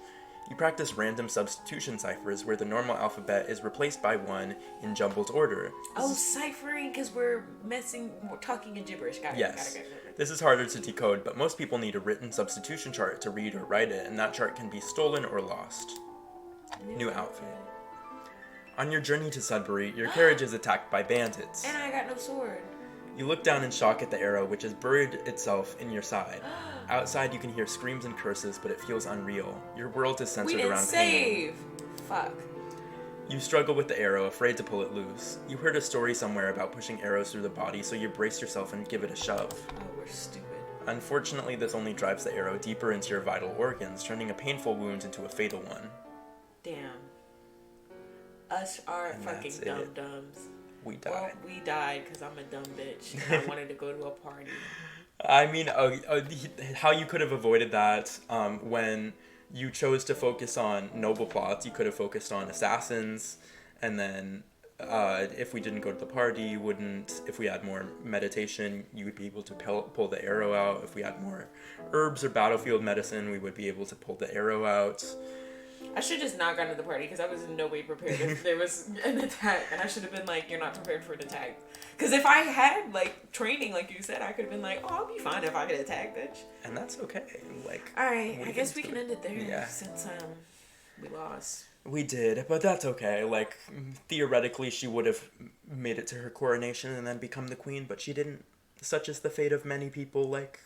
You practice random substitution ciphers where the normal alphabet is replaced by one in jumbled order. Oh, ciphering because we're talking in gibberish. Got it. Yes. Got it. This is harder to decode, but most people need a written substitution chart to read or write it, and that chart can be stolen or lost. New outfit. On your journey to Sudbury, your carriage is attacked by bandits. And I got no sword. You look down in shock at the arrow, which has buried itself in your side. Outside, you can hear screams and curses, but it feels unreal. Your world is We centered didn't around pain. save. Fuck. You struggle with the arrow, afraid to pull it loose. You heard a story somewhere about pushing arrows through the body, so you brace yourself and give it a shove. Oh, we're stupid. Unfortunately, this only drives the arrow deeper into your vital organs, turning a painful wound into a fatal one. Damn. Us are And fucking that's it. dum-dums. We Well, died. we died because I'm a dumb bitch. And I wanted to go to a party. I mean, how you could have avoided that when you chose to focus on noble plots, you could have focused on assassins, and then if we didn't go to the party, if we had more meditation, you would be able to pull the arrow out. If we had more herbs or battlefield medicine, we would be able to pull the arrow out. I should just not gone to the party because I was in no way prepared if there was an attack. And I should have been like, you're not prepared for an attack. Because if I had, like, training, like you said, I could have been like, oh, I'll be fine if I get attacked, bitch. And that's okay. Like, Alright, we I guess can we can do end it there Yeah. since we lost. we did, but that's okay. Like, theoretically, she would have made it to her coronation and then become the queen, but she didn't. Such is the fate of many people. Like,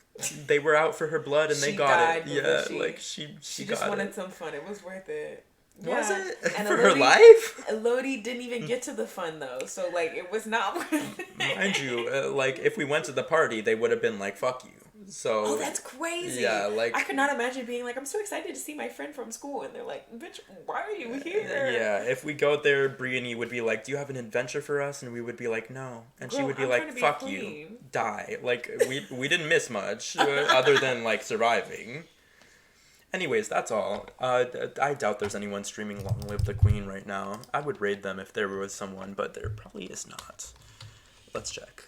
they were out for her blood and they She got died, it. Yeah, but like she She got just wanted it. some fun. It was worth it. Was Yeah. it And for her Elodie- life? Elodie didn't even get to the fun though, so like it was not worth it. Mind you, like if we went to the party, they would have been like, "Fuck you." So Oh, that's crazy. Yeah, like- I could not imagine being like, I'm so excited to see my friend from school, and they're like, bitch, why are you here? Yeah, if we go there, Brienne would be like, "Do you have an adventure for us?" And we would be like, "No," and she Girl, would be I'm like, trying to be "Fuck a you, queen." die." Like we didn't miss much other than like surviving. Anyways, that's all. I doubt there's anyone streaming Long Live the Queen right now. I would raid them if there was someone, but there probably is not. Let's check.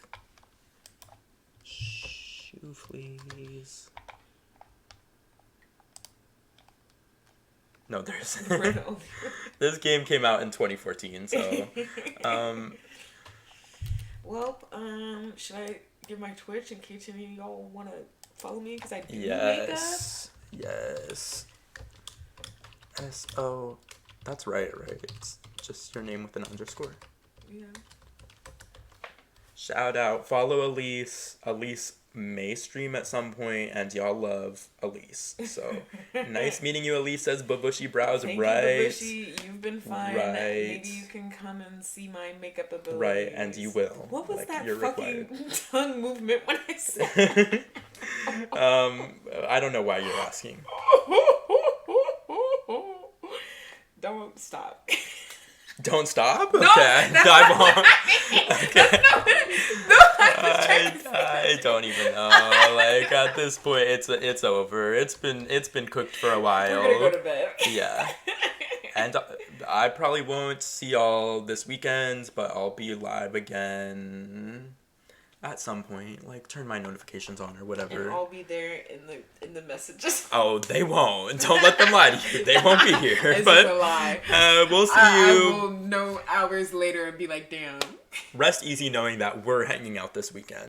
Shoe fleas. No, there's. We're the only- This game came out in 2014, so. Well, should I give my Twitch in case any of y'all want to follow me? Because I do makeup. Yes. Yes. S-O. That's right? It's just your name with an underscore. Yeah. Shout out. Follow Elise. Elise may stream at some point, and y'all love Elise. So, nice meeting you, Elise, says Babushy Brows. Thank Right. you, Babushy. You've been fine. Right. Maybe you can come and see my makeup abilities. Right, and you will. What was Like, that you're fucking tongue movement when I said I don't know why you're asking. Don't stop. Don't stop? No, Okay. that's I not won't. what I mean. Okay. No, I was trying to say. I don't even know. Like at this point, it's over. It's been cooked for a while. We're gonna go to bed. Yeah. And I probably won't see y'all this weekend, but I'll be live again at some point. Like turn my notifications on or And whatever. I'll be there in the messages. Oh, they won't. Don't let them lie to you. They won't be here. It's But just a lie. we'll see I you. will know hours later and be like, damn. Rest easy knowing that we're hanging out this weekend.